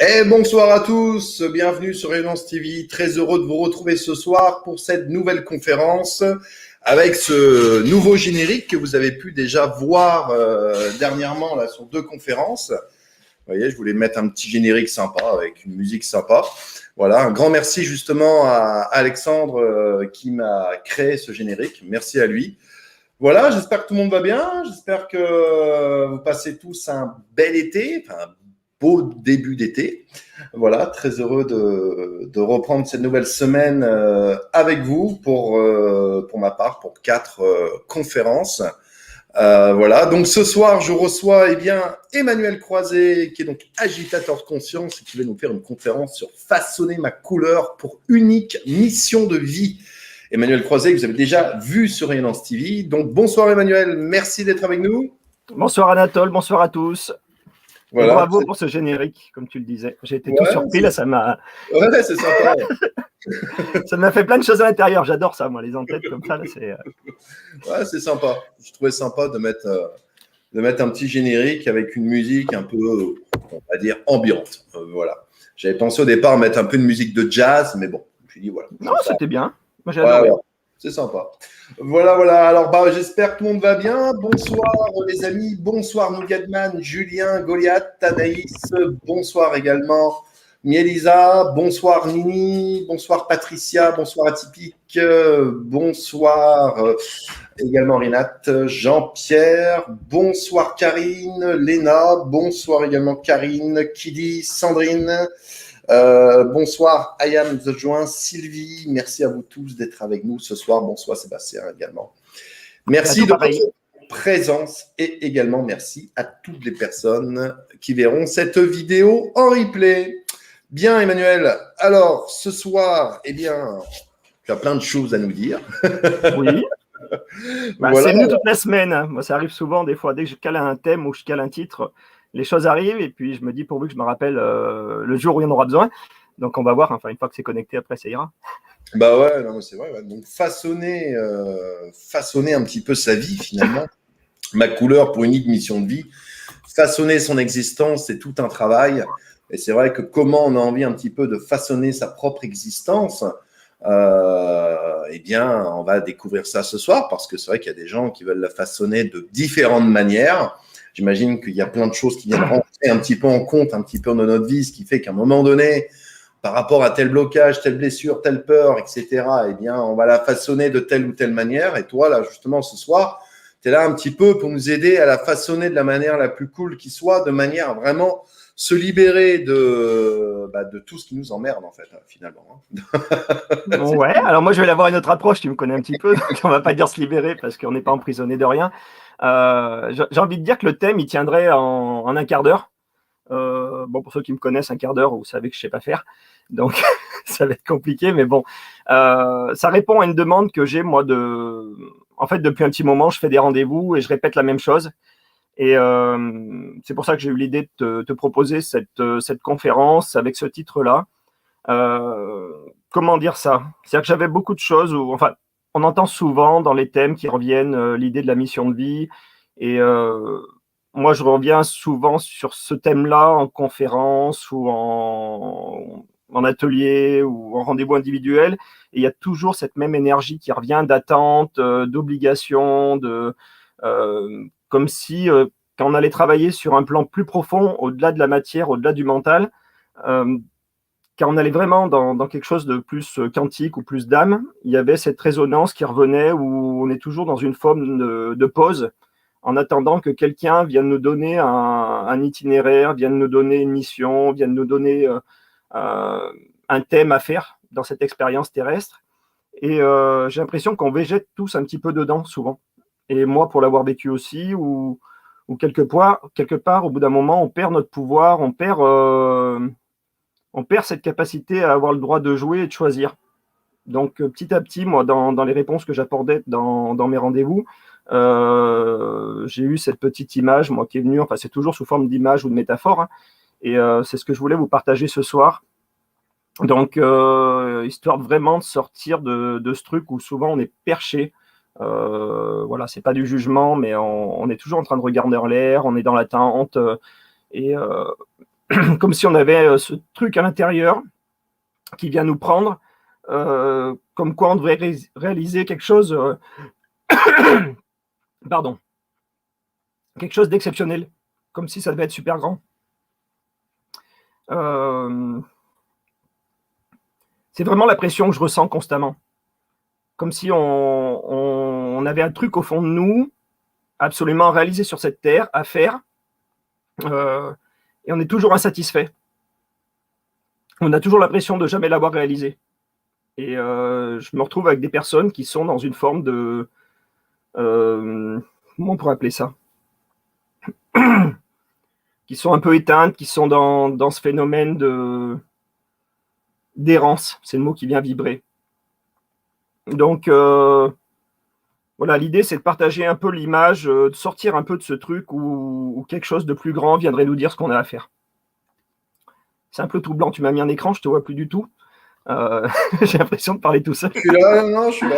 Et bonsoir à tous, bienvenue sur Rayonnance TV. Très heureux de vous retrouver ce soir pour cette nouvelle conférence avec ce nouveau générique que vous avez pu déjà voir dernièrement là sur 2 conférences. Vous voyez, je voulais mettre un petit générique sympa avec une musique sympa. Voilà, un grand merci justement à Alexandre qui m'a créé ce générique. Merci à lui. Voilà, j'espère que tout le monde va bien. J'espère que vous passez tous un bel été, enfin un beau début d'été. Voilà, très heureux de reprendre cette nouvelle semaine avec vous pour ma part, pour 4 conférences. Voilà, donc ce soir, je reçois Emmanuel Croiset, qui est donc agitateur de conscience et qui va nous faire une conférence sur façonner ma couleur pour unique mission de vie. Emmanuel Croiset, que vous avez déjà vu sur Rayonnance TV. Donc bonsoir Emmanuel, merci d'être avec nous. Bonsoir Anatole, bonsoir à tous. Voilà, et bravo pour ce générique, comme tu le disais. J'ai été tout surpris, là, ça m'a... Ouais, c'est sympa. Ça m'a fait plein de choses à l'intérieur, j'adore ça, moi, les entêtes comme ça, là, c'est... Ouais, c'est sympa. Je trouvais sympa de mettre un petit générique avec une musique un peu, on va dire, ambiante. Voilà. J'avais pensé au départ mettre un peu de musique de jazz, mais bon, je me suis dit, voilà. Non, c'était bien. Moi, j'ai adoré. Ouais. C'est sympa. Voilà. Alors, j'espère que tout le monde va bien. Bonsoir, les amis. Bonsoir, Nougadman, Julien, Goliath, Anaïs. Bonsoir également, Mielisa. Bonsoir, Nini. Bonsoir, Patricia. Bonsoir, Atypique. Bonsoir également, Renate. Jean-Pierre. Bonsoir, Karine. Léna. Bonsoir également, Karine. Kidi. Sandrine. Bonsoir Ayam The Joint, Sylvie, merci à vous tous d'être avec nous ce soir. Bonsoir Sébastien également. Merci de votre présence et également merci à toutes les personnes qui verront cette vidéo en replay. Bien Emmanuel, alors ce soir, tu as plein de choses à nous dire. Oui. Voilà. C'est venu toute la semaine. Moi, ça arrive souvent des fois, dès que je cale un thème ou je cale un titre, les choses arrivent et puis je me dis pourvu que je me rappelle le jour où il y en aura besoin. Donc on va voir, enfin une fois que c'est connecté, après ça ira. Bah ouais, non, c'est vrai. Ouais. Donc façonner un petit peu sa vie finalement, ma couleur pour unique mission de vie, façonner son existence, c'est tout un travail. Et c'est vrai que comment on a envie un petit peu de façonner sa propre existence, on va découvrir ça ce soir parce que c'est vrai qu'il y a des gens qui veulent la façonner de différentes manières. J'imagine qu'il y a plein de choses qui viennent rentrer un petit peu en compte, un petit peu dans notre vie, ce qui fait qu'à un moment donné, par rapport à tel blocage, telle blessure, telle peur, etc., on va la façonner de telle ou telle manière. Et toi, là, justement, ce soir, tu es là un petit peu pour nous aider à la façonner de la manière la plus cool qui soit, de manière à vraiment se libérer de tout ce qui nous emmerde, en fait, finalement. Ouais, alors moi, je vais avoir une autre approche, tu me connais un petit peu, donc on va pas dire se libérer parce qu'on n'est pas emprisonné de rien. J'ai envie de dire que le thème, il tiendrait en un quart d'heure. Bon, pour ceux qui me connaissent, un quart d'heure, vous savez que je sais pas faire, donc ça va être compliqué, mais bon, ça répond à une demande que j'ai, moi, en fait, depuis un petit moment, je fais des rendez-vous et je répète la même chose. Et c'est pour ça que j'ai eu l'idée de te proposer cette conférence avec ce titre-là. Comment dire ça? C'est-à-dire que j'avais beaucoup de choses où, enfin, on entend souvent dans les thèmes qui reviennent l'idée de la mission de vie. Et moi, je reviens souvent sur ce thème-là en conférence ou en atelier ou en rendez-vous individuel. Et il y a toujours cette même énergie qui revient d'attente, d'obligation, comme si quand on allait travailler sur un plan plus profond, au-delà de la matière, au-delà du mental, quand on allait vraiment dans quelque chose de plus quantique ou plus d'âme, il y avait cette résonance qui revenait où on est toujours dans une forme de pause en attendant que quelqu'un vienne nous donner un itinéraire, vienne nous donner une mission, vienne nous donner un thème à faire dans cette expérience terrestre. Et j'ai l'impression qu'on végète tous un petit peu dedans souvent. Et moi, pour l'avoir vécu aussi, ou quelque part, au bout d'un moment, on perd notre pouvoir, on perd cette capacité à avoir le droit de jouer et de choisir. Donc, petit à petit, moi, dans les réponses que j'apportais dans mes rendez-vous, j'ai eu cette petite image, moi, qui est venue, enfin, c'est toujours sous forme d'image ou de métaphore, hein, et c'est ce que je voulais vous partager ce soir. Donc, histoire de vraiment de sortir de ce truc où souvent on est perché. Voilà, c'est pas du jugement, mais on est toujours en train de regarder en l'air, on est dans l'attente, et comme si on avait ce truc à l'intérieur qui vient nous prendre, comme quoi on devrait réaliser quelque chose, pardon, quelque chose d'exceptionnel, comme si ça devait être super grand. C'est vraiment la pression que je ressens constamment. Comme si on avait un truc au fond de nous, absolument réalisé sur cette terre, à faire, et on est toujours insatisfait. On a toujours l'impression de jamais l'avoir réalisé. Et je me retrouve avec des personnes qui sont dans une forme de... comment on pourrait appeler ça? Qui sont un peu éteintes, qui sont dans ce phénomène d'errance. C'est le mot qui vient vibrer. Donc, voilà, l'idée, c'est de partager un peu l'image, de sortir un peu de ce truc où quelque chose de plus grand viendrait nous dire ce qu'on a à faire. C'est un peu troublant, tu m'as mis un écran, je ne te vois plus du tout. J'ai l'impression de parler tout seul. Je suis là, non, je suis là.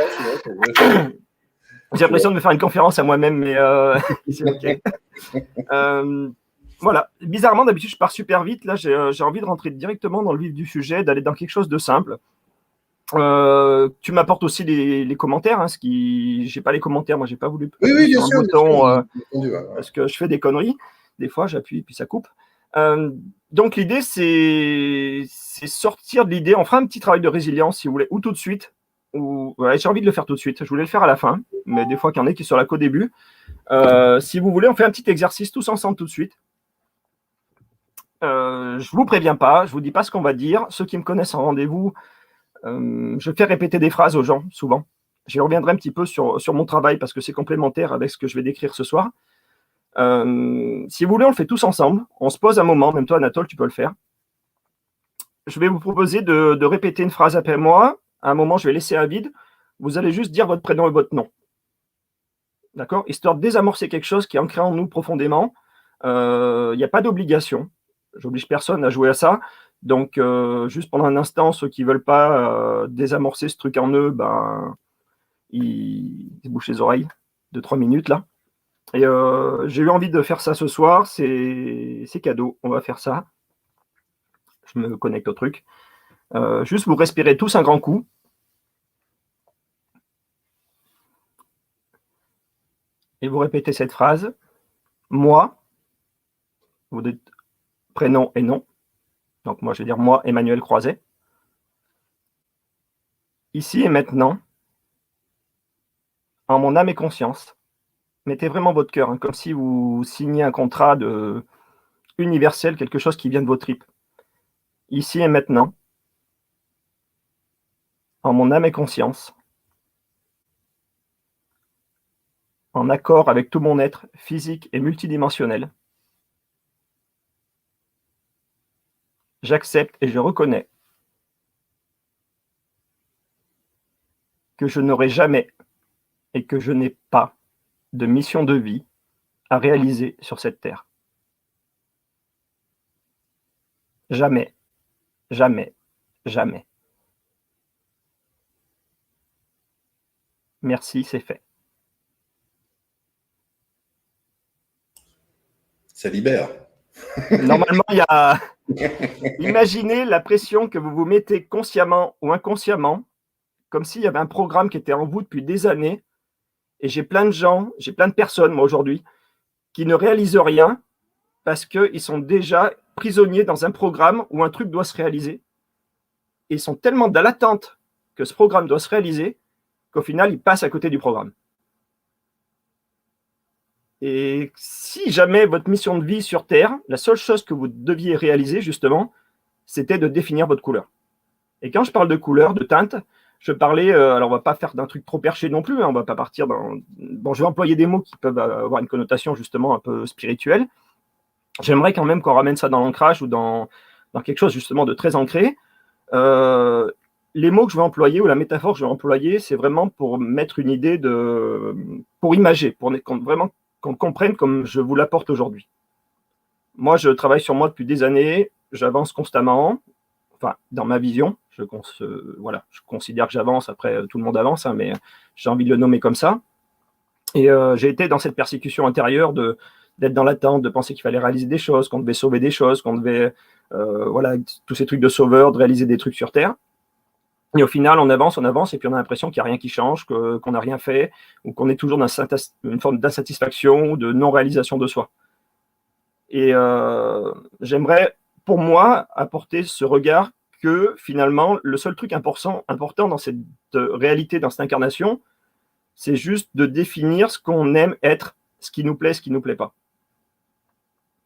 J'ai l'impression de me faire une conférence à moi-même, mais c'est OK. Voilà, bizarrement, d'habitude, je pars super vite. Là, j'ai envie de rentrer directement dans le vif du sujet, d'aller dans quelque chose de simple. Tu m'apportes aussi les commentaires, hein, j'ai pas les commentaires, moi j'ai pas voulu oui, bien sûr, bouton parce que je fais des conneries. Des fois, j'appuie puis ça coupe. Donc l'idée, c'est sortir de l'idée. On fera un petit travail de résilience, si vous voulez, ou tout de suite. Ouais, j'ai envie de le faire tout de suite. Je voulais le faire à la fin, mais des fois qu'il y en a qui sont là qu'au début. Si vous voulez, on fait un petit exercice tous ensemble tout de suite. Je vous préviens pas, je vous dis pas ce qu'on va dire. Ceux qui me connaissent en rendez-vous, je fais répéter des phrases aux gens, souvent. J'y reviendrai un petit peu sur mon travail parce que c'est complémentaire avec ce que je vais décrire ce soir. Si vous voulez, on le fait tous ensemble. On se pose un moment, même toi, Anatole, tu peux le faire. Je vais vous proposer de répéter une phrase après moi. À un moment, je vais laisser un vide. Vous allez juste dire votre prénom et votre nom. D'accord? Histoire de désamorcer quelque chose qui est ancré en nous profondément. Il n'y a pas d'obligation. J'oblige personne à jouer à ça. Donc, juste pendant un instant, ceux qui ne veulent pas désamorcer ce truc en eux, ben, ils se bouchent les oreilles. 2-3 minutes, là. Et j'ai eu envie de faire ça ce soir. C'est cadeau. On va faire ça. Je me connecte au truc. Juste, vous respirez tous un grand coup. Et vous répétez cette phrase. Moi, vous dites prénom et nom. Donc, moi, je vais dire moi, Emmanuel Croiset. Ici et maintenant, en mon âme et conscience, mettez vraiment votre cœur, hein, comme si vous signiez un contrat universel, quelque chose qui vient de vos tripes. Ici et maintenant, en mon âme et conscience, en accord avec tout mon être physique et multidimensionnel, j'accepte et je reconnais que je n'aurai jamais et que je n'ai pas de mission de vie à réaliser sur cette terre. Jamais, jamais, jamais. Merci, c'est fait. Ça libère. Normalement, il y a... Imaginez la pression que vous vous mettez consciemment ou inconsciemment, comme s'il y avait un programme qui était en vous depuis des années, et j'ai plein de gens, j'ai plein de personnes, moi, aujourd'hui, qui ne réalisent rien parce qu'ils sont déjà prisonniers dans un programme où un truc doit se réaliser. Et ils sont tellement dans l'attente que ce programme doit se réaliser qu'au final, ils passent à côté du programme. Et si jamais votre mission de vie sur Terre, la seule chose que vous deviez réaliser, justement, c'était de définir votre couleur. Et quand je parle de couleur, de teinte, je parlais, alors on va pas faire d'un truc trop perché non plus, hein, on va pas partir dans... Bon, je vais employer des mots qui peuvent avoir une connotation justement un peu spirituelle. J'aimerais quand même qu'on ramène ça dans l'ancrage ou dans quelque chose justement de très ancré. Les mots que je vais employer ou la métaphore que je vais employer, c'est vraiment pour mettre une idée pour imager, pour vraiment qu'on comprenne comme je vous l'apporte aujourd'hui. Moi, je travaille sur moi depuis des années, j'avance constamment, enfin, dans ma vision, voilà, je considère que j'avance, après tout le monde avance, hein, mais j'ai envie de le nommer comme ça. Et j'ai été dans cette persécution intérieure d'être dans l'attente, de penser qu'il fallait réaliser des choses, qu'on devait sauver des choses, qu'on devait, voilà, tous ces trucs de sauveur, de réaliser des trucs sur Terre. Et au final, on avance, et puis on a l'impression qu'il n'y a rien qui change, qu'on n'a rien fait, ou qu'on est toujours dans une forme d'insatisfaction ou de non-réalisation de soi. Et j'aimerais, pour moi, apporter ce regard que finalement, le seul truc important dans cette réalité, dans cette incarnation, c'est juste de définir ce qu'on aime être, ce qui nous plaît, ce qui ne nous plaît pas.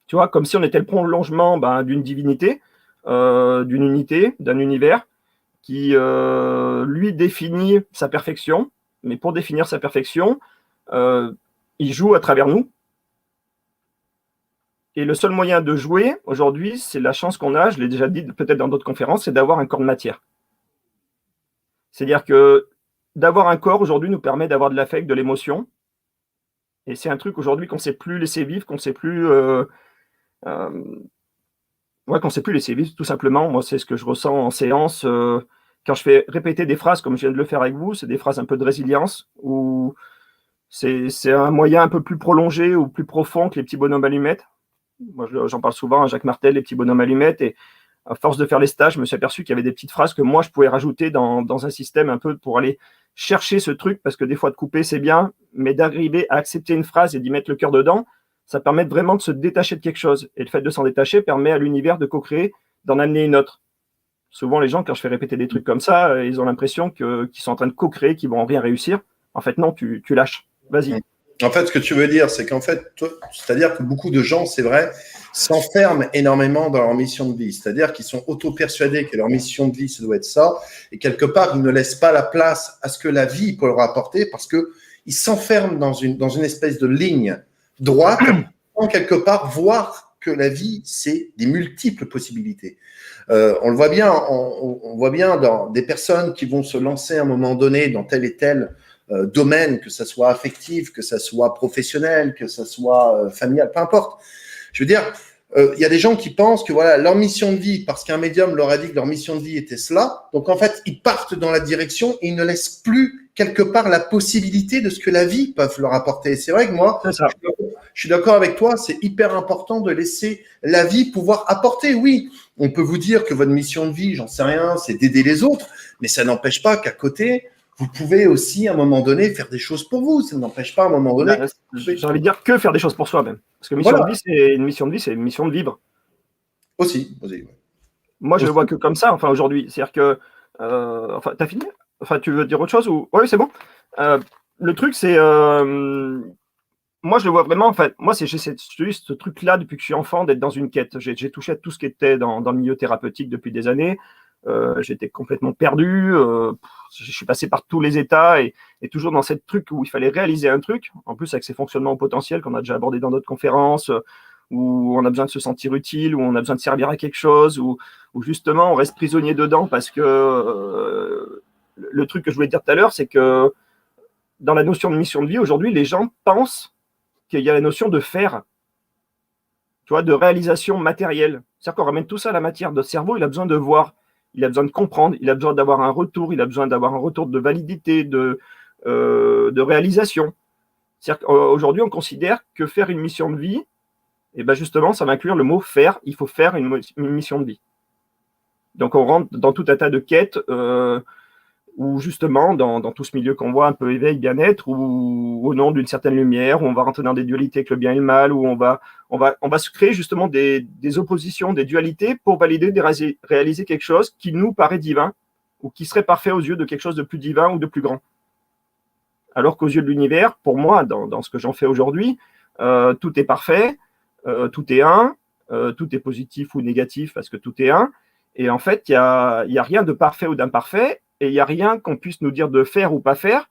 Tu vois, comme si on était le prolongement d'une divinité, d'une unité, d'un univers, qui, lui, définit sa perfection, mais pour définir sa perfection, il joue à travers nous. Et le seul moyen de jouer, aujourd'hui, c'est la chance qu'on a, je l'ai déjà dit peut-être dans d'autres conférences, c'est d'avoir un corps de matière. C'est-à-dire que d'avoir un corps, aujourd'hui, nous permet d'avoir de l'affect, de l'émotion. Et c'est un truc, aujourd'hui, qu'on ne sait plus laisser vivre, qu'on ne sait plus... qu'on ne sait plus laisser vivre, tout simplement. Moi, c'est ce que je ressens en séance. Quand je fais répéter des phrases, comme je viens de le faire avec vous, c'est des phrases un peu de résilience, où c'est un moyen un peu plus prolongé ou plus profond que les petits bonhommes allumettes. Moi, j'en parle souvent à Jacques Martel, les petits bonhommes allumettes, et à force de faire les stages, je me suis aperçu qu'il y avait des petites phrases que moi, je pouvais rajouter dans un système un peu pour aller chercher ce truc, parce que des fois, de couper, c'est bien, mais d'arriver à accepter une phrase et d'y mettre le cœur dedans, ça permet vraiment de se détacher de quelque chose. Et le fait de s'en détacher permet à l'univers de co-créer, d'en amener une autre. Souvent, les gens, quand je fais répéter des trucs comme ça, ils ont l'impression qu'ils sont en train de co-créer, qu'ils vont rien réussir. En fait, non, tu lâches. Vas-y. En fait, ce que tu veux dire, c'est qu'en fait, c'est-à-dire que beaucoup de gens, c'est vrai, s'enferment énormément dans leur mission de vie. C'est-à-dire qu'ils sont auto-persuadés que leur mission de vie, ça doit être ça. Et quelque part, ils ne laissent pas la place à ce que la vie peut leur apporter parce qu'ils s'enferment dans une espèce de ligne droite sans quelque part voir que la vie, c'est des multiples possibilités. On le voit bien, on voit bien dans des personnes qui vont se lancer à un moment donné dans tel et tel domaine, que ça soit affectif, que ça soit professionnel, que ça soit familial, peu importe. Je veux dire, il y a des gens qui pensent que voilà, leur mission de vie, parce qu'un médium leur a dit que leur mission de vie était cela, donc en fait, ils partent dans la direction et ils ne laissent plus quelque part la possibilité de ce que la vie peut leur apporter. C'est vrai que moi, je suis d'accord avec toi, c'est hyper important de laisser la vie pouvoir apporter. Oui, on peut vous dire que votre mission de vie, j'en sais rien, c'est d'aider les autres, mais ça n'empêche pas qu'à côté, vous pouvez aussi, à un moment donné, faire des choses pour vous. Ça n'empêche pas, à un moment donné… J'ai envie de dire que faire des choses pour soi, même. Parce que mission de vie, c'est une mission de vivre. Aussi, ouais. Moi, je le vois que comme ça, enfin, aujourd'hui. C'est-à-dire que… enfin, t'as fini ? Enfin, tu veux dire autre chose ou… Oui, c'est bon. Le truc, c'est… moi, je le vois vraiment, en fait. Moi, j'ai ce truc-là, depuis que je suis enfant, d'être dans une quête. J'ai touché à tout ce qui était dans le milieu thérapeutique depuis des années. J'étais complètement perdu, je suis passé par tous les états et toujours dans cette truc où il fallait réaliser un truc, en plus avec ces fonctionnements potentiels qu'on a déjà abordés dans d'autres conférences, où on a besoin de se sentir utile, où on a besoin de servir à quelque chose, où justement on reste prisonnier dedans parce que le truc que je voulais dire tout à l'heure, c'est que dans la notion de mission de vie, aujourd'hui, les gens pensent qu'il y a la notion de faire, tu vois, de réalisation matérielle. C'est-à-dire qu'on ramène tout ça à la matière. Notre cerveau, il a besoin de voir. Il a besoin de comprendre, il a besoin d'avoir un retour, il a besoin d'avoir un retour de validité, de réalisation. C'est-à-dire qu'aujourd'hui, on considère que faire une mission de vie, et ben justement, ça va inclure le mot faire. Il faut faire une mission de vie. Donc, on rentre dans tout un tas de quêtes où justement, dans tout ce milieu qu'on voit, un peu éveil, bien-être, ou au nom d'une certaine lumière, où on va rentrer dans des dualités avec le bien et le mal, où on va se créer justement des oppositions, des dualités pour valider, réaliser quelque chose qui nous paraît divin, ou qui serait parfait aux yeux de quelque chose de plus divin ou de plus grand. Alors qu'aux yeux de l'univers, pour moi, dans ce que j'en fais aujourd'hui, tout est parfait, tout est un, tout est positif ou négatif parce que tout est un, et en fait, il y a rien de parfait ou d'imparfait, et il n'y a rien qu'on puisse nous dire de faire ou pas faire,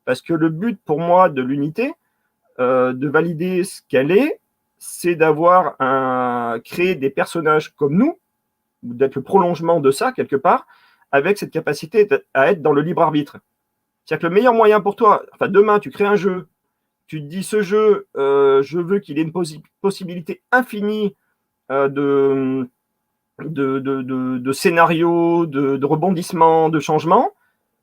parce que le but pour moi de l'unité, de valider ce qu'elle est, c'est d'avoir créé des personnages comme nous, ou d'être le prolongement de ça quelque part, avec cette capacité à être dans le libre arbitre. C'est-à-dire que le meilleur moyen pour toi, enfin demain tu crées un jeu, tu te dis ce jeu, je veux qu'il ait une possibilité infinie de scénarios, de rebondissements, de changements.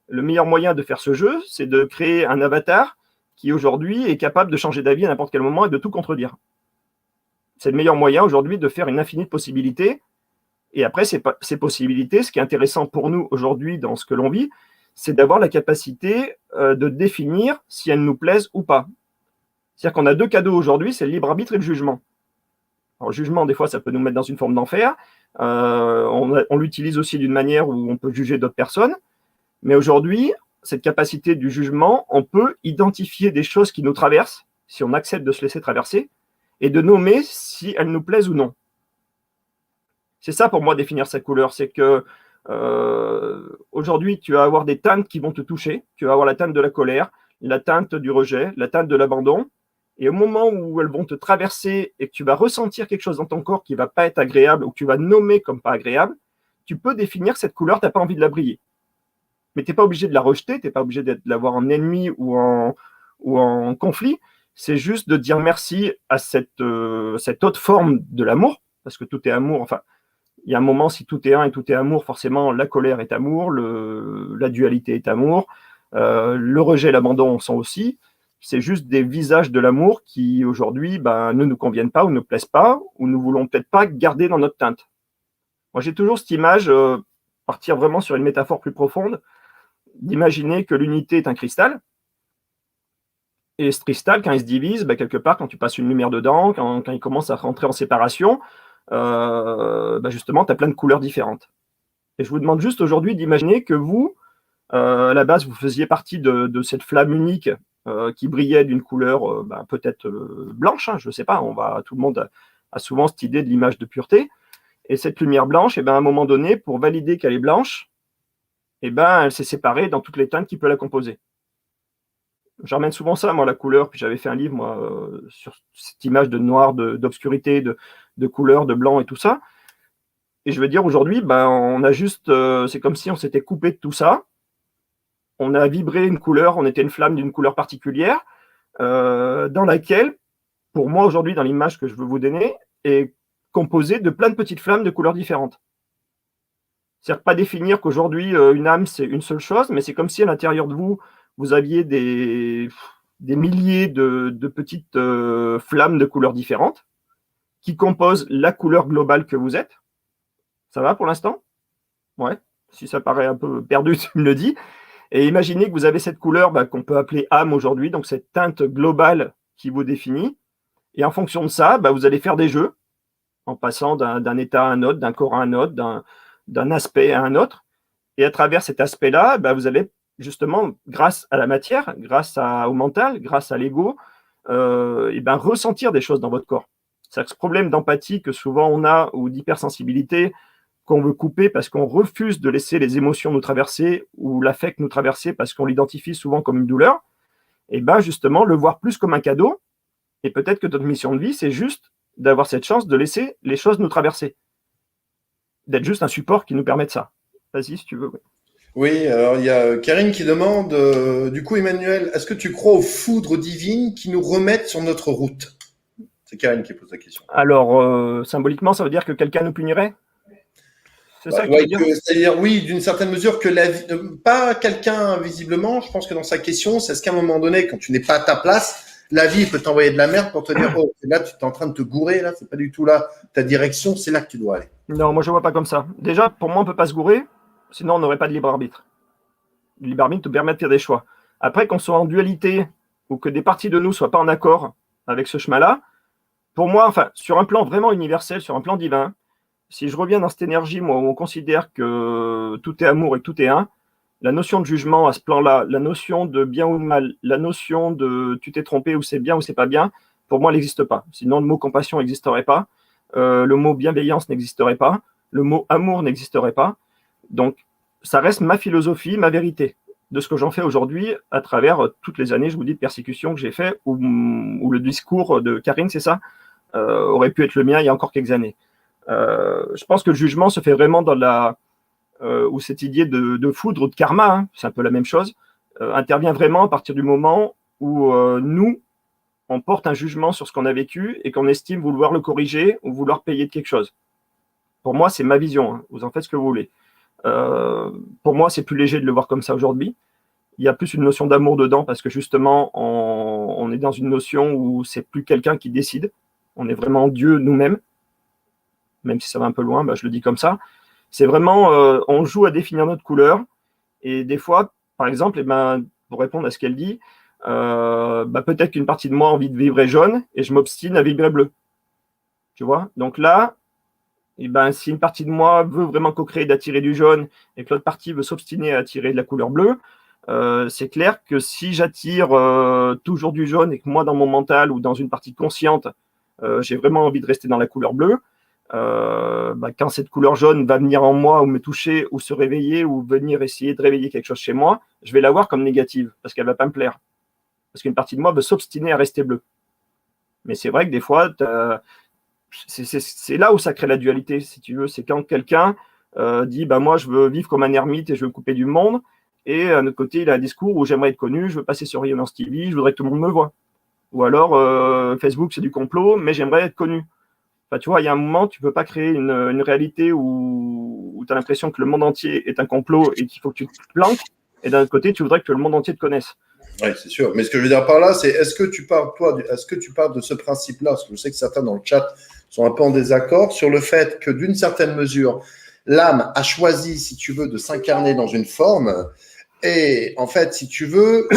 Le meilleur moyen de faire ce jeu, c'est de créer un avatar qui aujourd'hui est capable de changer d'avis à n'importe quel moment et de tout contredire. C'est le meilleur moyen aujourd'hui de faire une infinie de possibilités. Et après, ces possibilités, ce qui est intéressant pour nous aujourd'hui dans ce que l'on vit, c'est d'avoir la capacité de définir si elles nous plaisent ou pas. C'est-à-dire qu'on a deux cadeaux aujourd'hui, c'est le libre arbitre et le jugement. Alors, le jugement, des fois, ça peut nous mettre dans une forme d'enfer. On l'utilise aussi d'une manière où on peut juger d'autres personnes. Mais aujourd'hui, cette capacité du jugement, on peut identifier des choses qui nous traversent, si on accepte de se laisser traverser, et de nommer si elles nous plaisent ou non. C'est ça pour moi définir sa couleur, c'est que aujourd'hui tu vas avoir des teintes qui vont te toucher, tu vas avoir la teinte de la colère, la teinte du rejet, la teinte de l'abandon, et au moment où elles vont te traverser et que tu vas ressentir quelque chose dans ton corps qui ne va pas être agréable ou que tu vas nommer comme pas agréable, tu peux définir cette couleur, tu n'as pas envie de la briller. Mais tu n'es pas obligé de la rejeter, tu n'es pas obligé de l'avoir en ennemi ou en conflit, c'est juste de dire merci à cette autre forme de l'amour, parce que tout est amour, enfin, il y a un moment, si tout est un et tout est amour, forcément, la colère est amour, la dualité est amour, le rejet et l'abandon sont aussi. C'est juste des visages de l'amour qui, aujourd'hui, ne nous conviennent pas ou ne plaisent pas, ou nous voulons peut-être pas garder dans notre teinte. Moi, j'ai toujours cette image, partir vraiment sur une métaphore plus profonde, d'imaginer que l'unité est un cristal, et ce cristal, quand il se divise, quelque part, quand tu passes une lumière dedans, quand il commence à rentrer en séparation, justement, tu as plein de couleurs différentes. Et je vous demande juste aujourd'hui d'imaginer que vous, à la base, vous faisiez partie de cette flamme unique qui brillait d'une couleur peut-être blanche, hein, je ne sais pas, tout le monde a souvent cette idée de l'image de pureté. Et cette lumière blanche, à un moment donné, pour valider qu'elle est blanche, elle s'est séparée dans toutes les teintes qui peuvent la composer. J'emmène souvent ça, moi, la couleur, puis j'avais fait un livre, moi, sur cette image de noir, d'obscurité, de couleur, de blanc et tout ça. Et je veux dire, aujourd'hui, on a juste, c'est comme si on s'était coupé de tout ça. On a vibré une couleur, on était une flamme d'une couleur particulière, dans laquelle, pour moi, aujourd'hui, dans l'image que je veux vous donner, est composée de plein de petites flammes de couleurs différentes. C'est-à-dire pas définir qu'aujourd'hui, une âme, c'est une seule chose, mais c'est comme si à l'intérieur de vous, vous aviez des milliers de petites flammes de couleurs différentes qui composent la couleur globale que vous êtes. Ça va pour l'instant? Ouais. Si ça paraît un peu perdu, tu me le dis. Et imaginez que vous avez cette couleur qu'on peut appeler âme aujourd'hui, donc cette teinte globale qui vous définit. Et en fonction de ça, vous allez faire des jeux en passant d'un état à un autre, d'un corps à un autre, d'un aspect à un autre. Et à travers cet aspect-là, vous allez justement, grâce à la matière, grâce au mental, grâce à l'ego, ressentir des choses dans votre corps. C'est-à-dire que ce problème d'empathie que souvent on a, ou d'hypersensibilité, qu'on veut couper parce qu'on refuse de laisser les émotions nous traverser ou l'affect nous traverser parce qu'on l'identifie souvent comme une douleur, justement, le voir plus comme un cadeau. Et peut-être que notre mission de vie, c'est juste d'avoir cette chance de laisser les choses nous traverser. D'être juste un support qui nous permet de ça. Vas-y, si tu veux. Oui, alors il y a Karine qui demande, du coup, Emmanuel, est-ce que tu crois aux foudres divines qui nous remettent sur notre route? C'est Karine qui pose la question. Alors, symboliquement, ça veut dire que quelqu'un nous punirait? C'est ça que tu veux dire? C'est-à-dire, oui, d'une certaine mesure, que la vie, pas quelqu'un visiblement, je pense que dans sa question, c'est est-ce qu'à un moment donné, quand tu n'es pas à ta place, la vie peut t'envoyer de la merde pour te dire, oh, là, tu es en train de te gourer, là, c'est pas du tout là ta direction, c'est là que tu dois aller. Non, moi je vois pas comme ça. Déjà, pour moi, on peut pas se gourer, sinon on n'aurait pas de libre arbitre. Le libre arbitre te permet de faire des choix. Après, qu'on soit en dualité ou que des parties de nous soient pas en accord avec ce chemin-là, pour moi, enfin, sur un plan vraiment universel, sur un plan divin, si je reviens dans cette énergie, moi, où on considère que tout est amour et que tout est un, la notion de jugement à ce plan-là, la notion de bien ou de mal, la notion de tu t'es trompé ou c'est bien ou c'est pas bien, pour moi, elle n'existe pas. Sinon, le mot compassion n'existerait pas, le mot bienveillance n'existerait pas, le mot amour n'existerait pas. Donc, ça reste ma philosophie, ma vérité, de ce que j'en fais aujourd'hui à travers toutes les années, je vous dis, de persécution que j'ai fait, où le discours de Karine, c'est ça, aurait pu être le mien il y a encore quelques années. Je pense que le jugement se fait vraiment dans où cette idée de foudre ou de karma, hein, c'est un peu la même chose, intervient vraiment à partir du moment où nous, on porte un jugement sur ce qu'on a vécu et qu'on estime vouloir le corriger ou vouloir payer de quelque chose. Pour moi, c'est ma vision, hein, vous en faites ce que vous voulez. Pour moi, c'est plus léger de le voir comme ça aujourd'hui. Il y a plus une notion d'amour dedans parce que justement, on est dans une notion où c'est plus quelqu'un qui décide. On est vraiment Dieu nous-mêmes, même si ça va un peu loin, je le dis comme ça. C'est vraiment, on joue à définir notre couleur. Et des fois, par exemple, pour répondre à ce qu'elle dit, peut-être qu'une partie de moi a envie de vibrer jaune et je m'obstine à vibrer bleu. Tu vois? Donc là, si une partie de moi veut vraiment co-créer d'attirer du jaune et que l'autre partie veut s'obstiner à attirer de la couleur bleue, c'est clair que si j'attire toujours du jaune et que moi, dans mon mental ou dans une partie consciente, j'ai vraiment envie de rester dans la couleur bleue, quand cette couleur jaune va venir en moi ou me toucher ou se réveiller ou venir essayer de réveiller quelque chose chez moi, je vais la voir comme négative parce qu'elle ne va pas me plaire. Parce qu'une partie de moi veut s'obstiner à rester bleue. Mais c'est vrai que des fois, c'est là où ça crée la dualité, si tu veux. C'est quand quelqu'un dit moi, je veux vivre comme un ermite et je veux me couper du monde. Et à notre côté, il a un discours où j'aimerais être connu, je veux passer sur Rayonnance TV, je voudrais que tout le monde me voie. Ou alors, Facebook, c'est du complot, mais j'aimerais être connu. Enfin, tu vois, il y a un moment, tu ne peux pas créer une réalité où tu as l'impression que le monde entier est un complot et qu'il faut que tu te planques. Et d'un autre côté, tu voudrais que le monde entier te connaisse. Oui, c'est sûr. Mais ce que je veux dire par là, c'est est-ce que tu parles, toi, de ce principe-là? Parce que je sais que certains dans le chat sont un peu en désaccord sur le fait que, d'une certaine mesure, l'âme a choisi, si tu veux, de s'incarner dans une forme. Et en fait, si tu veux,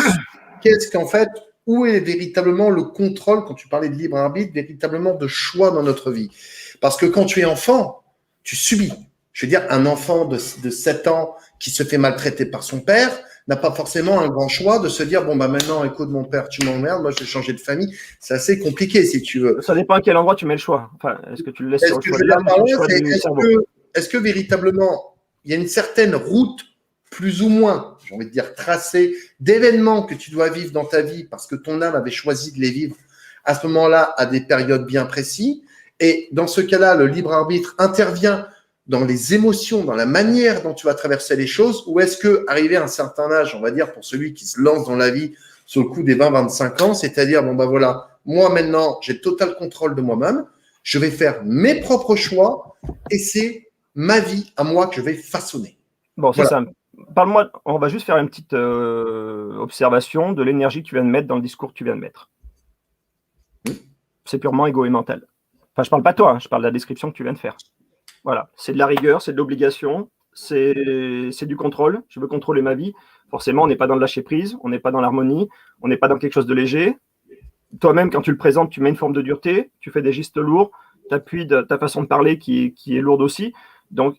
où est véritablement le contrôle, quand tu parlais de libre arbitre, véritablement de choix dans notre vie? Parce que quand tu es enfant, tu subis. Je veux dire, un enfant de 7 ans qui se fait maltraiter par son père n'a pas forcément un grand choix de se dire, maintenant, écoute, mon père, tu m'emmerdes, moi, je vais changer de famille. C'est assez compliqué, si tu veux. Ça dépend à quel endroit tu mets le choix. Enfin, est-ce que tu le laisses sur le choix de l'âme ou sur le choix du cerveau? Est-ce que véritablement, il y a une certaine route, plus ou moins, j'ai envie de dire tracée, d'événements que tu dois vivre dans ta vie parce que ton âme avait choisi de les vivre à ce moment-là, à des périodes bien précises. Et dans ce cas-là, le libre arbitre intervient dans les émotions, dans la manière dont tu vas traverser les choses, ou est-ce que, arrivé à un certain âge, on va dire, pour celui qui se lance dans la vie sur le coup des 20-25 ans, c'est-à-dire, voilà, moi maintenant, j'ai total contrôle de moi-même, je vais faire mes propres choix et c'est ma vie à moi que je vais façonner. Bon, c'est ça. Parle-moi, on va juste faire une petite observation de l'énergie que tu viens de mettre dans le discours que tu viens de mettre. C'est purement égo et mental. Enfin, je parle pas de toi, je parle de la description que tu viens de faire. Voilà, c'est de la rigueur, c'est de l'obligation, c'est du contrôle. Je veux contrôler ma vie. Forcément, on n'est pas dans le lâcher prise, on n'est pas dans l'harmonie, on n'est pas dans quelque chose de léger. Toi-même, quand tu le présentes, tu mets une forme de dureté, tu fais des gestes lourds, tu appuies de ta façon de parler qui est lourde aussi. Donc,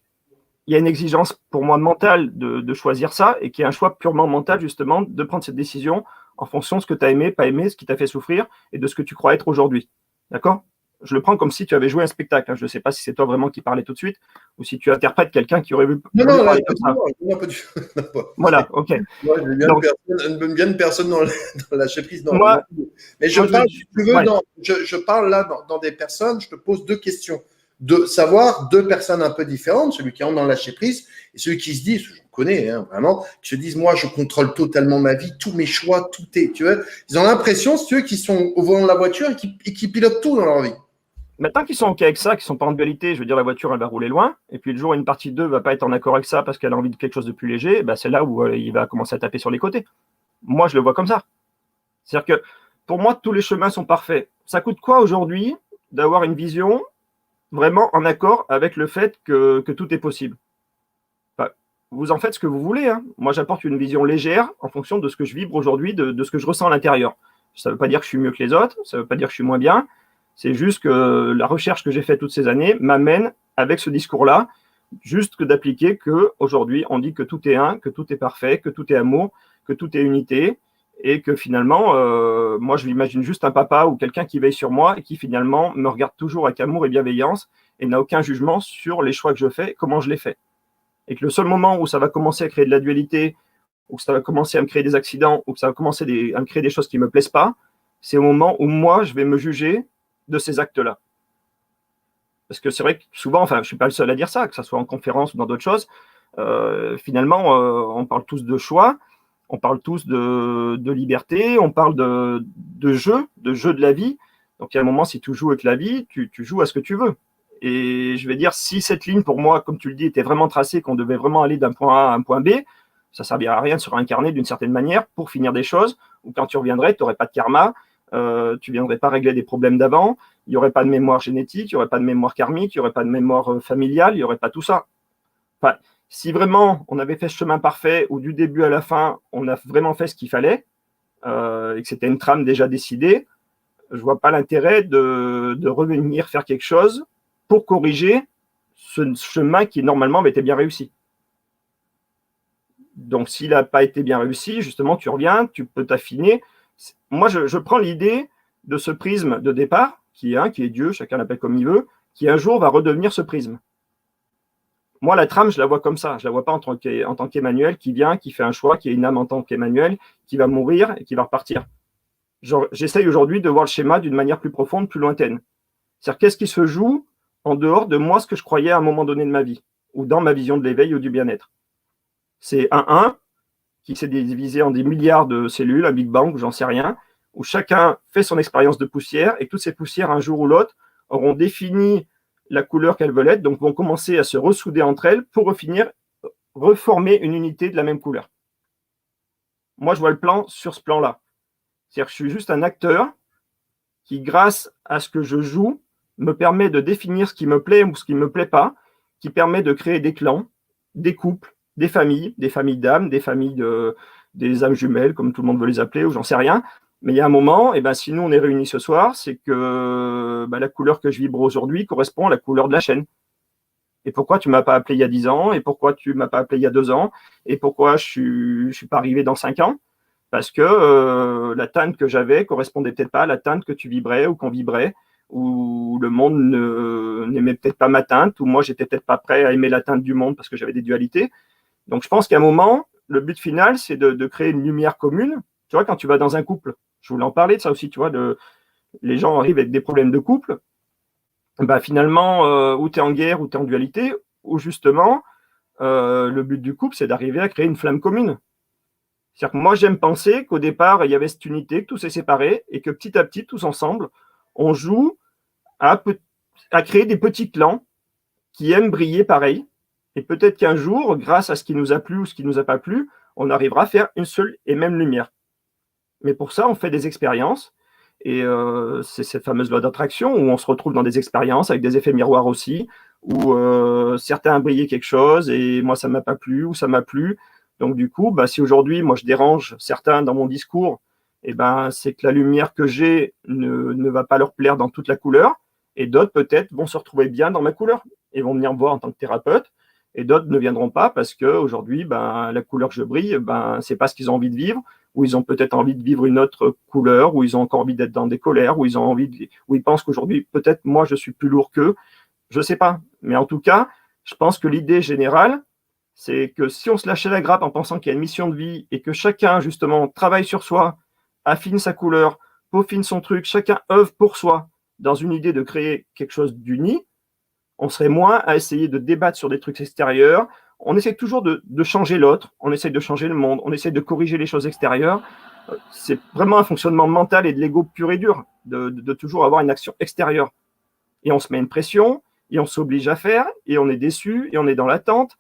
il y a une exigence pour moi mentale de choisir ça et qui est un choix purement mental, justement, de prendre cette décision en fonction de ce que tu as aimé, pas aimé, ce qui t'a fait souffrir et de ce que tu crois être aujourd'hui. D'accord ? Je le prends comme si tu avais joué un spectacle. Je ne sais pas si c'est toi vraiment qui parlais tout de suite ou si tu interprètes quelqu'un qui aurait vu parler comme ça. Non, pas du tout. Voilà, ok. Moi, j'ai bien une personne dans la chefrise. Mais je parle là dans des personnes, je te pose deux questions. De savoir deux personnes un peu différentes, celui qui entre dans la chefrise et celui qui se dit, je connais vraiment, qui se disent, moi, je contrôle totalement ma vie, tous mes choix, tout est, tu vois. Ils ont l'impression, c'est eux qui sont au volant de la voiture et qui pilotent tout dans leur vie. Mais tant qu'ils sont OK avec ça, qu'ils ne sont pas en dualité, je veux dire, la voiture, elle va rouler loin, et puis le jour où une partie d'eux ne va pas être en accord avec ça parce qu'elle a envie de quelque chose de plus léger, c'est là où il va commencer à taper sur les côtés. Moi, je le vois comme ça. C'est-à-dire que, pour moi, tous les chemins sont parfaits. Ça coûte quoi aujourd'hui d'avoir une vision vraiment en accord avec le fait que tout est possible? Enfin, vous en faites ce que vous voulez. Moi, j'apporte une vision légère en fonction de ce que je vibre aujourd'hui, de ce que je ressens à l'intérieur. Ça ne veut pas dire que je suis mieux que les autres, ça ne veut pas dire que je suis moins bien. C'est juste que la recherche que j'ai faite toutes ces années m'amène avec ce discours-là, juste que d'appliquer qu'aujourd'hui, on dit que tout est un, que tout est parfait, que tout est amour, que tout est unité, et que finalement, moi, je m'imagine juste un papa ou quelqu'un qui veille sur moi et qui finalement me regarde toujours avec amour et bienveillance et n'a aucun jugement sur les choix que je fais, comment je les fais. Et que le seul moment où ça va commencer à créer de la dualité, ou que ça va commencer à me créer des accidents, ou que ça va commencer à me créer des choses qui ne me plaisent pas, c'est au moment où moi, je vais me juger de ces actes-là. Parce que c'est vrai que souvent, enfin, je ne suis pas le seul à dire ça, que ce soit en conférence ou dans d'autres choses, finalement, on parle tous de choix, on parle tous de liberté, on parle de jeu de la vie. Donc, il y a un moment, si tu joues avec la vie, tu joues à ce que tu veux. Et je vais dire, si cette ligne, pour moi, comme tu le dis, était vraiment tracée, qu'on devait vraiment aller d'un point A à un point B, ça ne servirait à rien de se réincarner d'une certaine manière pour finir des choses, ou quand tu reviendrais, tu n'aurais pas de karma, tu ne viendrais pas régler des problèmes d'avant, il n'y aurait pas de mémoire génétique, il n'y aurait pas de mémoire karmique, il n'y aurait pas de mémoire familiale, il n'y aurait pas tout ça. Enfin, si vraiment on avait fait ce chemin parfait où du début à la fin, on a vraiment fait ce qu'il fallait et que c'était une trame déjà décidée, je ne vois pas l'intérêt de revenir faire quelque chose pour corriger ce chemin qui normalement était bien réussi. Donc, s'il n'a pas été bien réussi, justement, tu reviens, tu peux t'affiner. Moi, je prends l'idée de ce prisme de départ, qui est Dieu, chacun l'appelle comme il veut, qui un jour va redevenir ce prisme. Moi, la trame, je la vois comme ça. Je la vois pas en tant qu'Emmanuel qui vient, qui fait un choix, qui est une âme en tant qu'Emmanuel, qui va mourir et qui va repartir. J'essaye aujourd'hui de voir le schéma d'une manière plus profonde, plus lointaine. C'est-à-dire, qu'est-ce qui se joue en dehors de moi, ce que je croyais à un moment donné de ma vie, ou dans ma vision de l'éveil ou du bien-être. C'est un qui s'est divisé en des milliards de cellules, un Big Bang, j'en sais rien, où chacun fait son expérience de poussière, et toutes ces poussières, un jour ou l'autre, auront défini la couleur qu'elles veulent être, donc vont commencer à se ressouder entre elles pour finir reformer une unité de la même couleur. Moi, je vois le plan sur ce plan-là. C'est-à-dire que je suis juste un acteur qui, grâce à ce que je joue, me permet de définir ce qui me plaît ou ce qui ne me plaît pas, qui permet de créer des clans, des couples, des familles d'âmes, des âmes jumelles, comme tout le monde veut les appeler, ou j'en sais rien. Mais il y a un moment, si nous on est réunis ce soir, c'est que la couleur que je vibre aujourd'hui correspond à la couleur de la chaîne. Et pourquoi tu ne m'as pas appelé il y a 10 ans? Et pourquoi tu ne m'as pas appelé il y a 2 ans? Et pourquoi je ne suis pas arrivé dans 5 ans? Parce que la teinte que j'avais correspondait peut-être pas à la teinte que tu vibrais ou qu'on vibrait, ou le monde n'aimait peut-être pas ma teinte, ou moi j'étais peut-être pas prêt à aimer la teinte du monde parce que j'avais des dualités. Donc je pense qu'à un moment, le but final, c'est de créer une lumière commune. Tu vois, quand tu vas dans un couple, je voulais en parler de ça aussi, tu vois, les gens arrivent avec des problèmes de couple, finalement, ou tu es en guerre, ou tu es en dualité, ou justement, le but du couple, c'est d'arriver à créer une flamme commune. C'est-à-dire que moi, j'aime penser qu'au départ, il y avait cette unité, que tout s'est séparé, et que petit à petit, tous ensemble, on joue à créer des petits clans qui aiment briller pareil. Et peut-être qu'un jour, grâce à ce qui nous a plu ou ce qui ne nous a pas plu, on arrivera à faire une seule et même lumière. Mais pour ça, on fait des expériences. Et c'est cette fameuse loi d'attraction où on se retrouve dans des expériences avec des effets miroirs aussi, où certains brillaient quelque chose et moi, ça ne m'a pas plu ou ça m'a plu. Donc du coup, si aujourd'hui, moi, je dérange certains dans mon discours, c'est que la lumière que j'ai ne va pas leur plaire dans toute la couleur, et d'autres peut-être vont se retrouver bien dans ma couleur et vont venir me voir en tant que thérapeute, et d'autres ne viendront pas parce qu'aujourd'hui, la couleur que je brille, c'est pas ce qu'ils ont envie de vivre, ou ils ont peut-être envie de vivre une autre couleur, ou ils ont encore envie d'être dans des colères, ou ils pensent qu'aujourd'hui, peut-être moi, je suis plus lourd qu'eux, je sais pas. Mais en tout cas, je pense que l'idée générale, c'est que si on se lâchait la grappe en pensant qu'il y a une mission de vie et que chacun, justement, travaille sur soi, affine sa couleur, peaufine son truc, chacun œuvre pour soi dans une idée de créer quelque chose d'uni, on serait moins à essayer de débattre sur des trucs extérieurs. On essaie toujours de changer l'autre, on essaie de changer le monde, on essaie de corriger les choses extérieures. C'est vraiment un fonctionnement mental et de l'ego pur et dur, de toujours avoir une action extérieure. Et on se met une pression, et on s'oblige à faire, et on est déçu, et on est dans l'attente.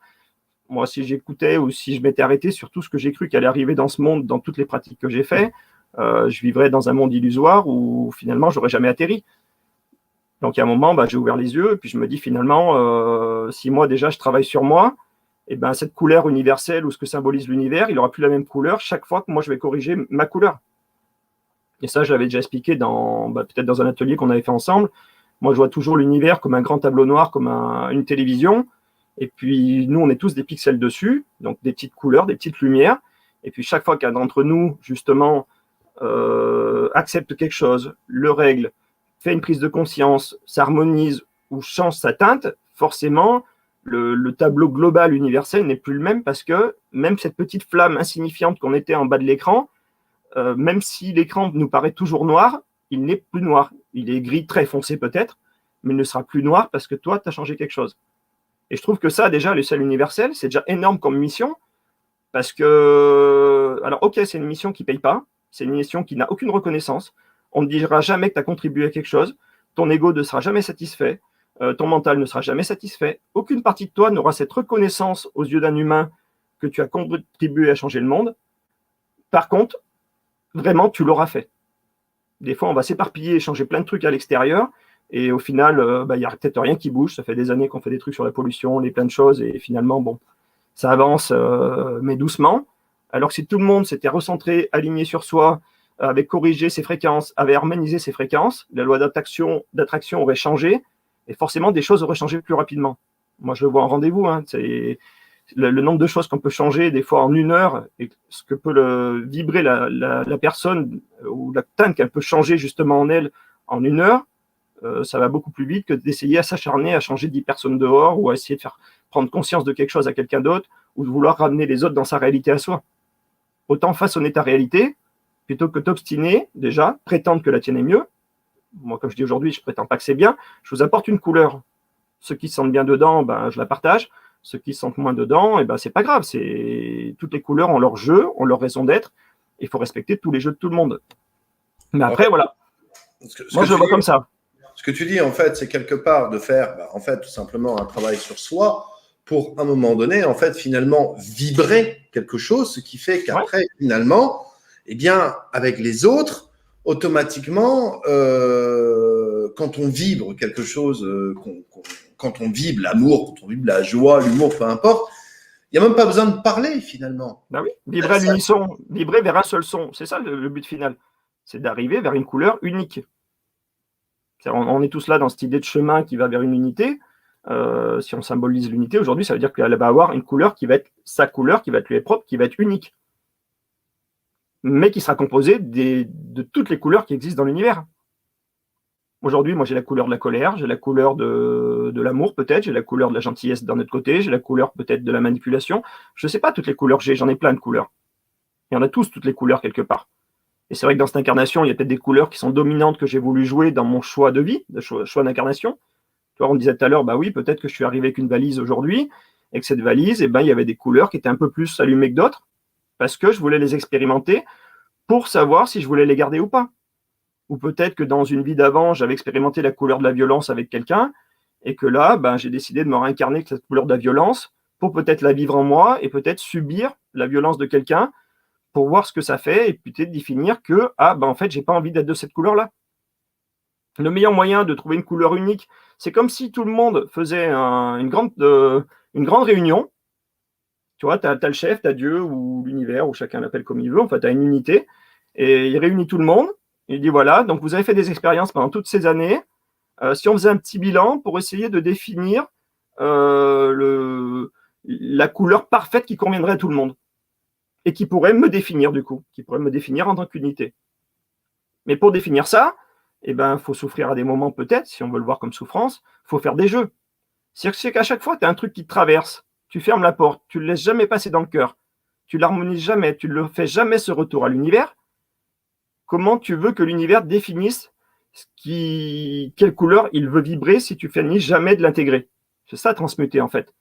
Moi, si j'écoutais ou si je m'étais arrêté sur tout ce que j'ai cru qu'allait arriver dans ce monde, dans toutes les pratiques que j'ai fait, je vivrais dans un monde illusoire où finalement, j'aurais jamais atterri. Donc, à un moment, j'ai ouvert les yeux et puis je me dis finalement, si moi déjà je travaille sur moi, cette couleur universelle ou ce que symbolise l'univers, il n'aura plus la même couleur chaque fois que moi je vais corriger ma couleur. Et ça, je l'avais déjà expliqué peut-être dans un atelier qu'on avait fait ensemble. Moi, je vois toujours l'univers comme un grand tableau noir, comme une télévision. Et puis, nous, on est tous des pixels dessus, donc des petites couleurs, des petites lumières. Et puis, chaque fois qu'un d'entre nous, justement, accepte quelque chose, le règle, fait une prise de conscience, s'harmonise ou change sa teinte, forcément, le tableau global universel n'est plus le même parce que même cette petite flamme insignifiante qu'on était en bas de l'écran, même si l'écran nous paraît toujours noir, il n'est plus noir. Il est gris très foncé peut-être, mais il ne sera plus noir parce que toi, tu as changé quelque chose. Et je trouve que ça, déjà, le ciel universel, c'est déjà énorme comme mission parce que, alors ok, c'est une mission qui ne paye pas, c'est une mission qui n'a aucune reconnaissance. On ne dira jamais que tu as contribué à quelque chose. Ton ego ne sera jamais satisfait. Ton mental ne sera jamais satisfait. Aucune partie de toi n'aura cette reconnaissance aux yeux d'un humain que tu as contribué à changer le monde. Par contre, vraiment, tu l'auras fait. Des fois, on va s'éparpiller et changer plein de trucs à l'extérieur, Et au final, il n'y a peut-être rien qui bouge. Ça fait des années qu'on fait des trucs sur la pollution, les plein de choses, et finalement, bon, ça avance, mais doucement. Alors que si tout le monde s'était recentré, aligné sur soi, avait corrigé ses fréquences, avait harmonisé ses fréquences, la loi d'attraction aurait changé, et forcément, des choses auraient changé plus rapidement. Moi, je le vois en rendez-vous. Hein, c'est le nombre de choses qu'on peut changer, des fois en 1 heure, et ce que peut vibrer la personne, ou la teinte qu'elle peut changer justement en elle en 1 heure, ça va beaucoup plus vite que d'essayer à s'acharner à changer 10 personnes dehors, ou à essayer de faire prendre conscience de quelque chose à quelqu'un d'autre, ou de vouloir ramener les autres dans sa réalité à soi. Autant façonner ta réalité, plutôt que t'obstiner, déjà, prétendre que la tienne est mieux. Moi, comme je dis aujourd'hui, je prétends pas que c'est bien. Je vous apporte une couleur. Ceux qui se sentent bien dedans, je la partage. Ceux qui se sentent moins dedans, c'est pas grave. Toutes les couleurs ont leur jeu, ont leur raison d'être. Il faut respecter tous les jeux de tout le monde. Mais après, voilà. Moi, je le vois comme ça. Ce que tu dis, en fait, c'est quelque part de faire, tout simplement un travail sur soi pour, à un moment donné, en fait, finalement, vibrer quelque chose, ce qui fait qu'après, finalement, avec les autres, automatiquement, quand on vibre quelque chose, quand on vibre l'amour, quand on vibre la joie, l'humour, peu importe, il n'y a même pas besoin de parler, finalement. Oui, vibrer à l'unisson, vibrer vers un seul son, c'est ça le but final. C'est d'arriver vers une couleur unique. On est tous là dans cette idée de chemin qui va vers une unité. Si on symbolise l'unité, aujourd'hui, ça veut dire qu'elle va avoir une couleur qui va être sa couleur, qui va être lui propre, qui va être unique. Mais qui sera composée de toutes les couleurs qui existent dans l'univers. Aujourd'hui, moi, j'ai la couleur de la colère, j'ai la couleur de l'amour, peut-être, j'ai la couleur de la gentillesse d'un autre côté, j'ai la couleur peut-être de la manipulation. Je ne sais pas toutes les couleurs que j'en ai plein de couleurs. Il y en a tous, toutes les couleurs, quelque part. Et c'est vrai que dans cette incarnation, il y a peut-être des couleurs qui sont dominantes que j'ai voulu jouer dans mon choix de vie, de choix d'incarnation. Tu vois, on disait tout à l'heure, oui, peut-être que je suis arrivé avec une valise aujourd'hui, et que cette valise, il y avait des couleurs qui étaient un peu plus allumées que d'autres, parce que je voulais les expérimenter pour savoir si je voulais les garder ou pas. Ou peut-être que dans une vie d'avant, j'avais expérimenté la couleur de la violence avec quelqu'un, et que là, j'ai décidé de me réincarner avec cette couleur de la violence pour peut-être la vivre en moi, et peut-être subir la violence de quelqu'un, pour voir ce que ça fait, et peut-être définir que, en fait, j'ai pas envie d'être de cette couleur-là. Le meilleur moyen de trouver une couleur unique, c'est comme si tout le monde faisait une grande réunion. Tu vois, tu as le chef, tu as Dieu, ou l'univers, ou chacun l'appelle comme il veut, tu as une unité, et il réunit tout le monde, et il dit, voilà, donc vous avez fait des expériences pendant toutes ces années, si on faisait un petit bilan pour essayer de définir la couleur parfaite qui conviendrait à tout le monde. Et qui pourrait me définir du coup, qui pourrait me définir en tant qu'unité. Mais pour définir ça, faut souffrir à des moments peut-être, si on veut le voir comme souffrance, il faut faire des jeux. C'est qu'à chaque fois, tu as un truc qui te traverse, tu fermes la porte, tu ne le laisses jamais passer dans le cœur, tu l'harmonises jamais, tu ne le fais jamais ce retour à l'univers. Comment tu veux que l'univers définisse quelle couleur il veut vibrer si tu finis jamais de l'intégrer? C'est ça, transmuter en fait.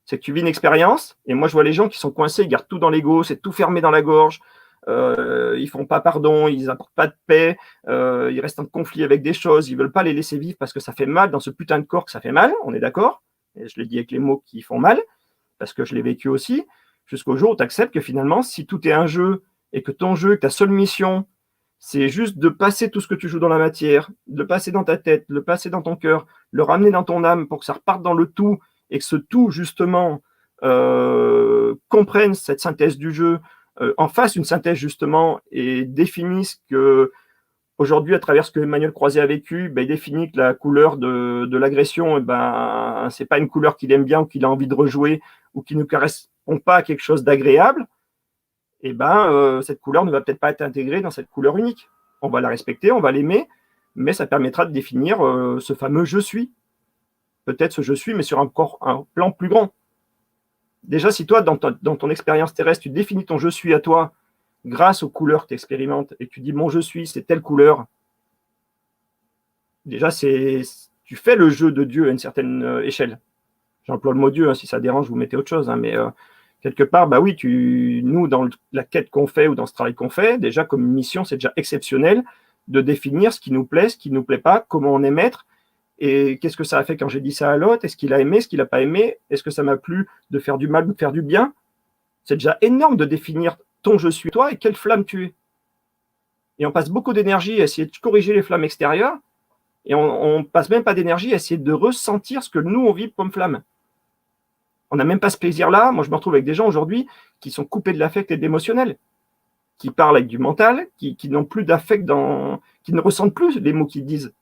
C'est que tu vis une expérience, et moi je vois les gens qui sont coincés, ils gardent tout dans l'ego, c'est tout fermé dans la gorge, ils font pas pardon, ils n'apportent pas de paix, ils restent en conflit avec des choses, ils veulent pas les laisser vivre parce que ça fait mal dans ce putain de corps, que ça fait mal, on est d'accord, et je l'ai dit avec les mots qui font mal, parce que je l'ai vécu aussi, jusqu'au jour où tu acceptes que finalement, si tout est un jeu, et que ton jeu, que ta seule mission, c'est juste de passer tout ce que tu joues dans la matière, de le passer dans ta tête, de le passer dans ton cœur, le ramener dans ton âme pour que ça reparte dans le tout, et que ce tout, justement, comprenne cette synthèse du jeu, en fasse une synthèse, justement, et définisse que, aujourd'hui, à travers ce que Emmanuel Croiset a vécu, il définit que la couleur de l'agression, c'est pas une couleur qu'il aime bien ou qu'il a envie de rejouer, ou qui ne correspond pas à quelque chose d'agréable, cette couleur ne va peut-être pas être intégrée dans cette couleur unique. On va la respecter, on va l'aimer, mais ça permettra de définir ce fameux « je suis ». Peut-être ce « je suis », mais sur un plan plus grand. Déjà, si toi, dans ton expérience terrestre, tu définis ton « je suis » à toi grâce aux couleurs que tu expérimentes, et tu dis « mon je suis, c'est telle couleur », déjà, tu fais le jeu de Dieu à une certaine échelle. J'emploie le mot Dieu, si ça dérange, vous mettez autre chose, mais quelque part, oui, nous, dans la quête qu'on fait ou dans ce travail qu'on fait, déjà, comme mission, c'est déjà exceptionnel de définir ce qui nous plaît, ce qui ne nous plaît pas, comment on est maître, et qu'est-ce que ça a fait quand j'ai dit ça à l'autre, est-ce qu'il a aimé, est-ce qu'il n'a pas aimé, est-ce que ça m'a plu de faire du mal ou de faire du bien. C'est déjà énorme de définir ton je suis toi et quelle flamme tu es. Et on passe beaucoup d'énergie à essayer de corriger les flammes extérieures, Et on passe même pas d'énergie à essayer de ressentir ce que nous, on vit comme flamme. On n'a même pas ce plaisir-là. Moi, je me retrouve avec des gens aujourd'hui qui sont coupés de l'affect et de l'émotionnel, qui parlent avec du mental, qui n'ont plus d'affect, qui ne ressentent plus les mots qu'ils disent.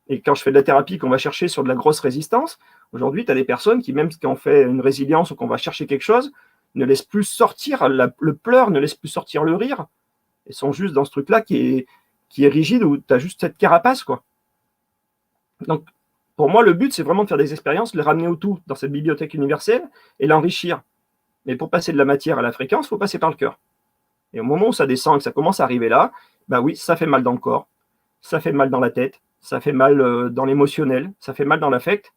Et quand je fais de la thérapie, qu'on va chercher sur de la grosse résistance, aujourd'hui, tu as des personnes qui, même quand on fait une résilience ou qu'on va chercher quelque chose, ne laissent plus sortir le pleur, ne laissent plus sortir le rire. Ils sont juste dans ce truc-là qui est rigide, où tu as juste cette carapace, quoi. Donc, pour moi, le but, c'est vraiment de faire des expériences, de les ramener au tout dans cette bibliothèque universelle et l'enrichir. Mais pour passer de la matière à la fréquence, il faut passer par le cœur. Et au moment où ça descend et que ça commence à arriver là, bah oui, ça fait mal dans le corps, ça fait mal dans la tête, ça fait mal dans l'émotionnel, ça fait mal dans l'affect.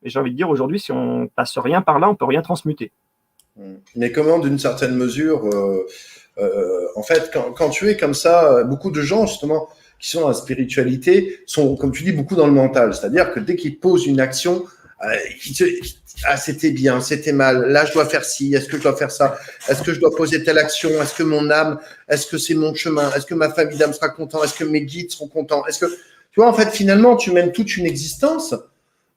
Et j'ai envie de dire, aujourd'hui, si on passe rien par là, on peut rien transmuter. Mais comment, d'une certaine mesure, en fait, quand tu es comme ça, beaucoup de gens, justement, qui sont dans la spiritualité, sont, comme tu dis, beaucoup dans le mental. C'est-à-dire que dès qu'ils posent une action, c'était bien, c'était mal, là je dois faire ci, est-ce que je dois faire ça, est-ce que je dois poser telle action, est-ce que mon âme, est-ce que c'est mon chemin, est-ce que ma famille d'âme sera contente, est-ce que mes guides seront contents, est-ce que, tu vois, en fait, finalement, tu mènes toute une existence,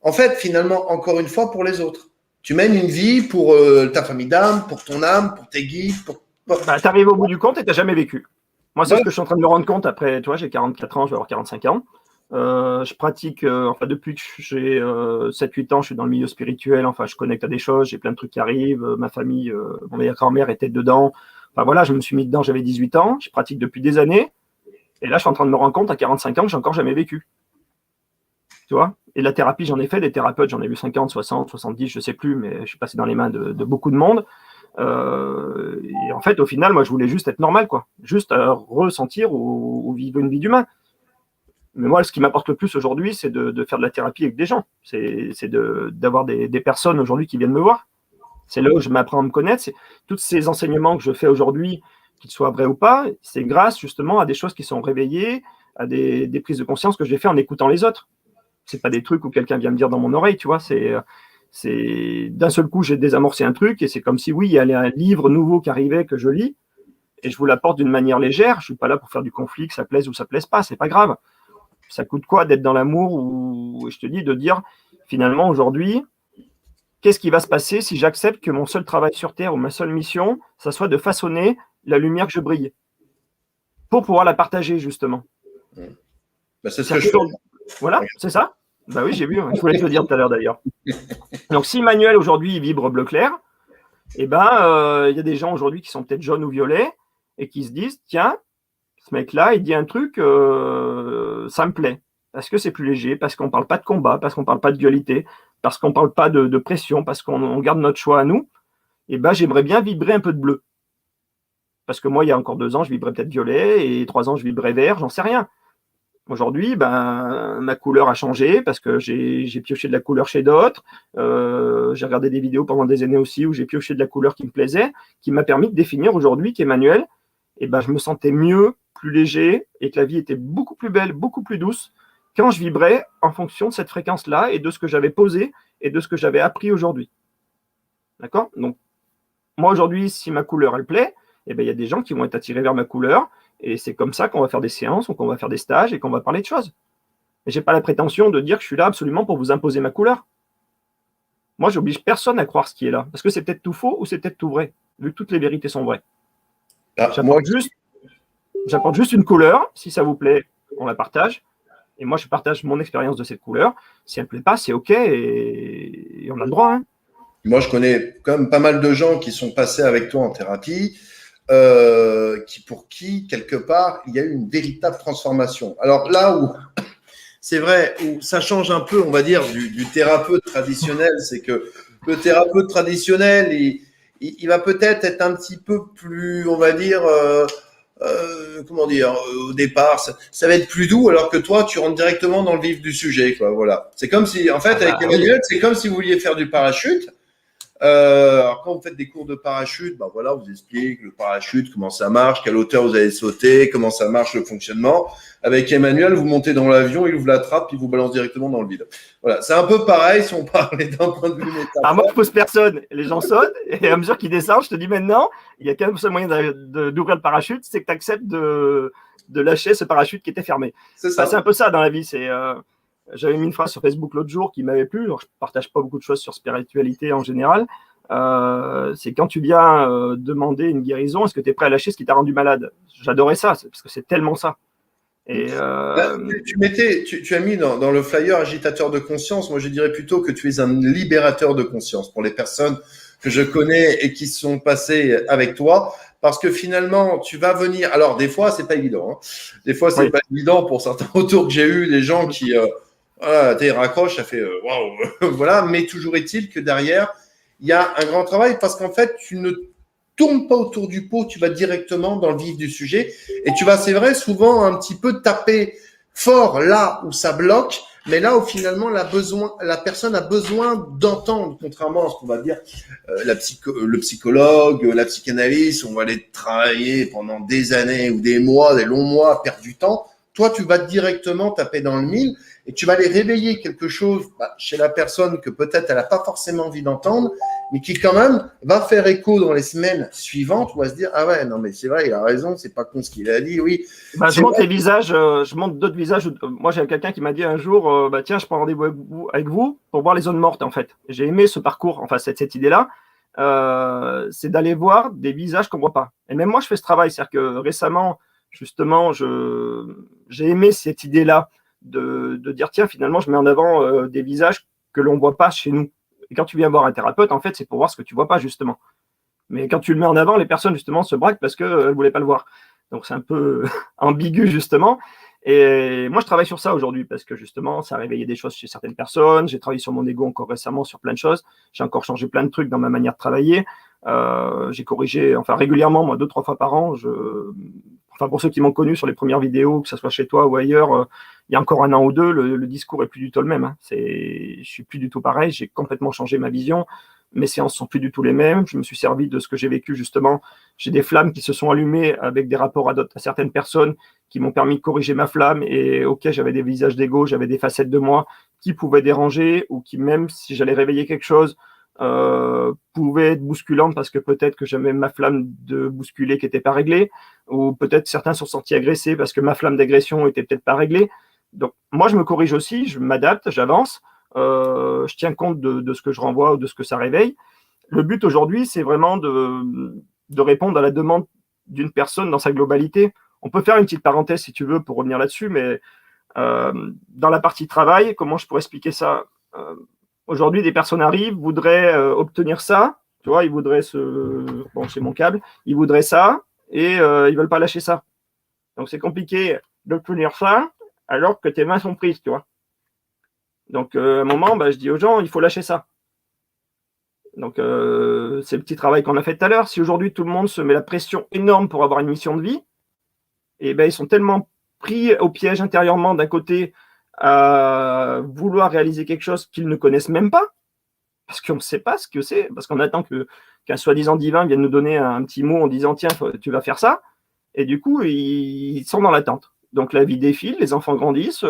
en fait, finalement, encore une fois, pour les autres. Tu mènes une vie pour ta famille d'âme, pour ton âme, pour tes guides, Bah, tu arrives au bout du compte et tu n'as jamais vécu. Moi, c'est ce que je suis en train de me rendre compte après, tu vois, j'ai 44 ans, je vais avoir 45 ans. Je pratique, enfin, depuis que j'ai 7-8 ans, je suis dans le milieu spirituel, enfin, je connecte à des choses, j'ai plein de trucs qui arrivent, ma famille, mon grand-mère était dedans. Enfin, voilà, je me suis mis dedans, j'avais 18 ans, je pratique depuis des années. Et là, je suis en train de me rendre compte à 45 ans que j'ai encore jamais vécu. Tu vois? Et la thérapie, j'en ai fait, des thérapeutes, j'en ai vu 50, 60, 70, je sais plus, mais je suis passé dans les mains de beaucoup de monde. Et en fait, au final, moi, je voulais juste être normal, quoi. Juste ressentir ou vivre une vie d'humain. Mais moi, ce qui m'apporte le plus aujourd'hui, c'est de faire de la thérapie avec des gens. C'est d'avoir des personnes aujourd'hui qui viennent me voir. C'est là où je m'apprends à me connaître. C'est tous ces enseignements que je fais aujourd'hui, qu'ils soient vrais ou pas, c'est grâce justement à des choses qui sont réveillées, à des prises de conscience que j'ai fait en écoutant les autres. C'est pas des trucs où quelqu'un vient me dire dans mon oreille, tu vois. C'est d'un seul coup, j'ai désamorcé un truc et c'est comme si, oui, il y avait un livre nouveau qui arrivait que je lis et je vous l'apporte d'une manière légère. Je suis pas là pour faire du conflit, que ça plaise ou ça plaise pas, c'est pas grave. Ça coûte quoi d'être dans l'amour ou je te dis de dire finalement aujourd'hui, qu'est-ce qui va se passer si j'accepte que mon seul travail sur Terre ou ma seule mission, ça soit de façonner la lumière que je brille pour pouvoir la partager justement. Bah, c'est ce que je fais. Voilà, c'est ça. Bah oui, j'ai vu, je voulais te le dire tout à l'heure d'ailleurs. Donc si Manuel aujourd'hui vibre bleu clair, eh ben y a des gens aujourd'hui qui sont peut-être jaunes ou violets et qui se disent tiens, ce mec-là, il dit un truc, ça me plaît. Parce que c'est plus léger, parce qu'on ne parle pas de combat, parce qu'on ne parle pas de dualité, parce qu'on ne parle pas de pression, parce qu'on garde notre choix à nous. Et ben, j'aimerais bien vibrer un peu de bleu. Parce que moi, il y a encore 2 ans, je vibrais peut-être violet, et 3 ans, je vibrais vert, j'en sais rien. Aujourd'hui, ben, ma couleur a changé parce que j'ai pioché de la couleur chez d'autres. J'ai regardé des vidéos pendant des années aussi où j'ai pioché de la couleur qui me plaisait, qui m'a permis de définir aujourd'hui qu'Emmanuel, eh ben, je me sentais mieux, plus léger et que la vie était beaucoup plus belle, beaucoup plus douce quand je vibrais en fonction de cette fréquence-là et de ce que j'avais posé et de ce que j'avais appris aujourd'hui. D'accord? Donc, moi aujourd'hui, si ma couleur, elle plaît, eh ben, il y a des gens qui vont être attirés vers ma couleur et c'est comme ça qu'on va faire des séances ou qu'on va faire des stages et qu'on va parler de choses. Et j'ai pas la prétention de dire que je suis là absolument pour vous imposer ma couleur. Moi, j'oblige personne à croire ce qui est là parce que c'est peut-être tout faux ou c'est peut-être tout vrai, vu que toutes les vérités sont vraies. J'apporte juste une couleur. Si ça vous plaît, on la partage. Et moi, je partage mon expérience de cette couleur. Si elle ne plaît pas, c'est OK et on a le droit. Hein. Moi, je connais quand même pas mal de gens qui sont passés avec toi en thérapie, pour qui, quelque part, il y a eu une véritable transformation. Alors là où, c'est vrai, où ça change un peu, on va dire, du thérapeute traditionnel, c'est que le thérapeute traditionnel, il va peut-être être un petit peu plus, on va dire, comment dire, au départ, ça va être plus doux, alors que toi, tu rentres directement dans le vif du sujet, quoi. Voilà. C'est comme si, en fait, avec Emmanuel, c'est comme si vous vouliez faire du parachute. Alors, quand vous faites des cours de parachute, ben voilà, on vous explique le parachute, comment ça marche, quelle hauteur vous allez sauter, comment ça marche le fonctionnement. Avec Emmanuel, vous montez dans l'avion, il vous l'attrape, il vous balance directement dans le vide. Voilà, c'est un peu pareil si on parlait d'un point de vue métaphore. Alors moi, je pose personne. Les gens sautent et à mesure qu'ils descendent, je te dis maintenant, il y a qu'un seul moyen d'ouvrir le parachute, c'est que tu acceptes de lâcher ce parachute qui était fermé. C'est ça. Enfin, c'est un peu ça dans la vie. J'avais mis une phrase sur Facebook l'autre jour qui m'avait plu. Alors, je partage pas beaucoup de choses sur spiritualité en général. C'est quand tu viens demander une guérison, est-ce que tu es prêt à lâcher ce qui t'a rendu malade? J'adorais ça, parce que c'est tellement ça. Et Là, tu as mis dans le flyer agitateur de conscience. Moi, je dirais plutôt que tu es un libérateur de conscience pour les personnes que je connais et qui sont passées avec toi. Parce que finalement, tu vas venir. Alors, des fois, c'est pas évident. Hein. Des fois, c'est pas évident pour certains retours que j'ai eu, des gens qui raccrochent, ça fait waouh. Voilà. Mais toujours est-il que derrière, il y a un grand travail parce qu'en fait, tu ne tournes pas autour du pot, tu vas directement dans le vif du sujet et tu vas, c'est vrai, souvent un petit peu taper fort là où ça bloque, mais là où finalement la personne a besoin d'entendre, contrairement à ce qu'on va dire le psychologue, la psychanalyse, on va aller travailler pendant des années ou des mois, des longs mois, perdre du temps. Toi, tu vas directement taper dans le mille et tu vas aller réveiller quelque chose chez la personne que peut-être elle n'a pas forcément envie d'entendre, mais qui quand même va faire écho dans les semaines suivantes où elle va se dire ah ouais, non mais c'est vrai, il a raison, c'est pas con ce qu'il a dit, oui. Je montre les visages, je montre d'autres visages. Moi, j'ai quelqu'un qui m'a dit un jour, tiens, je prends rendez-vous avec vous pour voir les zones mortes en fait. J'ai aimé ce parcours, enfin cette idée-là, c'est d'aller voir des visages qu'on voit pas. Et même moi, je fais ce travail, c'est-à-dire que récemment, justement, j'ai aimé cette idée-là de dire tiens, finalement, je mets en avant des visages que l'on voit pas chez nous. Et quand tu viens voir un thérapeute, en fait, c'est pour voir ce que tu vois pas justement. Mais quand tu le mets en avant, les personnes justement se braquent parce qu'elles ne voulaient pas le voir. Donc c'est un peu ambigu justement. Et moi, je travaille sur ça aujourd'hui parce que justement, ça a réveillé des choses chez certaines personnes. J'ai travaillé sur mon ego encore récemment sur plein de choses. J'ai encore changé plein de trucs dans ma manière de travailler. J'ai corrigé, enfin régulièrement, moi, 2-3 fois par an. Enfin, pour ceux qui m'ont connu sur les premières vidéos, que ce soit chez toi ou ailleurs, il y a encore un an ou deux, le discours est plus du tout le même. Hein. Je suis plus du tout pareil. J'ai complètement changé ma vision. Mes séances sont plus du tout les mêmes. Je me suis servi de ce que j'ai vécu justement. J'ai des flammes qui se sont allumées avec des rapports à certaines personnes qui m'ont permis de corriger ma flamme. Et ok, j'avais des visages d'ego, j'avais des facettes de moi qui pouvaient déranger ou qui, même si j'allais réveiller quelque chose, pouvaient être bousculantes parce que peut-être que j'avais ma flamme de bousculer qui n'était pas réglée, ou peut-être certains sont sortis agressés parce que ma flamme d'agression était peut-être pas réglée. Donc moi, je me corrige aussi, je m'adapte, j'avance. Je tiens compte de ce que je renvoie ou de ce que ça réveille. Le but aujourd'hui, c'est vraiment de répondre à la demande d'une personne dans sa globalité. On peut faire une petite parenthèse si tu veux pour revenir là-dessus, mais dans la partie travail, comment je pourrais expliquer ça? Aujourd'hui, des personnes arrivent, voudraient obtenir ça, tu vois, ils voudraient c'est mon câble, ils voudraient ça et ils ne veulent pas lâcher ça. Donc c'est compliqué d'obtenir ça alors que tes mains sont prises, tu vois. Donc, à un moment, je dis aux gens, il faut lâcher ça. Donc, c'est le petit travail qu'on a fait tout à l'heure. Si aujourd'hui, tout le monde se met la pression énorme pour avoir une mission de vie, et ils sont tellement pris au piège intérieurement d'un côté à vouloir réaliser quelque chose qu'ils ne connaissent même pas, parce qu'on ne sait pas ce que c'est, parce qu'on attend qu'un soi-disant divin vienne nous donner un petit mot en disant, tiens, tu vas faire ça. Et du coup, ils sont dans l'attente. Donc la vie défile, les enfants grandissent,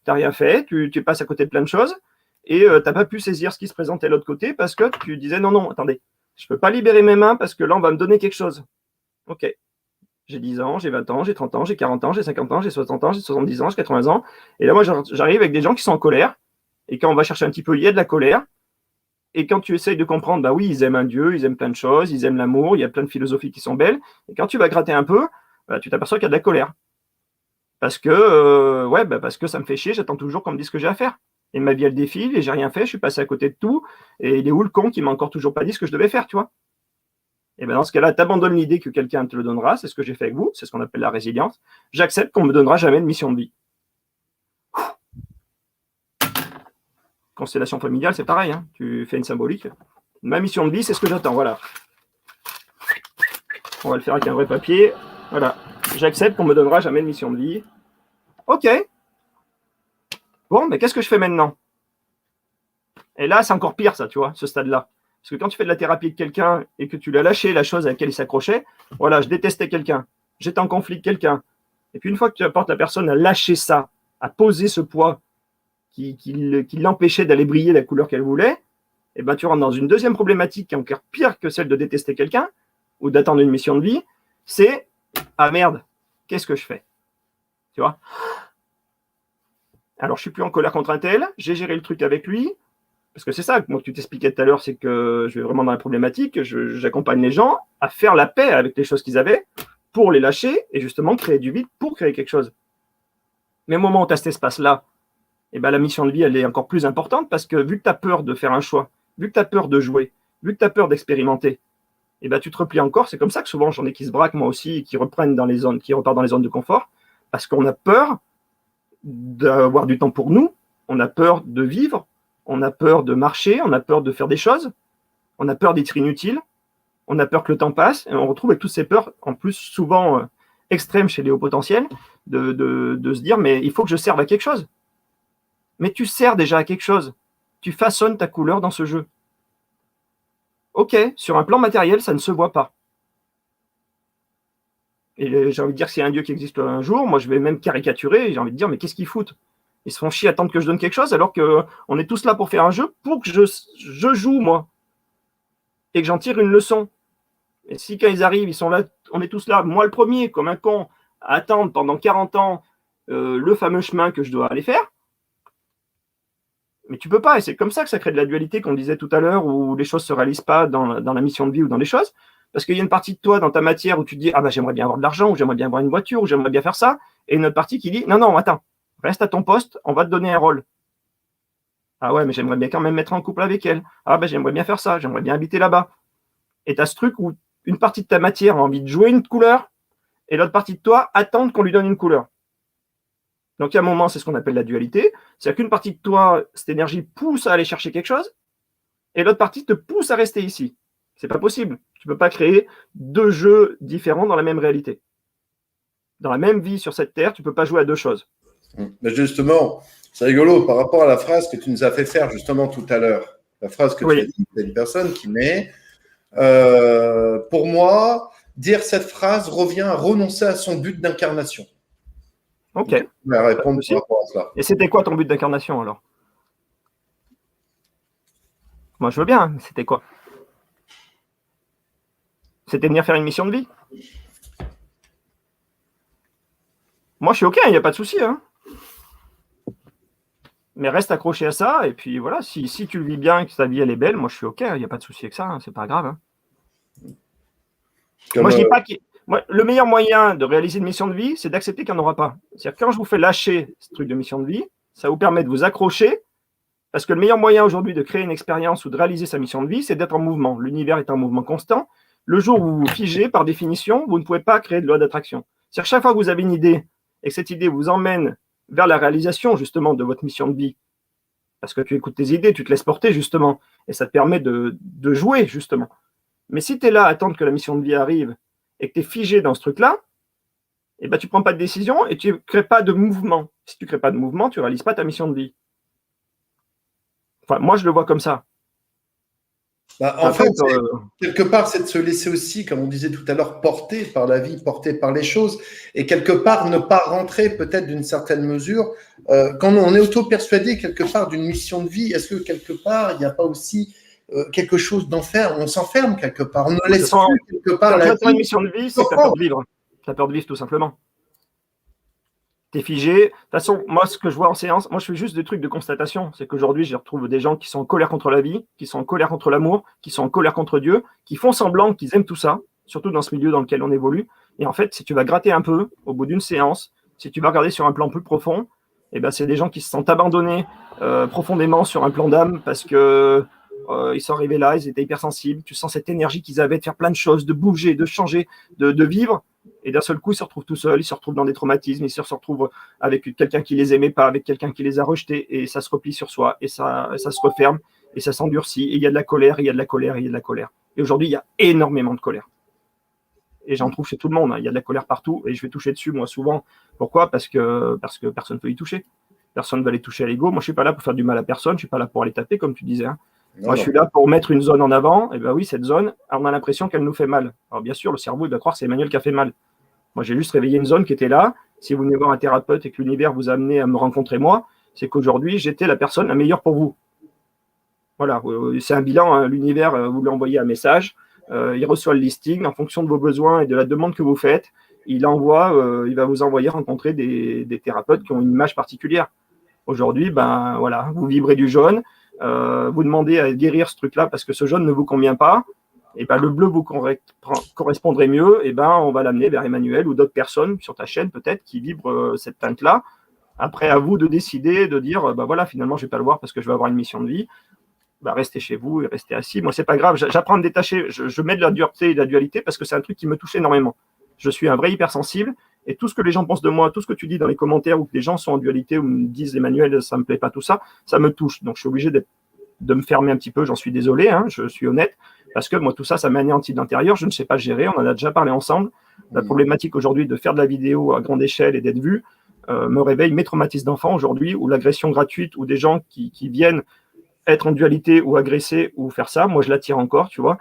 t'as rien fait, tu passes à côté de plein de choses et t'as pas pu saisir ce qui se présentait de l'autre côté parce que tu disais non, attendez, je peux pas libérer mes mains parce que là on va me donner quelque chose. Ok, j'ai 10 ans, j'ai 20 ans, j'ai 30 ans, j'ai 40 ans, j'ai 50 ans, j'ai 60 ans, j'ai 70 ans, j'ai 80 ans. Et là moi j'arrive avec des gens qui sont en colère et quand on va chercher un petit peu, il y a de la colère. Et quand tu essayes de comprendre, oui, ils aiment un Dieu, ils aiment plein de choses, ils aiment l'amour, il y a plein de philosophies qui sont belles. Et quand tu vas gratter un peu, tu t'aperçois qu'il y a de la colère. Parce que ça me fait chier, j'attends toujours qu'on me dise ce que j'ai à faire. Et ma vie, elle défile, et j'ai rien fait, je suis passé à côté de tout, et il est où le con qui m'a encore toujours pas dit ce que je devais faire, tu vois? Et dans ce cas-là, tu abandonnes l'idée que quelqu'un te le donnera, c'est ce que j'ai fait avec vous, c'est ce qu'on appelle la résilience. J'accepte qu'on me donnera jamais de mission de vie. Constellation familiale, c'est pareil, hein. Tu fais une symbolique. Ma mission de vie, c'est ce que j'attends, voilà. On va le faire avec un vrai papier, voilà. J'accepte qu'on me donnera jamais de mission de vie. Ok. Bon, mais qu'est-ce que je fais maintenant? Et là, c'est encore pire, ça, tu vois, ce stade-là. Parce que quand tu fais de la thérapie avec quelqu'un et que tu lui as lâché la chose à laquelle il s'accrochait, voilà, je détestais quelqu'un, j'étais en conflit avec quelqu'un. Et puis une fois que tu apportes la personne à lâcher ça, à poser ce poids qui l'empêchait d'aller briller la couleur qu'elle voulait, et ben tu rentres dans une deuxième problématique qui est encore pire que celle de détester quelqu'un ou d'attendre une mission de vie, c'est ah merde, qu'est-ce que je fais? Tu vois? Alors je suis plus en colère contre un tel, j'ai géré le truc avec lui, parce que c'est ça, moi que tu t'expliquais tout à l'heure, c'est que je vais vraiment dans la problématique, j'accompagne les gens à faire la paix avec les choses qu'ils avaient pour les lâcher et justement créer du vide pour créer quelque chose. Mais au moment où tu as cet espace-là, et ben la mission de vie, elle est encore plus importante parce que vu que tu as peur de faire un choix, vu que tu as peur de jouer, vu que tu as peur d'expérimenter, et ben tu te replies encore. C'est comme ça que souvent j'en ai qui se braquent moi aussi et qui reprennent dans les zones, qui repartent dans les zones de confort parce qu'on a peur d'avoir du temps pour nous, on a peur de vivre, on a peur de marcher, on a peur de faire des choses, on a peur d'être inutile, on a peur que le temps passe et on retrouve avec toutes ces peurs, en plus souvent extrêmes chez les hauts potentiels, de se dire mais il faut que je serve à quelque chose. Mais tu sers déjà à quelque chose. Tu façonnes ta couleur dans ce jeu. Ok, sur un plan matériel, ça ne se voit pas. Et j'ai envie de dire que s'il y a un Dieu qui existe un jour, moi je vais même caricaturer, et j'ai envie de dire, mais qu'est-ce qu'ils foutent? Ils se font chier à attendre que je donne quelque chose, alors qu'on est tous là pour faire un jeu, pour que je joue, moi. Et que j'en tire une leçon. Et si quand ils arrivent, ils sont là, on est tous là, moi le premier, comme un con, à attendre pendant 40 ans le fameux chemin que je dois aller faire, mais tu peux pas, et c'est comme ça que ça crée de la dualité qu'on disait tout à l'heure, où les choses se réalisent pas dans la mission de vie ou dans les choses, parce qu'il y a une partie de toi dans ta matière où tu te dis, ah bah j'aimerais bien avoir de l'argent, ou j'aimerais bien avoir une voiture, ou j'aimerais bien faire ça, et une autre partie qui dit, non, non, attends, reste à ton poste, on va te donner un rôle. Ah ouais, mais j'aimerais bien quand même mettre en couple avec elle. Ah bah j'aimerais bien faire ça, j'aimerais bien habiter là-bas. Et tu as ce truc où une partie de ta matière a envie de jouer une couleur, et l'autre partie de toi attend qu'on lui donne une couleur. Donc, il y a un moment, c'est ce qu'on appelle la dualité. C'est-à-dire qu'une partie de toi, cette énergie pousse à aller chercher quelque chose, et l'autre partie te pousse à rester ici. C'est pas possible. Tu peux pas créer deux jeux différents dans la même réalité. Dans la même vie sur cette terre, tu peux pas jouer à deux choses. Mais justement, c'est rigolo par rapport à la phrase que tu nous as fait faire justement tout à l'heure. La phrase que tu as dit, c'est une personne qui met pour moi, dire cette phrase revient à renoncer à son but d'incarnation. Ok. Je vais répondre par rapport à cela. Et c'était quoi ton but d'incarnation alors? Moi, je veux bien. C'était quoi? C'était venir faire une mission de vie. Moi, je suis ok, il n'y a pas de souci. Hein. Mais reste accroché à ça. Et puis voilà, si tu le vis bien, que ta vie elle est belle, moi je suis ok, il n'y a pas de souci avec ça. Hein, c'est pas grave. Hein. Moi, je dis pas que le meilleur moyen de réaliser une mission de vie, c'est d'accepter qu'il n'y en aura pas. C'est-à-dire que quand je vous fais lâcher ce truc de mission de vie, ça vous permet de vous accrocher. Parce que le meilleur moyen aujourd'hui de créer une expérience ou de réaliser sa mission de vie, c'est d'être en mouvement. L'univers est en mouvement constant. Le jour où vous vous figez, par définition, vous ne pouvez pas créer de loi d'attraction. C'est-à-dire que chaque fois que vous avez une idée et que cette idée vous emmène vers la réalisation justement de votre mission de vie, parce que tu écoutes tes idées, tu te laisses porter justement, et ça te permet de jouer justement. Mais si tu es là à attendre que la mission de vie arrive et que tu es figé dans ce truc-là, eh ben, tu ne prends pas de décision et tu ne crées pas de mouvement. Si tu ne crées pas de mouvement, tu ne réalises pas ta mission de vie. Enfin, moi, je le vois comme ça. Bah, en fait, quelque part, c'est de se laisser aussi, comme on disait tout à l'heure, porter par la vie, porter par les choses, et quelque part ne pas rentrer peut-être d'une certaine mesure. Quand on est auto-persuadé quelque part d'une mission de vie, est-ce que quelque part, il n'y a pas aussi quelque chose d'enferme? On s'enferme quelque part, on ne laisse plus quelque part la vie. Une mission de vie, c'est que tu as peur de vivre. Tu as peur de vivre tout simplement. Tu es figé. De toute façon, moi, ce que je vois en séance, moi, je fais juste des trucs de constatation. C'est qu'aujourd'hui, je retrouve des gens qui sont en colère contre la vie, qui sont en colère contre l'amour, qui sont en colère contre Dieu, qui font semblant qu'ils aiment tout ça, surtout dans ce milieu dans lequel on évolue. Et en fait, si tu vas gratter un peu, au bout d'une séance, si tu vas regarder sur un plan plus profond, eh ben, c'est des gens qui se sentent abandonnés profondément sur un plan d'âme parce que ils sont arrivés là, ils étaient hypersensibles. Tu sens cette énergie qu'ils avaient de faire plein de choses, de bouger, de changer, de vivre. Et d'un seul coup, ils se retrouvent tout seuls, ils se retrouvent dans des traumatismes, ils se retrouvent avec quelqu'un qui les aimait pas, avec quelqu'un qui les a rejetés, et ça se replie sur soi, et ça se referme, et ça s'endurcit, et il y a de la colère, il y a de la colère, il y a de la colère. Et aujourd'hui, il y a énormément de colère. Et j'en trouve chez tout le monde, hein. Il y a de la colère partout, et je vais toucher dessus, moi, souvent. Pourquoi ? Parce que personne ne peut y toucher. Personne ne va aller toucher à l'ego. Moi, je ne suis pas là pour faire du mal à personne, je ne suis pas là pour aller taper, comme tu disais. Hein. Moi, je suis là pour mettre une zone en avant. Et bien oui, cette zone, on a l'impression qu'elle nous fait mal. Alors bien sûr, le cerveau, il va croire que c'est Emmanuel qui a fait mal. Moi, j'ai juste réveillé une zone qui était là. Si vous venez voir un thérapeute et que l'univers vous a amené à me rencontrer moi, c'est qu'aujourd'hui, j'étais la personne la meilleure pour vous. Voilà, c'est un bilan. Hein. L'univers, vous lui envoyez un message. Il reçoit le listing en fonction de vos besoins et de la demande que vous faites. Il va vous envoyer rencontrer des thérapeutes qui ont une image particulière. Aujourd'hui, ben voilà, vous vibrez du jaune, vous demandez à guérir ce truc-là parce que ce jaune ne vous convient pas, et ben le bleu vous correspondrait mieux, et ben on va l'amener vers Emmanuel ou d'autres personnes sur ta chaîne peut-être qui vibrent cette teinte-là. Après, à vous de décider, de dire, ben voilà, finalement, je ne vais pas le voir parce que je vais avoir une mission de vie. Ben, restez chez vous et restez assis. Moi, c'est pas grave, j'apprends à me détacher, je mets de la dureté et de la dualité parce que c'est un truc qui me touche énormément. Je suis un vrai hypersensible. Et tout ce que les gens pensent de moi, tout ce que tu dis dans les commentaires ou que les gens sont en dualité ou me disent Emmanuel, ça me plaît pas tout ça, ça me touche. Donc je suis obligé de me fermer un petit peu, j'en suis désolé, hein, je suis honnête, parce que moi tout ça, ça m'anéantit de l'intérieur, je ne sais pas gérer, on en a déjà parlé ensemble. La problématique aujourd'hui de faire de la vidéo à grande échelle et d'être vu me réveille mes traumatismes d'enfant aujourd'hui, ou l'agression gratuite, ou des gens qui viennent être en dualité ou agresser ou faire ça, moi je l'attire encore, tu vois.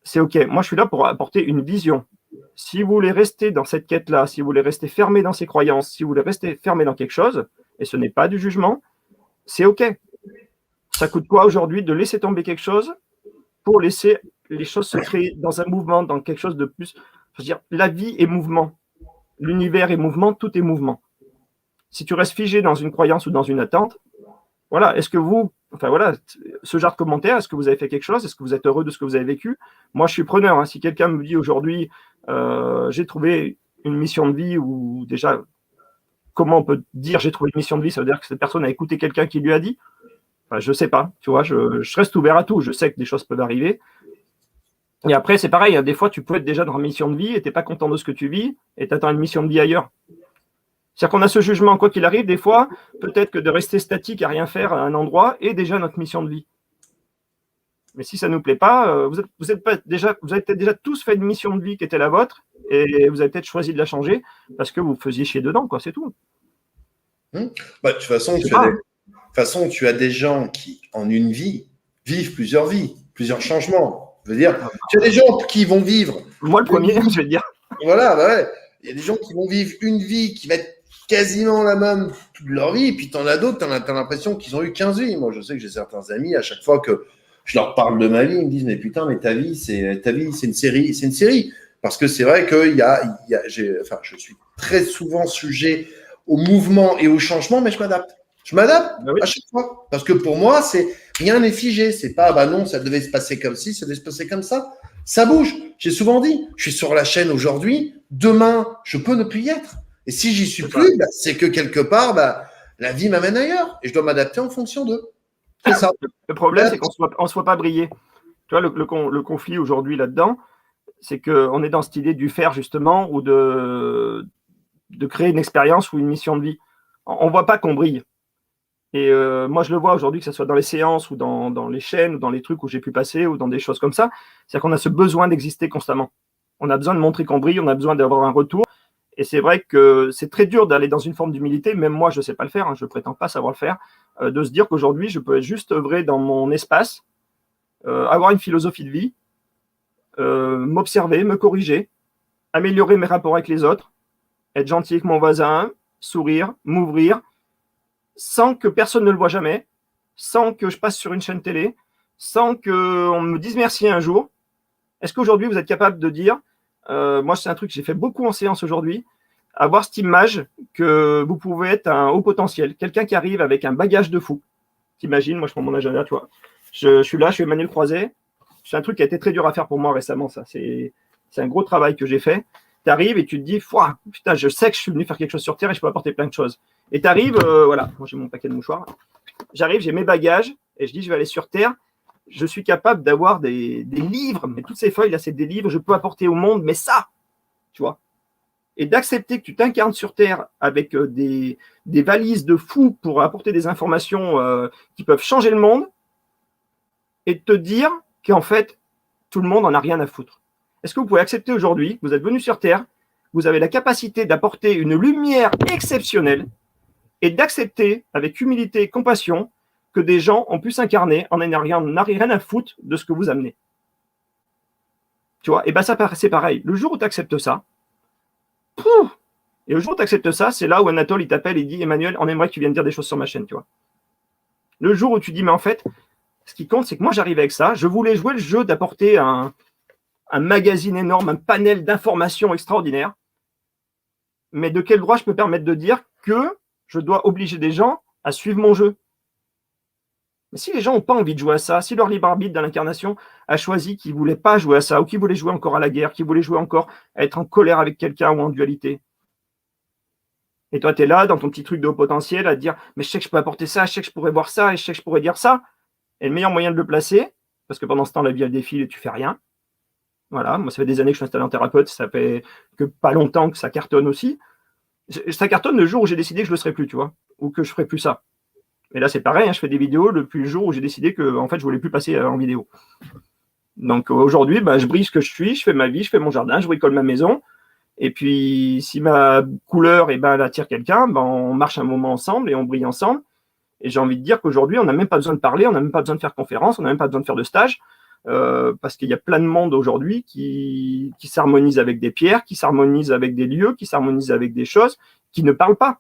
C'est ok, moi je suis là pour apporter une vision. Si vous voulez rester dans cette quête-là, si vous voulez rester fermé dans ces croyances, si vous voulez rester fermé dans quelque chose, et ce n'est pas du jugement, c'est OK. Ça coûte quoi aujourd'hui de laisser tomber quelque chose pour laisser les choses se créer dans un mouvement, dans quelque chose de plus. Je veux dire, la vie est mouvement. L'univers est mouvement, tout est mouvement. Si tu restes figé dans une croyance ou dans une attente, voilà, est-ce que ce genre de commentaires, est-ce que vous avez fait quelque chose? Est-ce que vous êtes heureux de ce que vous avez vécu? Moi, je suis preneur. Hein. Si quelqu'un me dit aujourd'hui, j'ai trouvé une mission de vie, ou déjà, comment on peut dire j'ai trouvé une mission de vie? Ça veut dire que cette personne a écouté quelqu'un qui lui a dit? Enfin, je sais pas. Tu vois, je reste ouvert à tout. Je sais que des choses peuvent arriver. Et après, c'est pareil. Hein, des fois, tu peux être déjà dans une mission de vie et tu n'es pas content de ce que tu vis et tu attends une mission de vie ailleurs. C'est-à-dire qu'on a ce jugement, quoi qu'il arrive, des fois, peut-être que de rester statique à rien faire à un endroit est déjà notre mission de vie. Mais si ça ne nous plaît pas, vous avez peut-être déjà tous fait une mission de vie qui était la vôtre, et vous avez peut-être choisi de la changer parce que vous faisiez chier dedans, quoi, c'est tout. Bah, de toute façon, tu as des gens qui, en une vie, vivent plusieurs vies, plusieurs changements. Je veux dire, tu as des gens qui vont vivre. Moi, le premier, je vais te dire. Voilà, bah ouais. Il y a des gens qui vont vivre une vie qui va être quasiment la même toute leur vie, et puis tu en as d'autres, tu as l'impression qu'ils ont eu 15 vies. Moi, je sais que j'ai certains amis, à chaque fois que je leur parle de ma vie, ils me disent, mais putain, mais ta vie, c'est une série. Parce que c'est vrai que je suis très souvent sujet au mouvement et au changement, mais je m'adapte. À chaque fois. Parce que pour moi, rien n'est figé. C'est pas, bah non, ça devait se passer comme ci, ça devait se passer comme ça. Ça bouge. J'ai souvent dit, je suis sur la chaîne aujourd'hui, demain, je peux ne plus y être. Et si j'y suis plus, c'est que quelque part, la vie m'amène ailleurs. Et je dois m'adapter en fonction d'eux. C'est ça. Le problème, c'est qu'on ne se voit pas briller. Tu vois, le conflit aujourd'hui là-dedans, c'est qu'on est dans cette idée du faire, justement, ou de créer une expérience ou une mission de vie. On ne voit pas qu'on brille. Et moi, je le vois aujourd'hui, que ce soit dans les séances ou dans les chaînes ou dans les trucs où j'ai pu passer ou dans des choses comme ça. C'est-à-dire qu'on a ce besoin d'exister constamment. On a besoin de montrer qu'on brille, on a besoin d'avoir un retour. Et c'est vrai que c'est très dur d'aller dans une forme d'humilité. Même moi, je ne sais pas le faire, hein, je ne prétends pas savoir le faire. De se dire qu'aujourd'hui, je peux être juste œuvrer dans mon espace, avoir une philosophie de vie, m'observer, me corriger, améliorer mes rapports avec les autres, être gentil avec mon voisin, sourire, m'ouvrir, sans que personne ne le voie jamais, sans que je passe sur une chaîne télé, sans qu'on me dise merci un jour. Est-ce qu'aujourd'hui, vous êtes capable de dire, moi, c'est un truc que j'ai fait beaucoup en séance aujourd'hui, avoir cette image que vous pouvez être un haut potentiel, quelqu'un qui arrive avec un bagage de fou. T'imagines, moi, je prends mon agenda, tu vois. Je suis là, je suis Emmanuel Croiset. C'est un truc qui a été très dur à faire pour moi récemment, ça. C'est un gros travail que j'ai fait. Tu arrives et tu te dis, putain, je sais que je suis venu faire quelque chose sur Terre et je peux apporter plein de choses. Et tu arrives, voilà, moi j'ai mon paquet de mouchoirs. J'arrive, j'ai mes bagages et je dis, je vais aller sur Terre. Je suis capable d'avoir des livres, mais toutes ces feuilles-là, c'est des livres, je peux apporter au monde, mais ça, tu vois. Et d'accepter que tu t'incarnes sur Terre avec des valises de fous pour apporter des informations qui peuvent changer le monde et de te dire qu'en fait, tout le monde n'en a rien à foutre. Est-ce que vous pouvez accepter aujourd'hui, vous êtes venu sur Terre, vous avez la capacité d'apporter une lumière exceptionnelle et d'accepter avec humilité et compassion que des gens ont pu s'incarner en n'ayant rien à foutre de ce que vous amenez. Tu vois, et ben ça c'est pareil. Le jour où tu acceptes ça, pouf, et le jour où tu acceptes ça, c'est là où Anatole il t'appelle et dit Emmanuel, on aimerait que tu viennes dire des choses sur ma chaîne, tu vois. Le jour où tu dis mais en fait, ce qui compte, c'est que moi j'arrive avec ça, je voulais jouer le jeu d'apporter un magazine énorme, un panel d'informations extraordinaires, mais de quel droit je peux permettre de dire que je dois obliger des gens à suivre mon jeu? Mais si les gens n'ont pas envie de jouer à ça, si leur libre arbitre dans l'incarnation a choisi qu'ils ne voulaient pas jouer à ça, ou qu'ils voulaient jouer encore à la guerre, qu'ils voulaient jouer encore à être en colère avec quelqu'un ou en dualité, et toi tu es là dans ton petit truc de haut potentiel à te dire mais je sais que je peux apporter ça, je sais que je pourrais voir ça, et je sais que je pourrais dire ça, et le meilleur moyen de le placer, parce que pendant ce temps la vie elle défile et tu fais rien. Voilà, moi ça fait des années que je suis installé en thérapeute, ça fait que pas longtemps que ça cartonne aussi. Ça cartonne le jour où j'ai décidé que je ne le serais plus, tu vois, ou que je ne ferais plus ça. Et là, c'est pareil, hein, je fais des vidéos depuis le jour où j'ai décidé que en fait, je ne voulais plus passer en vidéo. Donc aujourd'hui, bah, je brille ce que je suis, je fais ma vie, je fais mon jardin, je bricole ma maison. Et puis, si ma couleur elle attire quelqu'un, bah, on marche un moment ensemble et on brille ensemble. Et j'ai envie de dire qu'aujourd'hui, on n'a même pas besoin de parler, on n'a même pas besoin de faire conférence, on n'a même pas besoin de faire de stage. Parce qu'il y a plein de monde aujourd'hui qui s'harmonise avec des pierres, qui s'harmonise avec des lieux, qui s'harmonise avec des choses, qui ne parlent pas.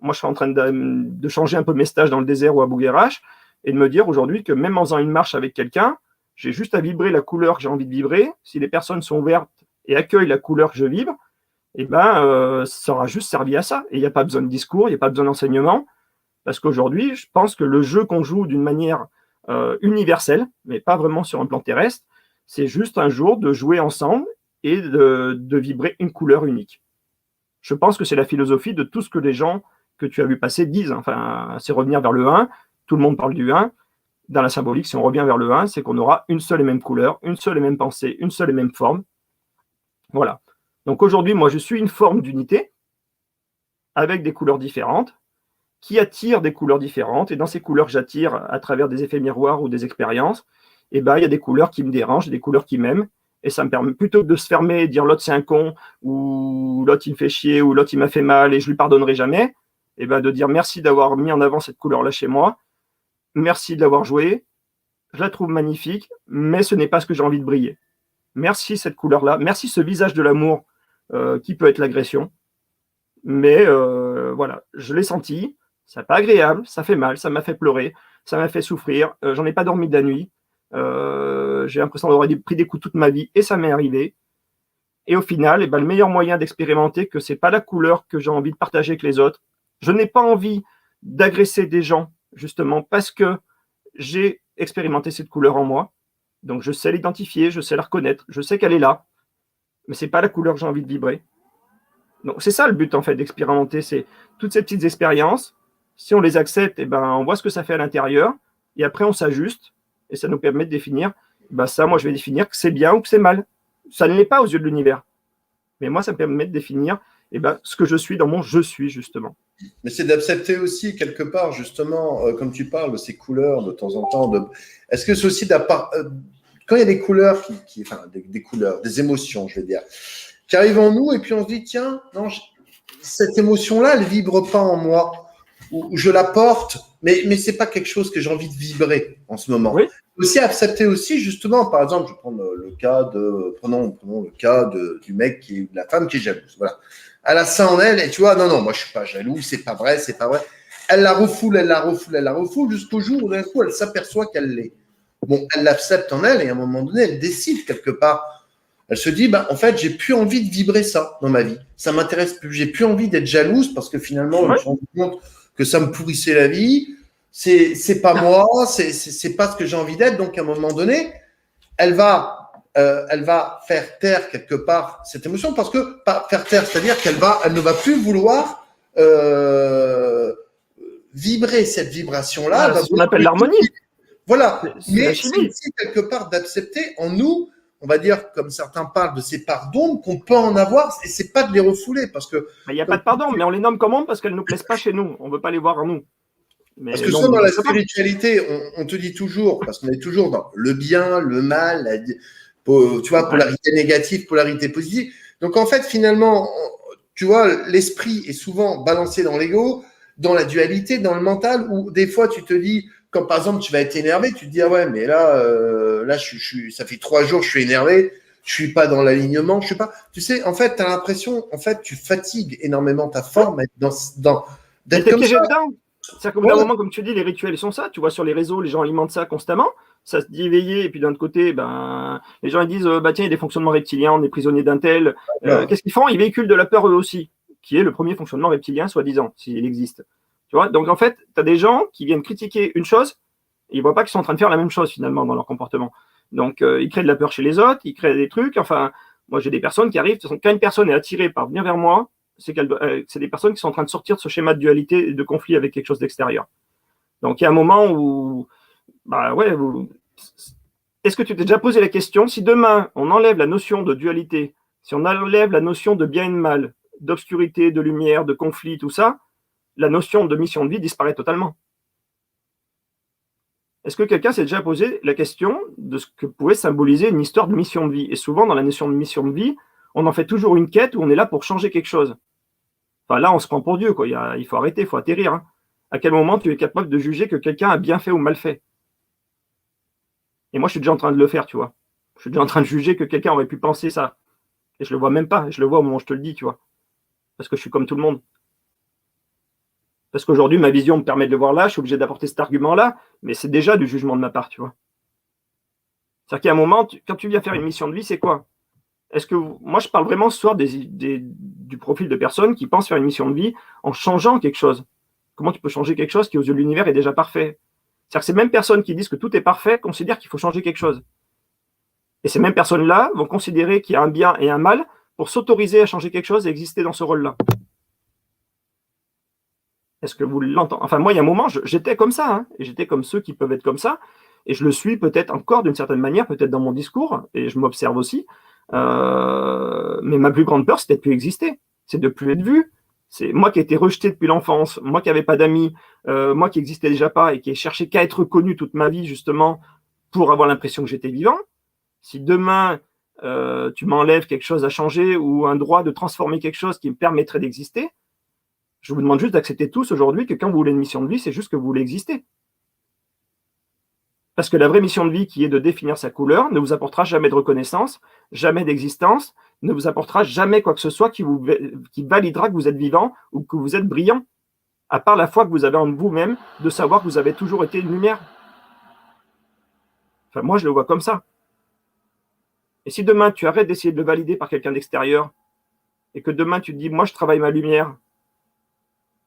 Moi, je suis en train de changer un peu mes stages dans le désert ou à Bouguerache et de me dire aujourd'hui que même en faisant une marche avec quelqu'un, j'ai juste à vibrer la couleur que j'ai envie de vibrer. Si les personnes sont ouvertes et accueillent la couleur que je vibre, eh ben, ça aura juste servi à ça. Et il n'y a pas besoin de discours, il n'y a pas besoin d'enseignement. Parce qu'aujourd'hui, je pense que le jeu qu'on joue d'une manière universelle, mais pas vraiment sur un plan terrestre, c'est juste un jour de jouer ensemble et de vibrer une couleur unique. Je pense que c'est la philosophie de tout ce que les gens que tu as vu passer disent. Enfin, c'est revenir vers le 1. Tout le monde parle du 1. Dans la symbolique, si on revient vers le 1, c'est qu'on aura une seule et même couleur, une seule et même pensée, une seule et même forme. Voilà. Donc aujourd'hui, moi, je suis une forme d'unité avec des couleurs différentes qui attirent des couleurs différentes. Et dans ces couleurs que j'attire à travers des effets miroirs ou des expériences, eh ben, il y a des couleurs qui me dérangent, des couleurs qui m'aiment. Et ça me permet, plutôt que de se fermer et dire l'autre c'est un con, ou l'autre il me fait chier, ou l'autre il m'a fait mal et je lui pardonnerai jamais, et ben de dire merci d'avoir mis en avant cette couleur-là chez moi, merci de l'avoir jouée, je la trouve magnifique, mais ce n'est pas ce que j'ai envie de briller. Merci cette couleur-là, merci ce visage de l'amour qui peut être l'agression, mais voilà, je l'ai senti, c'est pas agréable, ça fait mal, ça m'a fait pleurer, ça m'a fait souffrir, j'en ai pas dormi de la nuit. J'ai l'impression d'avoir pris des coups toute ma vie et ça m'est arrivé. Et au final, le meilleur moyen d'expérimenter que c'est pas la couleur que j'ai envie de partager avec les autres. Je n'ai pas envie d'agresser des gens justement parce que j'ai expérimenté cette couleur en moi. Donc je sais l'identifier, je sais la reconnaître, je sais qu'elle est là, mais c'est pas la couleur que j'ai envie de vibrer. Donc c'est ça le but en fait d'expérimenter, c'est toutes ces petites expériences. Si on les accepte, on voit ce que ça fait à l'intérieur et après on s'ajuste. Et ça nous permet de définir, ça, moi, je vais définir que c'est bien ou que c'est mal. Ça ne l'est pas aux yeux de l'univers. Mais moi, ça me permet de définir ce que je suis dans mon je suis, justement. Mais c'est d'accepter aussi, quelque part, justement, comme tu parles de ces couleurs de temps en temps. Est-ce que c'est aussi quand il y a des couleurs, des couleurs, des émotions, je vais dire, qui arrivent en nous et puis on se dit, tiens, non, cette émotion-là, elle ne vibre pas en moi. Ou je la porte, mais c'est pas quelque chose que j'ai envie de vibrer en ce moment. Oui. Aussi accepter aussi justement, par exemple, je prends le cas prenons le cas du mec de la femme qui est jalouse. Voilà, elle a ça en elle et tu vois, non, moi je suis pas jaloux, c'est pas vrai. Elle la refoule jusqu'au jour où d'un coup elle s'aperçoit qu'elle l'est. Bon, elle l'accepte en elle et à un moment donné elle décide quelque part. Elle se dit, en fait, j'ai plus envie de vibrer ça dans ma vie. Ça m'intéresse plus. J'ai plus envie d'être jalouse parce que finalement, je me rends compte que ça me pourrissait la vie, c'est pas moi, c'est pas ce que j'ai envie d'être. Donc à un moment donné, elle va faire taire quelque part cette émotion parce que faire taire, c'est-à-dire qu'elle ne va plus vouloir vibrer cette vibration-là. C'est ce qu'on appelle l'harmonie. Voilà, mais c'est aussi quelque part d'accepter en nous. On va dire, comme certains parlent de ces parts d'ombre, qu'on peut en avoir, et c'est pas de les refouler, parce que... Il n'y a pas de part d'ombre, mais on les nomme comment? Parce qu'elles ne nous plaisent pas chez nous. On ne veut pas les voir en nous. Mais parce que ça, dans la spiritualité, on te dit toujours, parce qu'on est toujours dans le bien, le mal, tu vois, polarité négative, polarité positive. Donc, en fait, finalement, tu vois, l'esprit est souvent balancé dans l'ego, dans la dualité, dans le mental, où des fois tu te dis, quand par exemple tu vas être énervé, tu te dis ah ouais, mais là, ça fait 3 jours je suis énervé, je suis pas dans l'alignement, je suis pas. Tu sais, en fait, tu as l'impression, en fait, tu fatigues énormément ta forme Et d'être t'es comme piégé ça. dedans. C'est-à-dire qu'au bout d'un moment, comme tu dis, les rituels ils sont ça. Tu vois sur les réseaux, les gens alimentent ça constamment. Ça se dit éveillé, et puis d'un autre côté, ben, les gens ils disent bah tiens, il y a des fonctionnements reptiliens, on est prisonnier d'un tel. Voilà. Qu'est-ce qu'ils font? Ils véhiculent de la peur eux aussi, qui est le premier fonctionnement reptilien, soi-disant, s'il existe. Tu vois, donc en fait, tu as des gens qui viennent critiquer une chose, et ils voient pas qu'ils sont en train de faire la même chose finalement dans leur comportement. Donc ils créent de la peur chez les autres, ils créent des trucs. Enfin, moi j'ai des personnes qui arrivent, quand une personne est attirée par venir vers moi, c'est des personnes qui sont en train de sortir de ce schéma de dualité et de conflit avec quelque chose d'extérieur. Donc il y a un moment où, bah ouais, est-ce que tu t'es déjà posé la question, si demain on enlève la notion de dualité, si on enlève la notion de bien et de mal, d'obscurité, de lumière, de conflit, tout ça, la notion de mission de vie disparaît totalement. Est-ce que quelqu'un s'est déjà posé la question de ce que pouvait symboliser une histoire de mission de vie? Et souvent, dans la notion de mission de vie, on en fait toujours une quête où on est là pour changer quelque chose. Enfin, là, on se prend pour Dieu, quoi. Il faut arrêter, il faut atterrir. Hein. À quel moment tu es capable de juger que quelqu'un a bien fait ou mal fait? Et moi, je suis déjà en train de le faire, tu vois. Je suis déjà en train de juger que quelqu'un aurait pu penser ça. Et je le vois même pas. Je le vois au moment où je te le dis, tu vois. Parce que je suis comme tout le monde. Parce qu'aujourd'hui, ma vision me permet de le voir là. Je suis obligé d'apporter cet argument-là. Mais c'est déjà du jugement de ma part, tu vois. C'est-à-dire qu'il y a un moment, quand tu viens faire une mission de vie, c'est quoi? Est-ce que moi, je parle vraiment ce soir du profil de personnes qui pensent faire une mission de vie en changeant quelque chose. Comment tu peux changer quelque chose qui, aux yeux de l'univers, est déjà parfait? C'est-à-dire que ces mêmes personnes qui disent que tout est parfait considèrent qu'il faut changer quelque chose. Et ces mêmes personnes-là vont considérer qu'il y a un bien et un mal pour s'autoriser à changer quelque chose et exister dans ce rôle-là. Est-ce que vous l'entendez? Enfin, moi, il y a un moment, j'étais comme ça, hein, et j'étais comme ceux qui peuvent être comme ça, et je le suis peut-être encore d'une certaine manière, peut-être dans mon discours, et je m'observe aussi. Mais ma plus grande peur, c'est de ne plus exister, c'est de ne plus être vu. C'est moi qui ai été rejeté depuis l'enfance, moi qui n'avais pas d'amis, moi qui n'existais déjà pas et qui ai cherché qu'à être connu toute ma vie, justement, pour avoir l'impression que j'étais vivant. Si demain, tu m'enlèves quelque chose à changer ou un droit de transformer quelque chose qui me permettrait d'exister, je vous demande juste d'accepter tous aujourd'hui que quand vous voulez une mission de vie, c'est juste que vous voulez exister. Parce que la vraie mission de vie, qui est de définir sa couleur, ne vous apportera jamais de reconnaissance, jamais d'existence, ne vous apportera jamais quoi que ce soit qui validera que vous êtes vivant ou que vous êtes brillant, à part la foi que vous avez en vous-même de savoir que vous avez toujours été une lumière. Enfin, moi, je le vois comme ça. Et si demain, tu arrêtes d'essayer de le valider par quelqu'un d'extérieur et que demain, tu te dis, moi, je travaille ma lumière,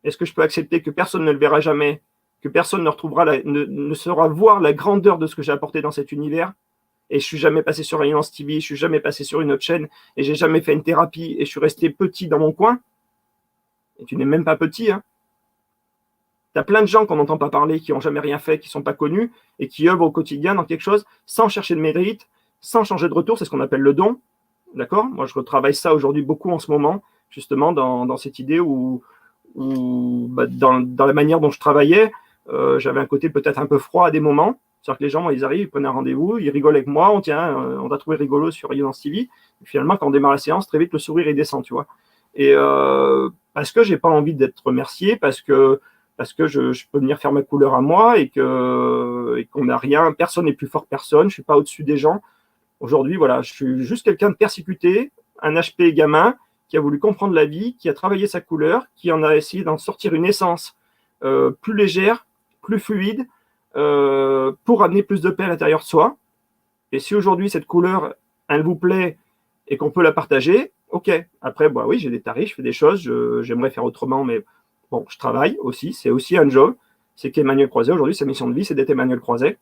est-ce que je peux accepter que personne ne le verra jamais, que personne ne saura voir la grandeur de ce que j'ai apporté dans cet univers? Et je suis jamais passé sur Alliance TV, je suis jamais passé sur une autre chaîne, et j'ai jamais fait une thérapie, et je suis resté petit dans mon coin. Et tu n'es même pas petit, hein. Tu as plein de gens qu'on n'entend pas parler, qui n'ont jamais rien fait, qui ne sont pas connus, et qui œuvrent au quotidien dans quelque chose, sans chercher de mérite, sans changer de retour, c'est ce qu'on appelle le don. D'accord? Moi, je retravaille ça aujourd'hui beaucoup en ce moment, justement, dans cette idée où dans la manière dont je travaillais, j'avais un côté peut-être un peu froid à des moments. C'est-à-dire que les gens, ils arrivent, ils prennent un rendez-vous, ils rigolent avec moi, on t'a trouvé rigolo sur Rayonance TV. Et finalement, quand on démarre la séance, très vite, le sourire, il descend, tu vois. Et parce que j'ai pas envie d'être remercié, parce que je peux venir faire ma couleur à moi et qu'on n'a rien, personne n'est plus fort que personne, je suis pas au-dessus des gens. Aujourd'hui, voilà, je suis juste quelqu'un de persécuté, un HP gamin, qui a voulu comprendre la vie, qui a travaillé sa couleur, qui en a essayé d'en sortir une essence plus légère, plus fluide, pour amener plus de paix à l'intérieur de soi. Et si aujourd'hui, cette couleur, elle vous plaît et qu'on peut la partager, ok. Après, bah oui, j'ai des tarifs, je fais des choses, j'aimerais faire autrement, mais bon, je travaille aussi, c'est aussi un job. C'est qu'Emmanuel Croiset, aujourd'hui, sa mission de vie, c'est d'être Emmanuel Croiset.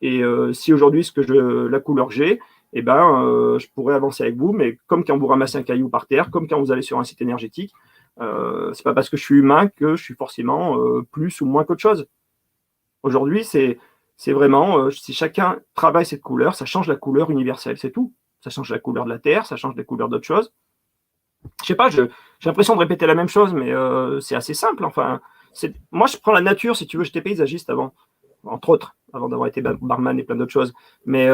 Et si aujourd'hui, la couleur que j'ai, eh ben, je pourrais avancer avec vous, mais comme quand vous ramassez un caillou par terre, comme quand vous allez sur un site énergétique, c'est pas parce que je suis humain que je suis forcément plus ou moins qu'autre chose. Aujourd'hui, c'est vraiment, si chacun travaille cette couleur, ça change la couleur universelle, c'est tout. Ça change la couleur de la terre, ça change la couleur d'autre chose. Je sais pas, j'ai l'impression de répéter la même chose, mais c'est assez simple. Enfin, moi, je prends la nature, si tu veux, j'étais paysagiste avant, entre autres, avant d'avoir été barman et plein d'autres choses, mais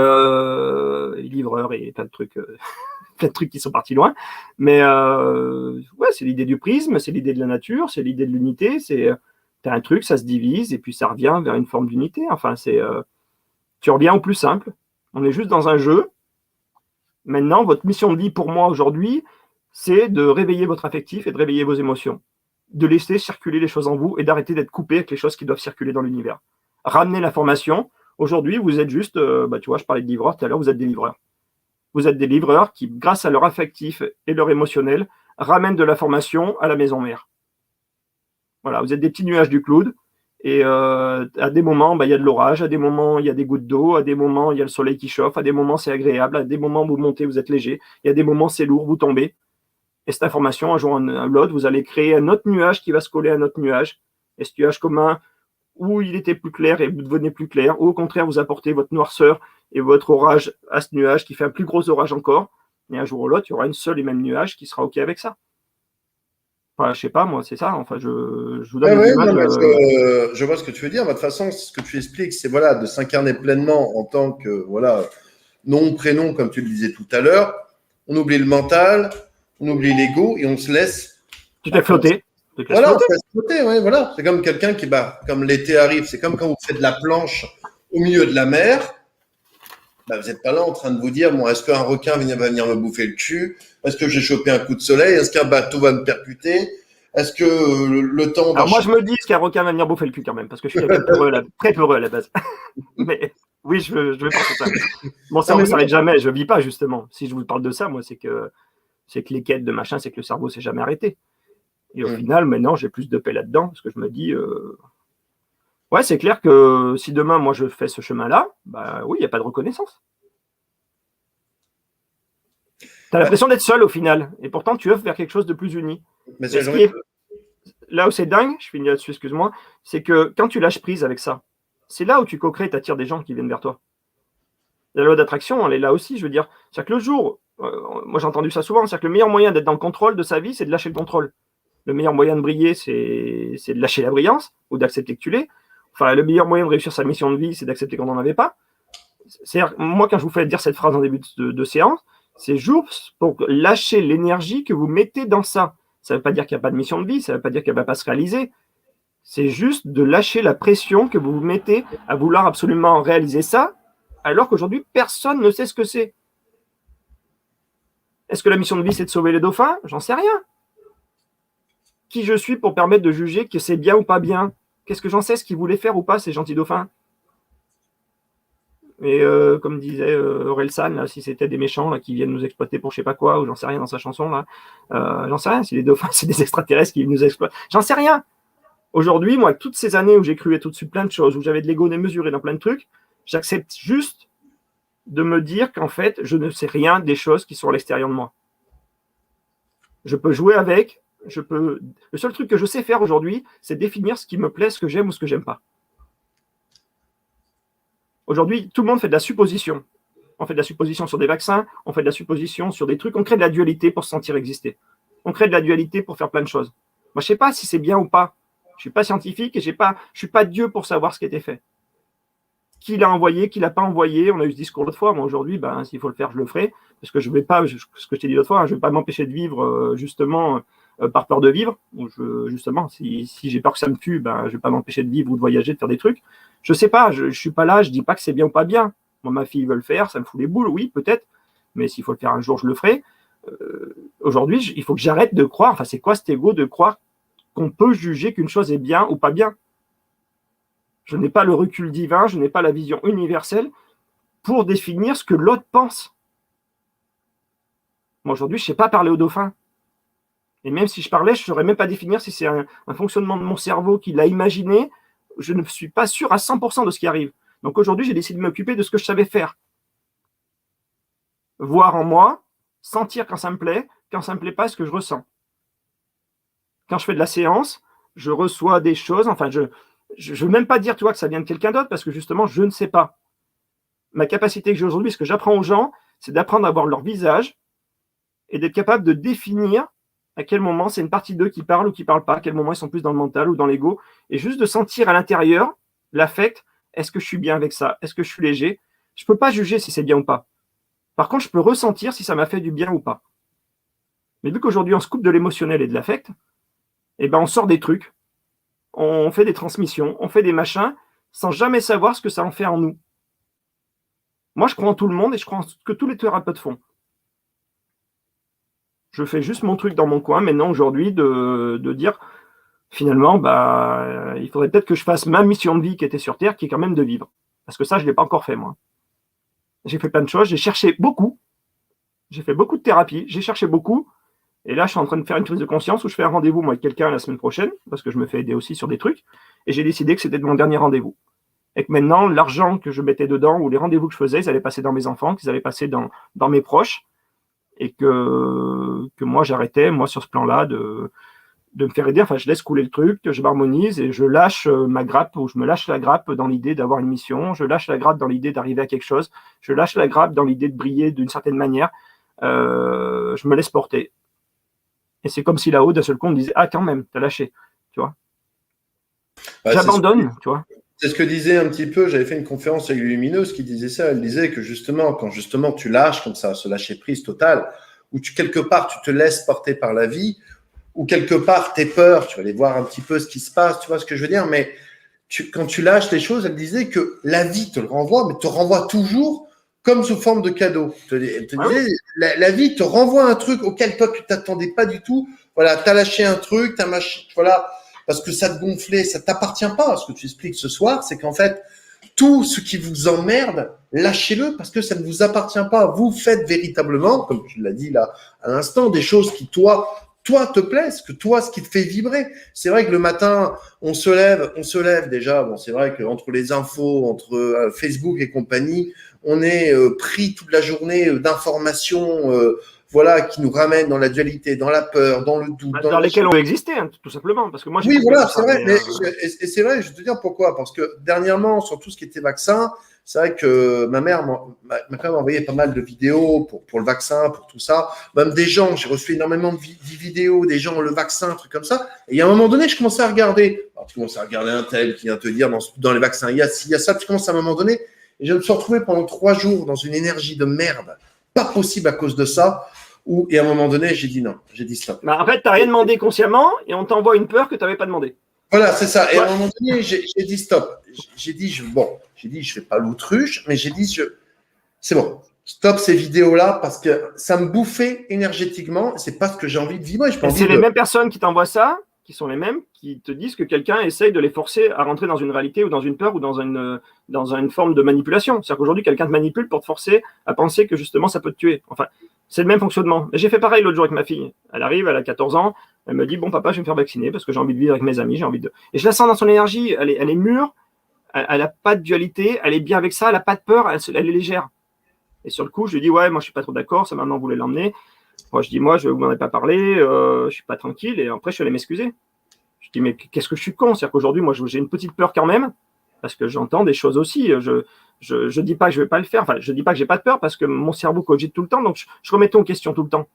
livreur et plein de trucs plein de trucs qui sont partis loin. Mais ouais, c'est l'idée du prisme, c'est l'idée de la nature, c'est l'idée de l'unité. T'as un truc, ça se divise et puis ça revient vers une forme d'unité. Enfin, tu reviens au plus simple. On est juste dans un jeu. Maintenant, votre mission de vie pour moi aujourd'hui, c'est de réveiller votre affectif et de réveiller vos émotions. De laisser circuler les choses en vous et d'arrêter d'être coupé avec les choses qui doivent circuler dans l'univers. Ramener l'information. Aujourd'hui, vous êtes juste, tu vois, je parlais de livreurs tout à l'heure, vous êtes des livreurs. Vous êtes des livreurs qui, grâce à leur affectif et leur émotionnel, ramènent de l'information à la maison mère. Voilà, vous êtes des petits nuages du cloud. Et à des moments, il y a de l'orage, à des moments, il y a des gouttes d'eau, à des moments, il y a le soleil qui chauffe, à des moments, c'est agréable, à des moments, vous montez, vous êtes léger, il y a des moments, c'est lourd, vous tombez. Et cette information, un jour ou l'autre, vous allez créer un autre nuage qui va se coller à un autre nuage. Et ce nuage commun, où il était plus clair et vous devenez plus clair, ou au contraire, vous apportez votre noirceur et votre orage à ce nuage qui fait un plus gros orage encore. Et un jour ou l'autre, il y aura une seule et même nuage qui sera OK avec ça. Enfin, je sais pas, moi, c'est ça. Enfin, je vous donne des images. Je vois ce que tu veux dire. De toute façon, ce que tu expliques, c'est voilà, de s'incarner pleinement en tant que nom, prénom, comme tu le disais tout à l'heure. On oublie le mental, on oublie l'ego et on se laisse. Tu t'es flotté. Voilà, on se laisse flotter, ouais, voilà. C'est comme quelqu'un qui, comme l'été arrive, c'est comme quand vous faites de la planche au milieu de la mer. Vous n'êtes pas là en train de vous dire, bon, est-ce qu'un requin va venir me bouffer le cul? Est-ce que j'ai chopé un coup de soleil? Est-ce qu'un bateau va me percuter? Est-ce que le temps va... Alors moi, je me dis qu'un requin va venir bouffer le cul quand même, parce que je suis quelqu'un très peureux à la base. Mais oui, je vais penser ça. Mon cerveau ne s'arrête jamais, je ne vis pas justement. Si je vous parle de ça, moi, c'est que les quêtes de machin, c'est que le cerveau ne s'est jamais arrêté. Et au final, maintenant, j'ai plus de paix là-dedans, parce que je me dis... Ouais, c'est clair que si demain, moi, je fais ce chemin-là, oui, il n'y a pas de reconnaissance. Tu as l'impression d'être seul au final, et pourtant, tu œuvres vers quelque chose de plus uni. Mais là où c'est dingue, je finis là-dessus, excuse-moi, c'est que quand tu lâches prise avec ça, c'est là où tu co-crées, tu attires des gens qui viennent vers toi. La loi d'attraction, elle est là aussi, je veux dire. C'est-à-dire que le jour, moi j'ai entendu ça souvent, c'est-à-dire que le meilleur moyen d'être dans le contrôle de sa vie, c'est de lâcher le contrôle. Le meilleur moyen de briller, c'est de lâcher la brillance, ou d'accepter que tu l'es. Enfin, le meilleur moyen de réussir sa mission de vie, c'est d'accepter qu'on n'en avait pas. C'est-à-dire, moi, quand je vous fais dire cette phrase en début de séance, c'est juste pour lâcher l'énergie que vous mettez dans ça. Ça ne veut pas dire qu'il n'y a pas de mission de vie, ça ne veut pas dire qu'elle ne va pas se réaliser. C'est juste de lâcher la pression que vous vous mettez à vouloir absolument réaliser ça, alors qu'aujourd'hui, personne ne sait ce que c'est. Est-ce que la mission de vie, c'est de sauver les dauphins? J'en sais rien. Qui je suis pour permettre de juger que c'est bien ou pas bien? Qu'est-ce que j'en sais, ce qu'ils voulaient faire ou pas, ces gentils dauphins? Et comme disait Orelsan, là, si c'était des méchants là, qui viennent nous exploiter pour je sais pas quoi, ou j'en sais rien dans sa chanson, là, j'en sais rien, si les dauphins, c'est des extraterrestres qui nous exploitent, j'en sais rien. Aujourd'hui, moi, toutes ces années où j'ai cru être au-dessus de plein de choses, où j'avais de l'ego démesuré dans plein de trucs, j'accepte juste de me dire qu'en fait, je ne sais rien des choses qui sont à l'extérieur de moi. Je peux jouer avec, le seul truc que je sais faire aujourd'hui, c'est définir ce qui me plaît, ce que j'aime ou ce que j'aime pas. Aujourd'hui, tout le monde fait de la supposition. On fait de la supposition sur des vaccins, on fait de la supposition sur des trucs, on crée de la dualité pour se sentir exister. On crée de la dualité pour faire plein de choses. Moi, je ne sais pas si c'est bien ou pas. Je ne suis pas scientifique et je ne suis pas Dieu pour savoir ce qui a été fait. Qui l'a envoyé, qui ne l'a pas envoyé. On a eu ce discours l'autre fois. Moi, aujourd'hui, s'il faut le faire, je le ferai. Parce que je ne vais pas, ce que je t'ai dit l'autre fois, je ne vais pas m'empêcher de vivre justement par peur de vivre. Justement, si j'ai peur que ça me tue, je ne vais pas m'empêcher de vivre ou de voyager, de faire des trucs. Je ne sais pas, je ne suis pas là, je ne dis pas que c'est bien ou pas bien. Moi, ma fille veut le faire, ça me fout les boules, oui, peut-être. Mais s'il faut le faire un jour, je le ferai. Aujourd'hui, il faut que j'arrête de croire. Enfin, c'est quoi cet ego de croire qu'on peut juger qu'une chose est bien ou pas bien? Je n'ai pas le recul divin, je n'ai pas la vision universelle pour définir ce que l'autre pense. Moi, aujourd'hui, je ne sais pas parler aux dauphins. Et même si je parlais, je ne saurais même pas définir si c'est un fonctionnement de mon cerveau qui l'a imaginé. Je ne suis pas sûr à 100% de ce qui arrive. Donc aujourd'hui, j'ai décidé de m'occuper de ce que je savais faire. Voir en moi, sentir quand ça me plaît pas, ce que je ressens. Quand je fais de la séance, je reçois des choses, enfin, je ne veux même pas dire, tu vois, que ça vient de quelqu'un d'autre, parce que justement, je ne sais pas. Ma capacité que j'ai aujourd'hui, ce que j'apprends aux gens, c'est d'apprendre à voir leur visage et d'être capable de définir à quel moment c'est une partie d'eux qui parle ou qui ne parle pas, à quel moment ils sont plus dans le mental ou dans l'ego, et juste de sentir à l'intérieur l'affect. Est-ce que je suis bien avec ça? Est-ce que je suis léger? Je ne peux pas juger si c'est bien ou pas. Par contre, je peux ressentir si ça m'a fait du bien ou pas. Mais vu qu'aujourd'hui, on se coupe de l'émotionnel et de l'affect, eh ben, on sort des trucs, on fait des transmissions, on fait des machins, sans jamais savoir ce que ça en fait en nous. Moi, je crois en tout le monde et je crois en ce que tous les thérapeutes font. Je fais juste mon truc dans mon coin maintenant, aujourd'hui, de dire, finalement, il faudrait peut-être que je fasse ma mission de vie qui était sur Terre, qui est quand même de vivre. Parce que ça, je ne l'ai pas encore fait, moi. J'ai fait plein de choses, j'ai cherché beaucoup, j'ai fait beaucoup de thérapie, j'ai cherché beaucoup, et là, je suis en train de faire une prise de conscience où je fais un rendez-vous, moi, avec quelqu'un la semaine prochaine, parce que je me fais aider aussi sur des trucs, et j'ai décidé que c'était mon dernier rendez-vous. Et que maintenant, l'argent que je mettais dedans, ou les rendez-vous que je faisais, ils allaient passer dans mes enfants, qu'ils allaient passer dans mes proches, et que moi, j'arrêtais, moi, sur ce plan-là, de me faire aider. Enfin, je laisse couler le truc, je m'harmonise, et je lâche ma grappe, ou je me lâche la grappe dans l'idée d'avoir une mission, je lâche la grappe dans l'idée d'arriver à quelque chose, je lâche la grappe dans l'idée de briller d'une certaine manière, je me laisse porter. Et c'est comme si là-haut, d'un seul coup, on me disait « Ah, quand même, t'as lâché. » Tu vois. J'abandonne, tu vois. C'est ce que disait un petit peu, j'avais fait une conférence avec Lumineuse qui disait ça, elle disait que justement, quand justement tu lâches comme ça, ce lâcher prise total, où quelque part tu te laisses porter par la vie, ou quelque part tes peurs, tu vas aller voir un petit peu ce qui se passe, tu vois ce que je veux dire, mais quand tu lâches les choses, elle disait que la vie te le renvoie, mais te renvoie toujours comme sous forme de cadeau. Elle te disait, la vie te renvoie un truc auquel toi tu t'attendais pas du tout. Voilà, t'as lâché un truc, voilà, parce que ça te gonflait, ça t'appartient pas. Ce que tu expliques ce soir, c'est qu'en fait, tout ce qui vous emmerde, lâchez-le parce que ça ne vous appartient pas. Vous faites véritablement, comme tu l'as dit là à l'instant, des choses qui toi te plaisent, que toi, ce qui te fait vibrer. C'est vrai que le matin, on se lève déjà. Bon, c'est vrai qu'entre les infos, entre Facebook et compagnie, on est pris toute la journée d'informations, voilà, qui nous ramènent dans la dualité, dans la peur, dans le doute. Dans lesquelles on veut exister, hein, tout simplement. Parce que moi, oui, voilà, c'est vrai. Et c'est vrai, je vais te dire pourquoi. Parce que dernièrement, sur tout ce qui était vaccin, c'est vrai que ma mère m'a quand même envoyé pas mal de vidéos pour le vaccin, pour tout ça. Même des gens, j'ai reçu énormément de vidéos, des gens, le vaccin, un truc comme ça. Et à un moment donné, je commençais à regarder. Alors, tu commences à regarder un tel qui vient te dire dans les vaccins, il y a ça, tu commences à un moment donné. Et je me suis retrouvé pendant 3 jours dans une énergie de merde. Pas possible à cause de ça. Et à un moment donné, j'ai dit non, j'ai dit stop. En fait, tu n'as rien demandé consciemment et on t'envoie une peur que tu n'avais pas demandé. Voilà, c'est ça. Et à un moment donné, j'ai dit stop. J'ai dit, je fais pas l'autruche, mais j'ai dit, c'est bon. Stop ces vidéos-là parce que ça me bouffait énergétiquement. C'est pas ce que j'ai envie de vivre. C'est les mêmes personnes qui t'envoient ça, qui sont les mêmes, qui te disent que quelqu'un essaye de les forcer à rentrer dans une réalité ou dans une peur ou dans une forme de manipulation. C'est-à-dire qu'aujourd'hui, quelqu'un te manipule pour te forcer à penser que justement ça peut te tuer. Enfin, c'est le même fonctionnement. Mais j'ai fait pareil l'autre jour avec ma fille. Elle arrive, elle a 14 ans, elle me dit « Bon papa, je vais me faire vacciner parce que j'ai envie de vivre avec mes amis, j'ai envie de… » Et je la sens dans son énergie, elle est mûre, elle n'a pas de dualité, elle est bien avec ça, elle n'a pas de peur, elle est légère. Et sur le coup, je lui dis « Ouais, moi je suis pas trop d'accord, sa maman voulait l'emmener. » Moi je dis « Moi, je ne vous en ai pas parlé, je suis pas tranquille. » Et après, je suis allé m'excuser. Je dis « Mais qu'est-ce que je suis con ?» C'est-à-dire qu'aujourd'hui, moi j'ai une petite peur quand même, parce que j'entends des choses aussi. Je dis pas que je vais pas le faire. Enfin, je dis pas que j'ai pas de peur parce que mon cerveau cogite tout le temps, donc je remets tout en question tout le temps.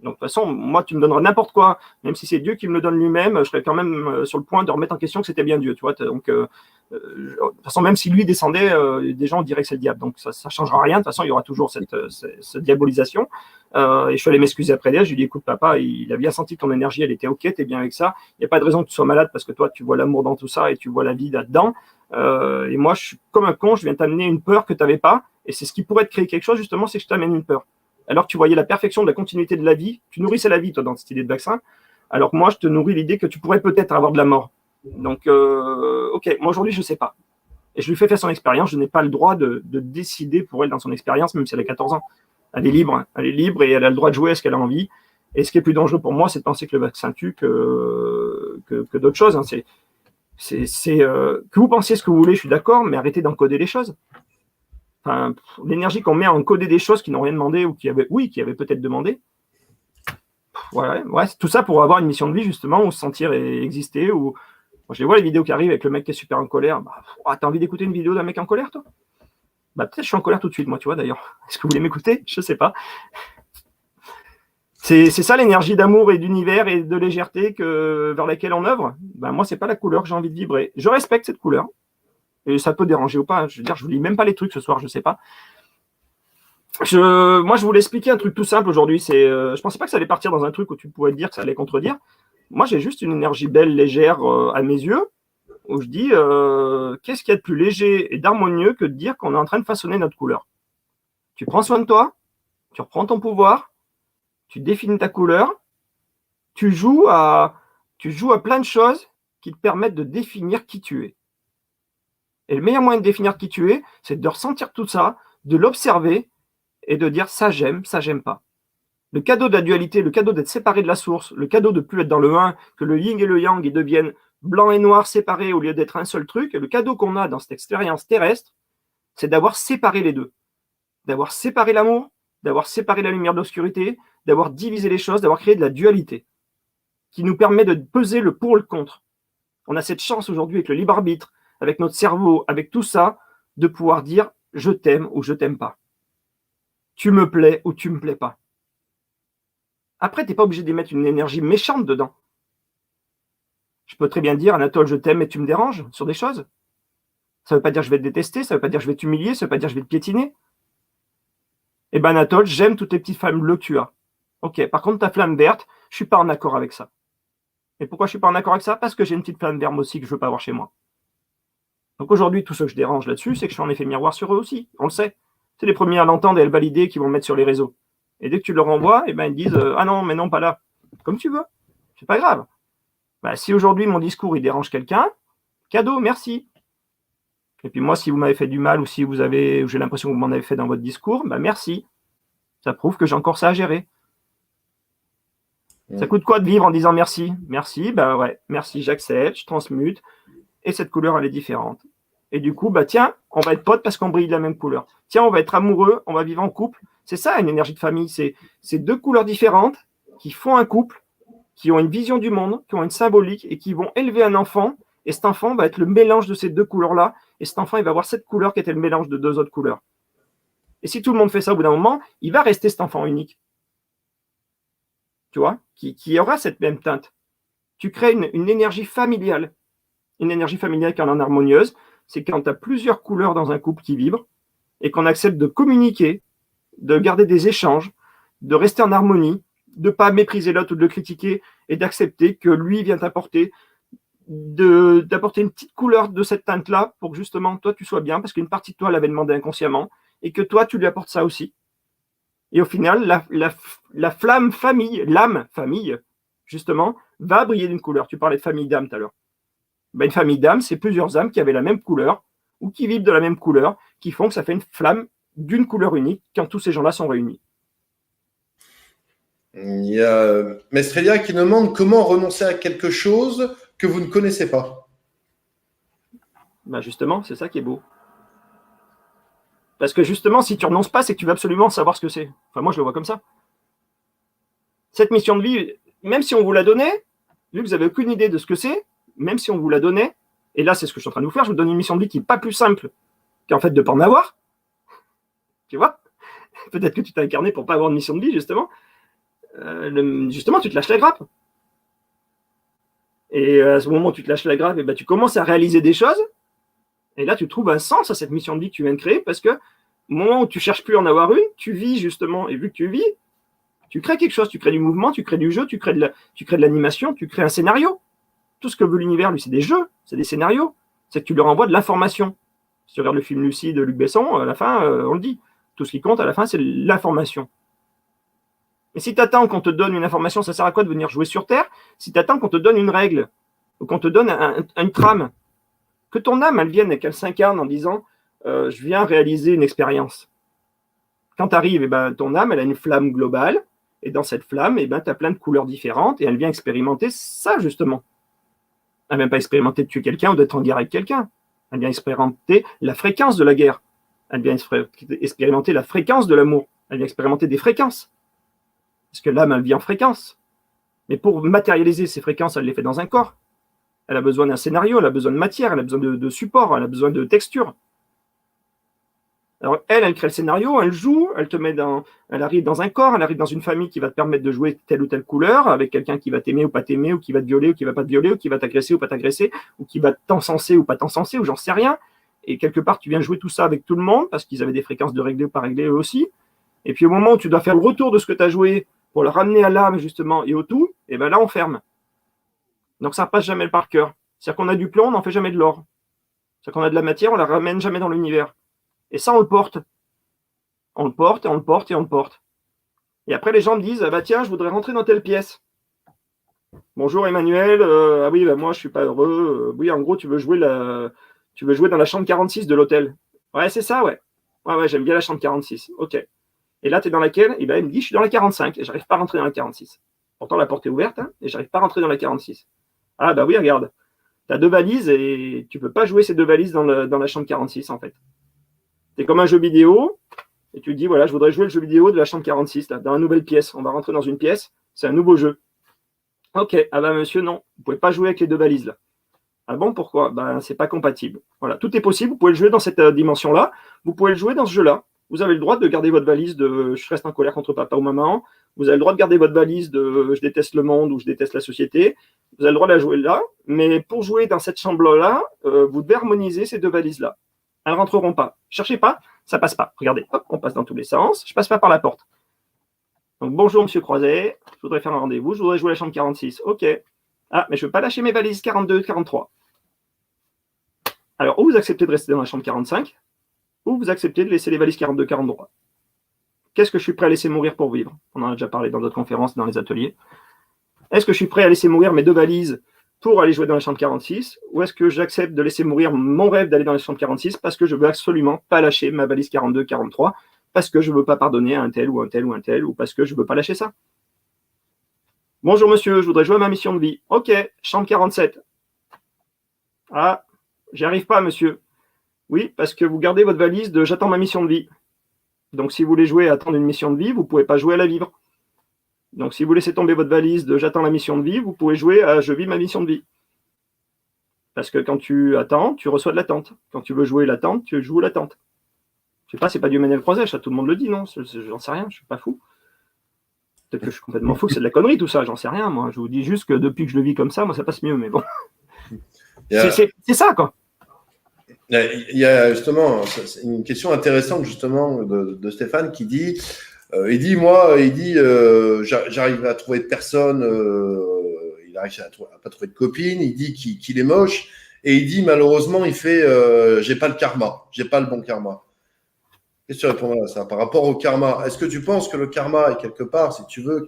Donc de toute façon, moi, tu me donneras n'importe quoi, même si c'est Dieu qui me le donne lui-même, je serais quand même sur le point de remettre en question que c'était bien Dieu, tu vois. Donc de toute façon, même si lui descendait, des gens diraient que c'est le diable. Donc ça changera rien. De toute façon, il y aura toujours cette diabolisation. Et je suis allé m'excuser après d'elle. Je lui ai dit, écoute, papa, il a bien senti que ton énergie, elle était ok, t'es bien avec ça. Il n'y a pas de raison que tu sois malade parce que toi, tu vois l'amour dans tout ça et tu vois la vie là-dedans. Et moi, je suis comme un con, je viens t'amener une peur que tu n'avais pas. Et c'est ce qui pourrait te créer quelque chose, justement, c'est que je t'amène une peur. Alors que tu voyais la perfection de la continuité de la vie, tu nourrissais la vie, toi, dans cette idée de vaccin. Alors que moi, je te nourris l'idée que tu pourrais peut-être avoir de la mort. Donc, ok, moi aujourd'hui, je ne sais pas. Et je lui fais faire son expérience. Je n'ai pas le droit de décider pour elle dans son expérience, même si elle a 14 ans. Elle est libre et elle a le droit de jouer à ce qu'elle a envie. Et ce qui est plus dangereux pour moi, c'est de penser que le vaccin tue que d'autres choses. Hein. Que vous pensiez ce que vous voulez, je suis d'accord, mais arrêtez d'encoder les choses. Enfin, l'énergie qu'on met à encoder des choses qui n'ont rien demandé ou qui avaient peut-être demandé. Ouais, tout ça pour avoir une mission de vie, justement, ou se sentir et exister. Ou... Moi, je les vois, les vidéos qui arrivent avec le mec qui est super en colère. T'as envie d'écouter une vidéo d'un mec en colère, toi? Peut-être je suis en colère tout de suite, moi, tu vois, d'ailleurs. Est-ce que vous voulez m'écouter? Je sais pas. C'est ça l'énergie d'amour et d'univers et de légèreté vers laquelle on œuvre. Moi, c'est pas la couleur que j'ai envie de vibrer. Je respecte cette couleur. Et ça peut déranger ou pas. Je veux dire, je vous lis même pas les trucs ce soir, je sais pas. Moi, je voulais expliquer un truc tout simple aujourd'hui. Je pensais pas que ça allait partir dans un truc où tu pourrais te dire que ça allait contredire. Moi, j'ai juste une énergie belle, légère à mes yeux, où je dis qu'est-ce qu'il y a de plus léger et d'harmonieux que de dire qu'on est en train de façonner notre couleur. Tu prends soin de toi, tu reprends ton pouvoir, tu définis ta couleur, tu joues à plein de choses qui te permettent de définir qui tu es. Et le meilleur moyen de définir qui tu es, c'est de ressentir tout ça, de l'observer et de dire ça j'aime pas. Le cadeau de la dualité, le cadeau d'être séparé de la source, le cadeau de ne plus être dans le 1, que le yin et le yang ils deviennent blanc et noir séparés au lieu d'être un seul truc, et le cadeau qu'on a dans cette expérience terrestre, c'est d'avoir séparé les deux. D'avoir séparé l'amour, d'avoir séparé la lumière de l'obscurité, d'avoir divisé les choses, d'avoir créé de la dualité, qui nous permet de peser le pour et le contre. On a cette chance aujourd'hui avec le libre arbitre, avec notre cerveau, avec tout ça, de pouvoir dire je t'aime ou je t'aime pas. Tu me plais ou tu me plais pas. Après, tu n'es pas obligé d'y mettre une énergie méchante dedans. Je peux très bien dire, Anatole, je t'aime et tu me déranges sur des choses. Ça ne veut pas dire que je vais te détester, ça ne veut pas dire que je vais t'humilier, ça ne veut pas dire que je vais te piétiner. Eh bien, Anatole, j'aime toutes les petites flammes bleues que tu as. Ok, par contre, ta flamme verte, je ne suis pas en accord avec ça. Et pourquoi je ne suis pas en accord avec ça? Parce que j'ai une petite flamme verte aussi que je ne veux pas avoir chez moi. Donc aujourd'hui, tout ce que je dérange là-dessus, c'est que je suis en effet miroir sur eux aussi. On le sait. C'est les premiers à l'entendre et à le valider qui vont le mettre sur les réseaux. Et dès que tu leur envoies, eh ben, ils disent ah non, mais non, pas là. Comme tu veux. C'est pas grave. Bah, si aujourd'hui mon discours il dérange quelqu'un, cadeau, merci. Et puis moi, si vous m'avez fait du mal ou si j'ai l'impression que vous m'en avez fait dans votre discours, bah merci. Ça prouve que j'ai encore ça à gérer. Ça coûte quoi de vivre en disant merci? Merci, bah ouais, merci, j'accepte, je transmute. Et cette couleur, elle est différente. Et du coup, bah tiens, on va être potes parce qu'on brille de la même couleur. Tiens, on va être amoureux, on va vivre en couple. C'est ça, une énergie de famille. C'est deux couleurs différentes qui font un couple, qui ont une vision du monde, qui ont une symbolique et qui vont élever un enfant. Et cet enfant va être le mélange de ces deux couleurs-là. Et cet enfant, il va avoir cette couleur qui était le mélange de deux autres couleurs. Et si tout le monde fait ça au bout d'un moment, il va rester cet enfant unique. Tu vois, qui aura cette même teinte. Tu crées une énergie familiale. Une énergie familiale qui est en harmonieuse, c'est quand tu as plusieurs couleurs dans un couple qui vibrent et qu'on accepte de communiquer, de garder des échanges, de rester en harmonie, de ne pas mépriser l'autre ou de le critiquer et d'accepter que lui vient d'apporter une petite couleur de cette teinte-là pour que justement toi tu sois bien parce qu'une partie de toi l'avait demandé inconsciemment et que toi tu lui apportes ça aussi. Et au final, la flamme famille, l'âme famille, justement, va briller d'une couleur. Tu parlais de famille d'âme tout à l'heure. Ben, une famille d'âmes, c'est plusieurs âmes qui avaient la même couleur ou qui vivent de la même couleur, qui font que ça fait une flamme d'une couleur unique quand tous ces gens-là sont réunis. Il y a Mestrelia qui demande comment renoncer à quelque chose que vous ne connaissez pas. Ben justement, c'est ça qui est beau. Parce que justement, si tu renonces pas, c'est que tu veux absolument savoir ce que c'est. Enfin, moi, je le vois comme ça. Cette mission de vie, même si on vous la donnait, vu que vous n'avez aucune idée de ce que c'est, même si on vous la donnait, et là, c'est ce que je suis en train de vous faire, je vous donne une mission de vie qui n'est pas plus simple qu'en fait de ne pas en avoir. Tu vois? Peut-être que tu t'es incarné pour ne pas avoir de mission de vie, justement. Justement, tu te lâches la grappe. Et à ce moment où tu te lâches la grappe, et ben, tu commences à réaliser des choses. Et là, tu trouves un sens à cette mission de vie que tu viens de créer parce que au moment où tu ne cherches plus à en avoir une, tu vis justement. Et vu que tu vis, tu crées quelque chose. Tu crées du mouvement, tu crées du jeu, tu crées de l'animation, tu crées un scénario. Tout ce que veut l'univers, lui, c'est des jeux, c'est des scénarios. C'est que tu leur envoies de l'information. Si tu regardes le film Lucie de Luc Besson, à la fin, on le dit. Tout ce qui compte à la fin, c'est l'information. Mais si tu attends qu'on te donne une information, ça sert à quoi de venir jouer sur Terre? Si tu attends qu'on te donne une règle ou qu'on te donne une trame, que ton âme, elle vienne et qu'elle s'incarne en disant je viens réaliser une expérience. Quand tu arrives, eh ben, ton âme, elle a une flamme globale, et dans cette flamme, eh ben, tu as plein de couleurs différentes, et elle vient expérimenter ça, justement. Elle ne vient pas expérimenter de tuer quelqu'un ou d'être en guerre avec quelqu'un. Elle vient expérimenter la fréquence de la guerre. Elle vient expérimenter la fréquence de l'amour. Elle vient expérimenter des fréquences. Parce que l'âme, elle vit en fréquence. Mais pour matérialiser ces fréquences, elle les fait dans un corps. Elle a besoin d'un scénario, elle a besoin de matière, elle a besoin de support, elle a besoin de texture. Alors elle crée le scénario, elle joue, elle arrive dans un corps, elle arrive dans une famille qui va te permettre de jouer telle ou telle couleur, avec quelqu'un qui va t'aimer ou pas t'aimer, ou qui va te violer ou qui va pas te violer, ou qui va t'agresser ou pas t'agresser, ou qui va t'encenser ou pas t'encenser, ou j'en sais rien. Et quelque part, tu viens jouer tout ça avec tout le monde, parce qu'ils avaient des fréquences de régler ou pas régler eux aussi. Et puis au moment où tu dois faire le retour de ce que tu as joué pour le ramener à l'âme justement et au tout, et ben là on ferme. Donc ça passe jamais par cœur. C'est-à-dire qu'on a du plomb, on n'en fait jamais de l'or. C'est-à-dire qu'on a de la matière, on la ramène jamais dans l'univers. Et ça on le porte. On le porte et on le porte et on le porte. Et après les gens me disent, ah bah tiens, je voudrais rentrer dans telle pièce. Bonjour Emmanuel, ah oui, bah moi je suis pas heureux. Oui, en gros, tu veux jouer dans la chambre 46 de l'hôtel. Ouais, c'est ça, ouais. Ouais, j'aime bien la chambre 46. Ok. Et là, tu es dans laquelle? Et ben, il me dit, je suis dans la 45 et j'arrive pas à rentrer dans la 46. Pourtant, la porte est ouverte, hein, et j'arrive pas à rentrer dans la 46. Ah bah oui, regarde. Tu as 2 valises et tu peux pas jouer ces 2 valises dans la chambre 46 en fait. C'est comme un jeu vidéo et tu te dis, voilà, je voudrais jouer le jeu vidéo de la chambre 46, là, dans la nouvelle pièce. On va rentrer dans une pièce, c'est un nouveau jeu. Ok, ah bah monsieur, non, vous pouvez pas jouer avec les 2 valises là. Ah bon, pourquoi? Ben, c'est pas compatible. Voilà, tout est possible, vous pouvez le jouer dans cette dimension-là, vous pouvez le jouer dans ce jeu-là. Vous avez le droit de garder votre valise de je reste en colère contre papa ou maman. Vous avez le droit de garder votre valise de je déteste le monde ou je déteste la société. Vous avez le droit de la jouer là, mais pour jouer dans cette chambre-là, vous devez harmoniser ces 2 valises-là. Elles ne rentreront pas. Cherchez pas, ça passe pas. Regardez, hop, on passe dans tous les sens. Je passe pas par la porte. Donc bonjour monsieur Croiset, je voudrais faire un rendez-vous, je voudrais jouer à la chambre 46. Ok. Ah, mais je ne veux pas lâcher mes valises 42, 43. Alors, ou vous acceptez de rester dans la chambre 45, ou vous acceptez de laisser les valises 42, 43. Qu'est-ce que je suis prêt à laisser mourir pour vivre? On en a déjà parlé dans d'autres conférences, dans les ateliers. Est-ce que je suis prêt à laisser mourir mes 2 valises pour aller jouer dans la chambre 46, ou est-ce que j'accepte de laisser mourir mon rêve d'aller dans la chambre 46 parce que je veux absolument pas lâcher ma valise 42, 43, parce que je veux pas pardonner à un tel ou un tel ou un tel, ou parce que je veux pas lâcher ça? Bonjour monsieur, je voudrais jouer à ma mission de vie. Ok, chambre 47. Ah, j'y arrive pas monsieur. Oui, parce que vous gardez votre valise de j'attends ma mission de vie. Donc si vous voulez jouer à attendre une mission de vie, vous ne pouvez pas jouer à la vivre. Donc si vous laissez tomber votre valise de j'attends la mission de vie, vous pouvez jouer à je vis ma mission de vie. Parce que quand tu attends, tu reçois de l'attente. Quand tu veux jouer l'attente, tu joues l'attente. Je sais pas, c'est pas du Manuel Croiset, ça tout le monde le dit, non? J'en sais rien, je suis pas fou. Peut-être que je suis complètement fou, que c'est de la connerie tout ça, j'en sais rien, moi. Je vous dis juste que depuis que je le vis comme ça, moi ça passe mieux, mais bon. C'est ça, quoi. Il y a justement c'est une question intéressante justement de Stéphane qui dit j'arrive à trouver personne, il arrive à pas trouver de copine, il dit qu'il est moche et il dit malheureusement j'ai pas le karma, j'ai pas le bon karma. Qu'est-ce que tu réponds à ça par rapport au karma? Est-ce que tu penses que le karma est quelque part, si tu veux,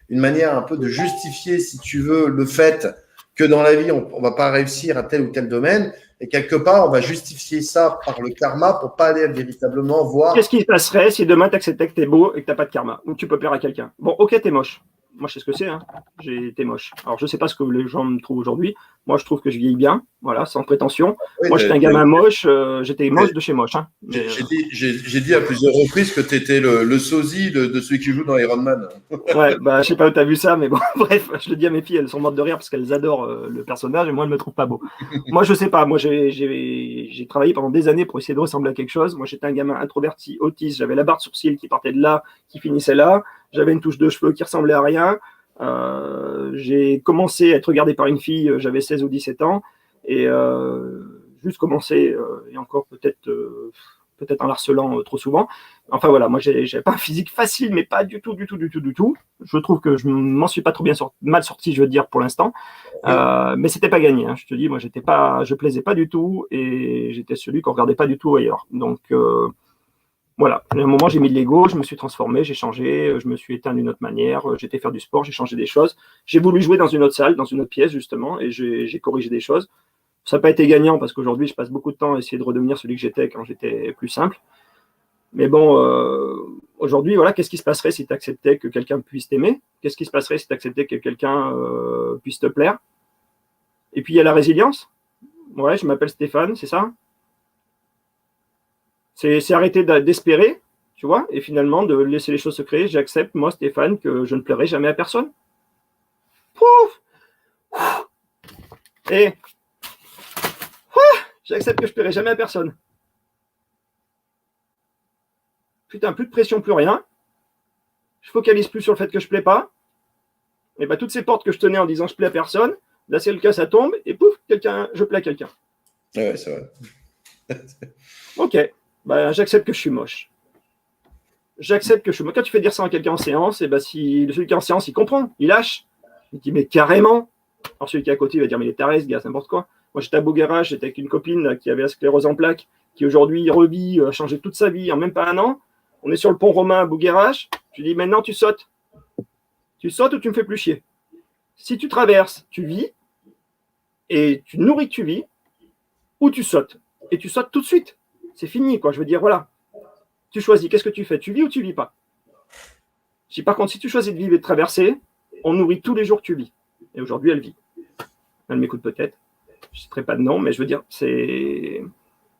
une manière un peu de justifier, si tu veux, le fait que dans la vie on va pas réussir à tel ou tel domaine? Et quelque part, on va justifier ça par le karma pour pas aller véritablement voir. Qu'est-ce qui se passerait si demain tu acceptais que tu es beau et que tu n'as pas de karma? Ou que tu peux plaire à quelqu'un? Bon, ok, tu es moche. Moi, je sais ce que c'est. Hein. T'es moche. Alors, je ne sais pas ce que les gens me trouvent aujourd'hui. Moi, je trouve que je vieillis bien. Voilà, sans prétention. Oui, moi, j'étais un gamin moche. J'étais moche de chez moche. Hein. J'ai dit à plusieurs reprises que tu étais le sosie de celui qui joue dans Iron Man. Ouais, bah, je sais pas où tu as vu ça, mais bon, bref, je le dis à mes filles, elles sont mortes de rire parce qu'elles adorent le personnage et moi, elles me trouvent pas beau. Moi, je sais pas. Moi, j'ai travaillé pendant des années pour essayer de ressembler à quelque chose. Moi, j'étais un gamin introverti, autiste. J'avais la barre de sourcils qui partait de là, qui finissait là. J'avais une touche de cheveux qui ressemblait à rien. J'ai commencé à être regardé par une fille, j'avais 16 ou 17 ans, et juste commencé, et encore peut-être en harcelant trop souvent. Enfin voilà, moi j'avais pas un physique facile, mais pas du tout. Je trouve que je m'en suis pas trop mal sorti, je veux dire, pour l'instant. Mais c'était pas gagné. Hein. Je te dis, moi je plaisais pas du tout, et j'étais celui qu'on regardait pas du tout ailleurs. Donc voilà, à un moment, j'ai mis de l'ego, je me suis transformé, j'ai changé, je me suis éteint d'une autre manière, j'ai été faire du sport, j'ai changé des choses. J'ai voulu jouer dans une autre salle, dans une autre pièce, justement, et j'ai corrigé des choses. Ça n'a pas été gagnant parce qu'aujourd'hui, je passe beaucoup de temps à essayer de redevenir celui que j'étais quand j'étais plus simple. Mais bon, aujourd'hui, voilà, qu'est-ce qui se passerait si tu acceptais que quelqu'un puisse t'aimer? Qu'est-ce qui se passerait si tu acceptais que quelqu'un puisse te plaire? Et puis, il y a la résilience. Ouais, je m'appelle Stéphane, c'est ça? C'est arrêter d'espérer, tu vois, et finalement de laisser les choses se créer. J'accepte, moi, Stéphane, que je ne plairai jamais à personne. Pouf! Et j'accepte que je ne plairai jamais à personne. Putain, plus de pression, plus rien. Je focalise plus sur le fait que je ne plais pas. Et bien, toutes ces portes que je tenais en disant je plais à personne, là, c'est le cas, ça tombe, et pouf, je plais à quelqu'un. Ouais, c'est vrai. Ok. Ben, j'accepte que je suis moche. J'accepte que quand tu fais dire ça à quelqu'un en séance, et ben si celui qui est en séance, il comprend, il lâche. Il dit, mais carrément. Alors celui qui est à côté, il va dire, mais il est taré, ce gars, c'est n'importe quoi. Moi, j'étais à Beauguerage, j'étais avec une copine qui avait la sclérose en plaques, qui aujourd'hui revit, a changé toute sa vie en même pas un an. On est sur le pont Romain à Beauguerage. Je lui dis, maintenant, tu sautes. Tu sautes ou tu me fais plus chier. Si tu traverses, tu vis, et tu nourris que tu vis, ou tu sautes. Et tu sautes tout de suite. C'est fini, quoi. Je veux dire, voilà. Tu choisis, qu'est-ce que tu fais? Tu vis ou tu vis pas? Je dis, par contre, si tu choisis de vivre et de traverser, on nourrit tous les jours que tu vis. Et aujourd'hui, elle vit. Elle m'écoute peut-être. Je ne citerai pas de nom, mais je veux dire, c'est...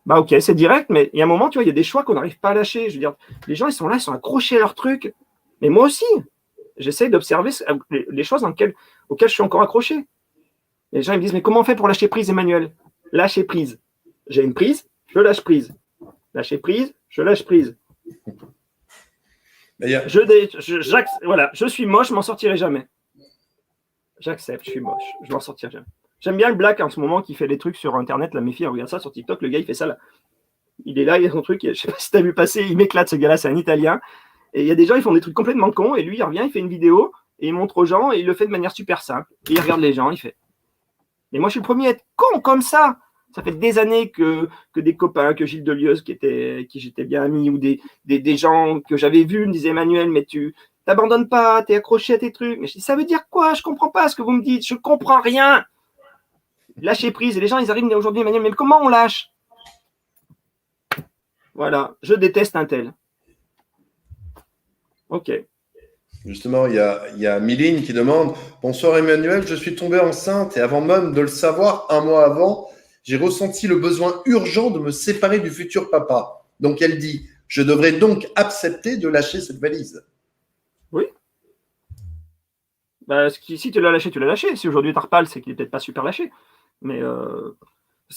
Bah ok, c'est direct, mais il y a un moment, tu vois, il y a des choix qu'on n'arrive pas à lâcher. Je veux dire, les gens, ils sont là, ils sont accrochés à leur truc. Mais moi aussi, j'essaie d'observer les choses auxquelles je suis encore accroché. Les gens, ils me disent, mais comment on fait pour lâcher prise, Emmanuel? Lâcher prise. J'ai une prise, je lâche prise. Lâcher prise, je lâche prise. Voilà, je suis moche, je m'en sortirai jamais. J'accepte, je suis moche, je m'en sortirai jamais. J'aime bien le Black en ce moment qui fait des trucs sur Internet. La méfie, regarde ça sur TikTok. Le gars, il fait ça là. Il est là, il a son truc. Je sais pas si tu as vu passer, il m'éclate ce gars-là, c'est un Italien. Et il y a des gens, ils font des trucs complètement cons. Et lui, il revient, il fait une vidéo et il montre aux gens et il le fait de manière super simple. Et il regarde les gens, il fait. Mais moi, je suis le premier à être con comme ça. Ça fait des années que des copains, que Gilles Delieuse, qui j'étais bien ami, ou des gens que j'avais vus me disaient, Emmanuel, mais tu t'abandonnes pas, t'es accroché à tes trucs. Mais je dis, ça veut dire quoi? Je comprends pas ce que vous me dites. Je comprends rien. Lâcher prise. Et les gens, ils arrivent aujourd'hui, Emmanuel, mais comment on lâche? Voilà, je déteste un tel. Ok. Justement, il y a Miline qui demande « Bonsoir Emmanuel, je suis tombée enceinte et avant même de le savoir, un mois avant, j'ai ressenti le besoin urgent de me séparer du futur papa. » Donc elle dit « Je devrais donc accepter de lâcher cette valise. » Oui. Bah, si tu l'as lâché, tu l'as lâché. Si aujourd'hui tu repales, c'est qu'il n'est peut-être pas super lâché. Mais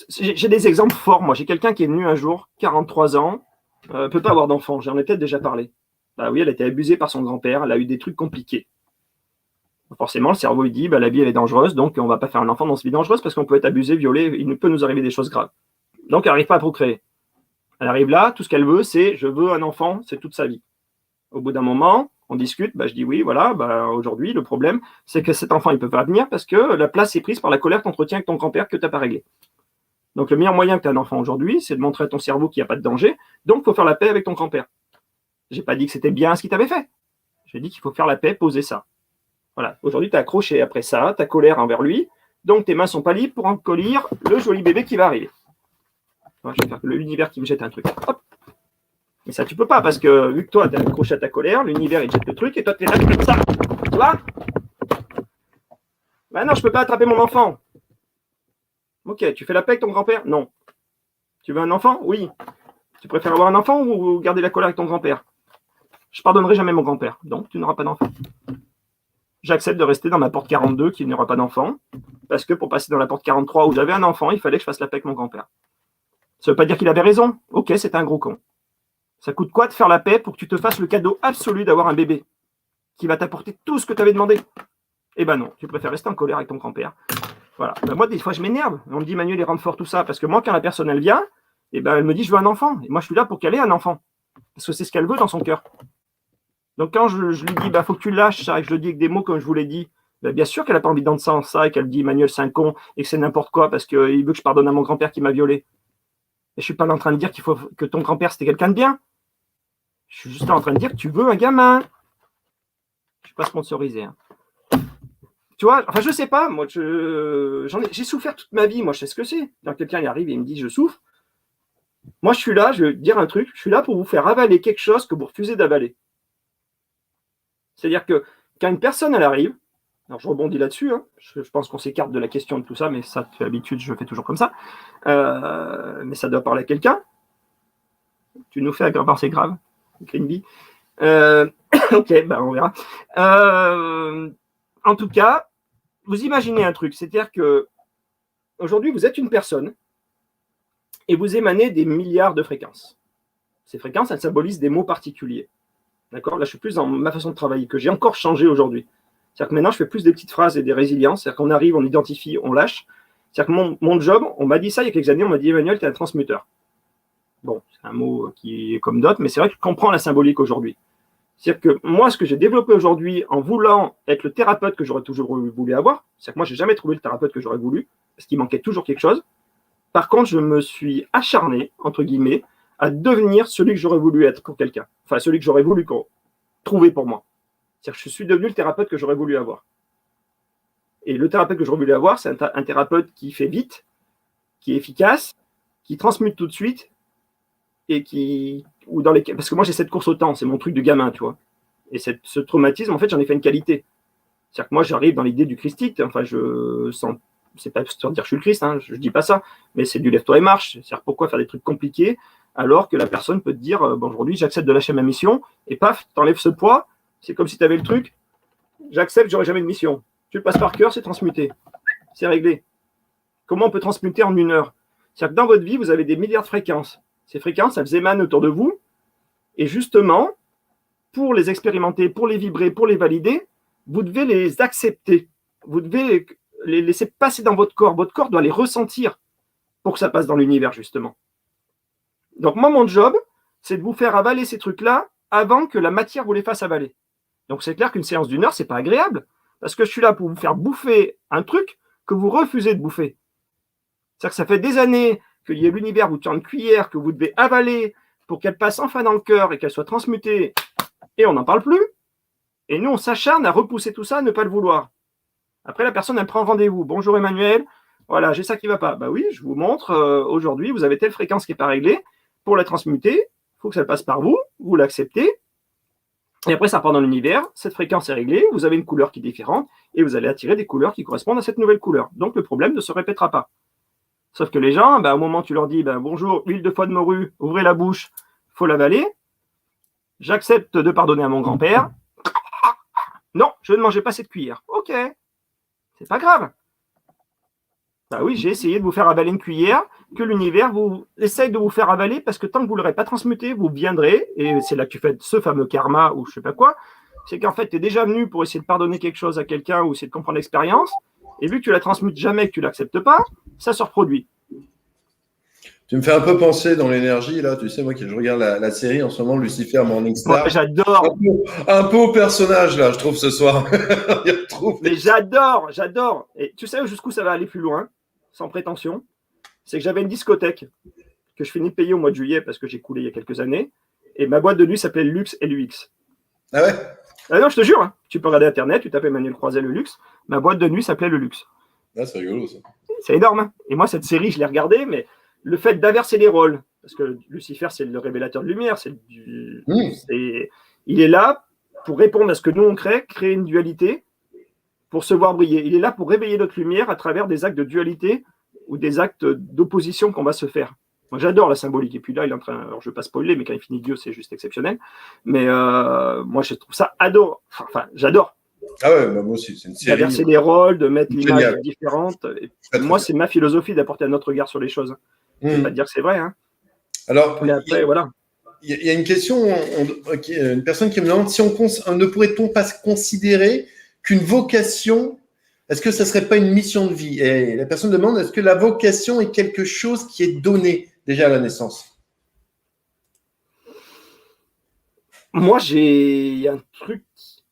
j'ai des exemples forts. Moi, j'ai quelqu'un qui est venu un jour, 43 ans, peut pas avoir d'enfant. J'en ai peut-être déjà parlé. Bah oui, elle a été abusée par son grand-père. Elle a eu des trucs compliqués. Forcément, le cerveau, il dit, bah, la vie, elle est dangereuse, donc on va pas faire un enfant dans cette vie dangereuse parce qu'on peut être abusé, violé, il peut nous arriver des choses graves. Donc, elle n'arrive pas à procréer. Elle arrive là, tout ce qu'elle veut, c'est, je veux un enfant, c'est toute sa vie. Au bout d'un moment, on discute, bah, je dis oui, voilà, bah, aujourd'hui, le problème, c'est que cet enfant, il peut pas venir parce que la place est prise par la colère que tu entretiens avec ton grand-père que tu n'as pas réglé. Donc, le meilleur moyen que tu as un enfant aujourd'hui, c'est de montrer à ton cerveau qu'il n'y a pas de danger, donc il faut faire la paix avec ton grand-père. J'ai pas dit que c'était bien ce qu'il t'avait fait. J'ai dit qu'il faut faire la paix, poser ça. Voilà. Aujourd'hui, tu es accroché après ça, ta colère envers lui, donc tes mains sont pas libres pour encollir le joli bébé qui va arriver. Voilà, je vais faire que l'univers qui me jette un truc. Hop. Mais ça, tu peux pas, parce que vu que toi, tu es accroché à ta colère, l'univers, il jette le truc, et toi, tu es là comme ça. Tu vois? Ben non, je peux pas attraper mon enfant. Ok, tu fais la paix avec ton grand-père? Non. Tu veux un enfant? Oui. Tu préfères avoir un enfant ou garder la colère avec ton grand-père? Je pardonnerai jamais mon grand-père, donc tu n'auras pas d'enfant. J'accepte de rester dans ma porte 42 qui n'aura pas d'enfant, parce que pour passer dans la porte 43 où j'avais un enfant, il fallait que je fasse la paix avec mon grand-père. Ça veut pas dire qu'il avait raison. Ok, c'était un gros con. Ça coûte quoi de faire la paix pour que tu te fasses le cadeau absolu d'avoir un bébé qui va t'apporter tout ce que tu avais demandé? Eh ben non, tu préfères rester en colère avec ton grand-père. Voilà. Ben moi, des fois, je m'énerve. On me dit, Manuel, il rend fort tout ça, parce que moi, quand la personne, elle vient, eh ben, elle me dit, je veux un enfant. Et moi, je suis là pour qu'elle ait un enfant. Parce que c'est ce qu'elle veut dans son cœur. Donc quand je lui dis, bah, faut que tu lâches ça, et que je le dis avec des mots comme je vous l'ai dit, bah, bien sûr qu'elle n'a pas envie d'entendre ça, et qu'elle dit, Manuel, c'est un con, et que c'est n'importe quoi, parce qu'il veut que je pardonne à mon grand-père qui m'a violé. Et je ne suis pas en train de dire qu'il faut que ton grand-père, c'était quelqu'un de bien. Je suis juste en train de dire que tu veux un gamin. Je ne suis pas sponsorisé. Hein. Tu vois, enfin, je sais pas, moi, j'ai souffert toute ma vie, moi, je sais ce que c'est. Quand quelqu'un y arrive et il me dit, je souffre, moi, je suis là, je vais dire un truc, je suis là pour vous faire avaler quelque chose que vous refusez d'avaler. C'est-à-dire que quand une personne, elle arrive, alors je rebondis là-dessus, hein, je pense qu'on s'écarte de la question de tout ça, mais ça, d'habitude, je fais toujours comme ça, mais ça doit parler à quelqu'un. Tu nous fais aggraver, c'est grave, une vie. Ok, ben on verra. En tout cas, vous imaginez un truc, c'est-à-dire que aujourd'hui, vous êtes une personne et vous émanez des milliards de fréquences. Ces fréquences, elles symbolisent des mots particuliers. D'accord? Là, je suis plus dans ma façon de travailler, que j'ai encore changé aujourd'hui. C'est-à-dire que maintenant, je fais plus des petites phrases et des résiliences. C'est-à-dire qu'on arrive, on identifie, on lâche. C'est-à-dire que mon job, on m'a dit ça il y a quelques années, on m'a dit, Emmanuel, tu es un transmuteur. Bon, c'est un mot qui est comme d'autres, mais c'est vrai que je comprends la symbolique aujourd'hui. C'est-à-dire que moi, ce que j'ai développé aujourd'hui en voulant être le thérapeute que j'aurais toujours voulu avoir, c'est-à-dire que moi, je n'ai jamais trouvé le thérapeute que j'aurais voulu, parce qu'il manquait toujours quelque chose. Par contre, je me suis acharné, entre guillemets, à devenir celui que j'aurais voulu être pour quelqu'un. Enfin, celui que j'aurais voulu trouver pour moi. C'est-à-dire que je suis devenu le thérapeute que j'aurais voulu avoir. Et le thérapeute que j'aurais voulu avoir, c'est un thérapeute qui fait vite, qui est efficace, qui transmute tout de suite, et parce que moi j'ai cette course au temps, c'est mon truc de gamin, tu vois. Et ce traumatisme, en fait, j'en ai fait une qualité. C'est-à-dire que moi, j'arrive dans l'idée du Christique, enfin, c'est pas pour dire que je suis le Christ, hein, je dis pas ça, mais c'est du lève-toi et marche. C'est-à-dire pourquoi faire des trucs compliqués alors que la personne peut te dire, bon, aujourd'hui, j'accepte de lâcher ma mission, et paf, t'enlèves ce poids, c'est comme si tu avais le truc, j'accepte, j'aurai jamais de mission. Tu le passes par cœur, c'est transmuté. C'est réglé. Comment on peut transmuter en 1 heure? C'est-à-dire que dans votre vie, vous avez des milliards de fréquences. Ces fréquences, elles émanent autour de vous. Et justement, pour les expérimenter, pour les vibrer, pour les valider, vous devez les accepter. Vous devez les laisser passer dans votre corps. Votre corps doit les ressentir pour que ça passe dans l'univers, justement. Donc, moi, mon job, c'est de vous faire avaler ces trucs-là avant que la matière vous les fasse avaler. Donc, c'est clair qu'une séance d'1 heure, c'est pas agréable. Parce que je suis là pour vous faire bouffer un truc que vous refusez de bouffer. C'est-à-dire que ça fait des années qu'il y a l'univers vous tient une cuillère que vous devez avaler pour qu'elle passe enfin dans le cœur et qu'elle soit transmutée, et on n'en parle plus. Et nous, on s'acharne à repousser tout ça, à ne pas le vouloir. Après, la personne, elle prend rendez-vous. Bonjour Emmanuel, voilà, j'ai ça qui ne va pas. Bah oui, je vous montre, aujourd'hui, vous avez telle fréquence qui n'est pas réglée. Pour la transmuter, il faut que ça passe par vous, vous l'acceptez, et après, ça part dans l'univers, cette fréquence est réglée, vous avez une couleur qui est différente, et vous allez attirer des couleurs qui correspondent à cette nouvelle couleur. Donc, le problème ne se répétera pas. Sauf que les gens, au moment où tu leur dis bonjour, huile de foie de morue, ouvrez la bouche, il faut l'avaler. J'accepte de pardonner à mon grand-père. Non, je ne mangeais pas cette cuillère. Ok, c'est pas grave. Bah oui, j'ai essayé de vous faire avaler une cuillère, que l'univers vous essaye de vous faire avaler, parce que tant que vous ne l'aurez pas transmuté, vous viendrez, et c'est là que tu fais ce fameux karma, ou je ne sais pas quoi, c'est qu'en fait, tu es déjà venu pour essayer de pardonner quelque chose à quelqu'un, ou essayer de comprendre l'expérience, et vu que tu la transmutes jamais, que tu ne l'acceptes pas, ça se reproduit. Tu me fais un peu penser dans l'énergie, là, tu sais, moi qui je regarde la série en ce moment, Lucifer Morningstar. Moi, j'adore. Un peu au personnage, là, je trouve, ce soir. Mais j'adore. Et tu sais jusqu'où ça va aller plus loin, sans prétention? C'est que j'avais une discothèque que je finis de payer au mois de juillet parce que j'ai coulé il y a quelques années. Et ma boîte de nuit s'appelait Lux LUX. Ah ouais? Ah non, je te jure, hein. Tu peux regarder Internet, tu tapes Emmanuel Croiset le Luxe. Ma boîte de nuit s'appelait le Luxe. Ah, c'est rigolo, ça. C'est énorme. Hein. Et moi, cette série, je l'ai regardée, mais le fait d'inverser les rôles, parce que Lucifer, c'est le révélateur de lumière, il est là pour répondre à ce que nous, on créer une dualité, pour se voir briller. Il est là pour réveiller notre lumière à travers des actes de dualité ou des actes d'opposition qu'on va se faire. Moi, j'adore la symbolique. Et puis là, il est en train. Alors, je ne vais pas spoiler, mais quand il finit Dieu, c'est juste exceptionnel. Mais moi, je trouve ça Enfin, j'adore. Ah ouais, moi aussi, c'est une série. D'inverser les rôles, de mettre l'image différente. Et moi, c'est ma philosophie d'apporter un autre regard sur les choses. Je ne vais pas te dire que c'est vrai. Hein. Alors, mais après, voilà. Il y a une question, une personne qui me demande si ne pourrait-on pas considérer qu'une vocation, est-ce que ça ne serait pas une mission de vie? Et la personne demande, est-ce que la vocation est quelque chose qui est donné déjà à la naissance? Moi, j'ai un truc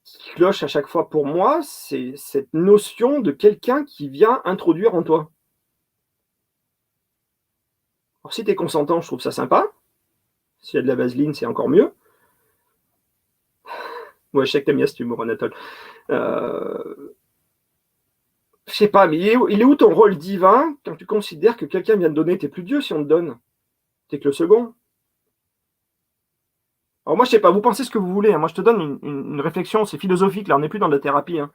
qui cloche à chaque fois pour moi, c'est cette notion de quelqu'un qui vient introduire en toi. Alors, si tu es consentant, je trouve ça sympa. S'il y a de la vaseline, c'est encore mieux. Ouais, je sais que t'aimes bien cet humour, Anatole. Je sais pas, mais il est où ton rôle divin quand tu considères que quelqu'un vient te donner? T'es plus Dieu si on te donne. T'es que le second. Alors moi, je sais pas, vous pensez ce que vous voulez. Hein. Moi, je te donne une réflexion, c'est philosophique, là, on n'est plus dans de la thérapie. Hein.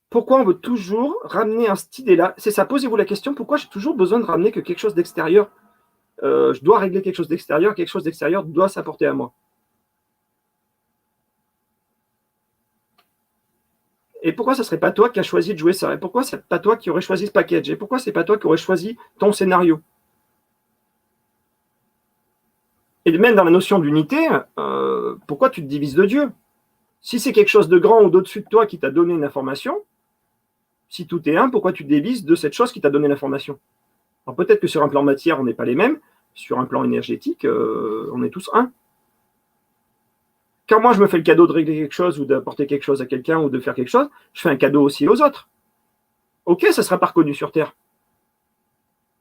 Pourquoi on veut toujours ramener cette idée-là? C'est ça, posez-vous la question, pourquoi j'ai toujours besoin de ramener que quelque chose d'extérieur? Je dois régler quelque chose d'extérieur doit s'apporter à moi. Et pourquoi ça ne serait pas toi qui as choisi de jouer ça? Et pourquoi c'est pas toi qui aurais choisi ce package? Et pourquoi c'est pas toi qui aurais choisi ton scénario? Et même dans la notion d'unité, pourquoi tu te divises de Dieu? Si c'est quelque chose de grand ou d'au-dessus de toi qui t'a donné une information, si tout est un, pourquoi tu te divises de cette chose qui t'a donné l'information? Alors peut-être que sur un plan matière, on n'est pas les mêmes. Sur un plan énergétique, on est tous un. quand moi je me fais le cadeau de régler quelque chose ou d'apporter quelque chose à quelqu'un ou de faire quelque chose, je fais un cadeau aussi aux autres. Ok, ça ne sera pas reconnu sur Terre.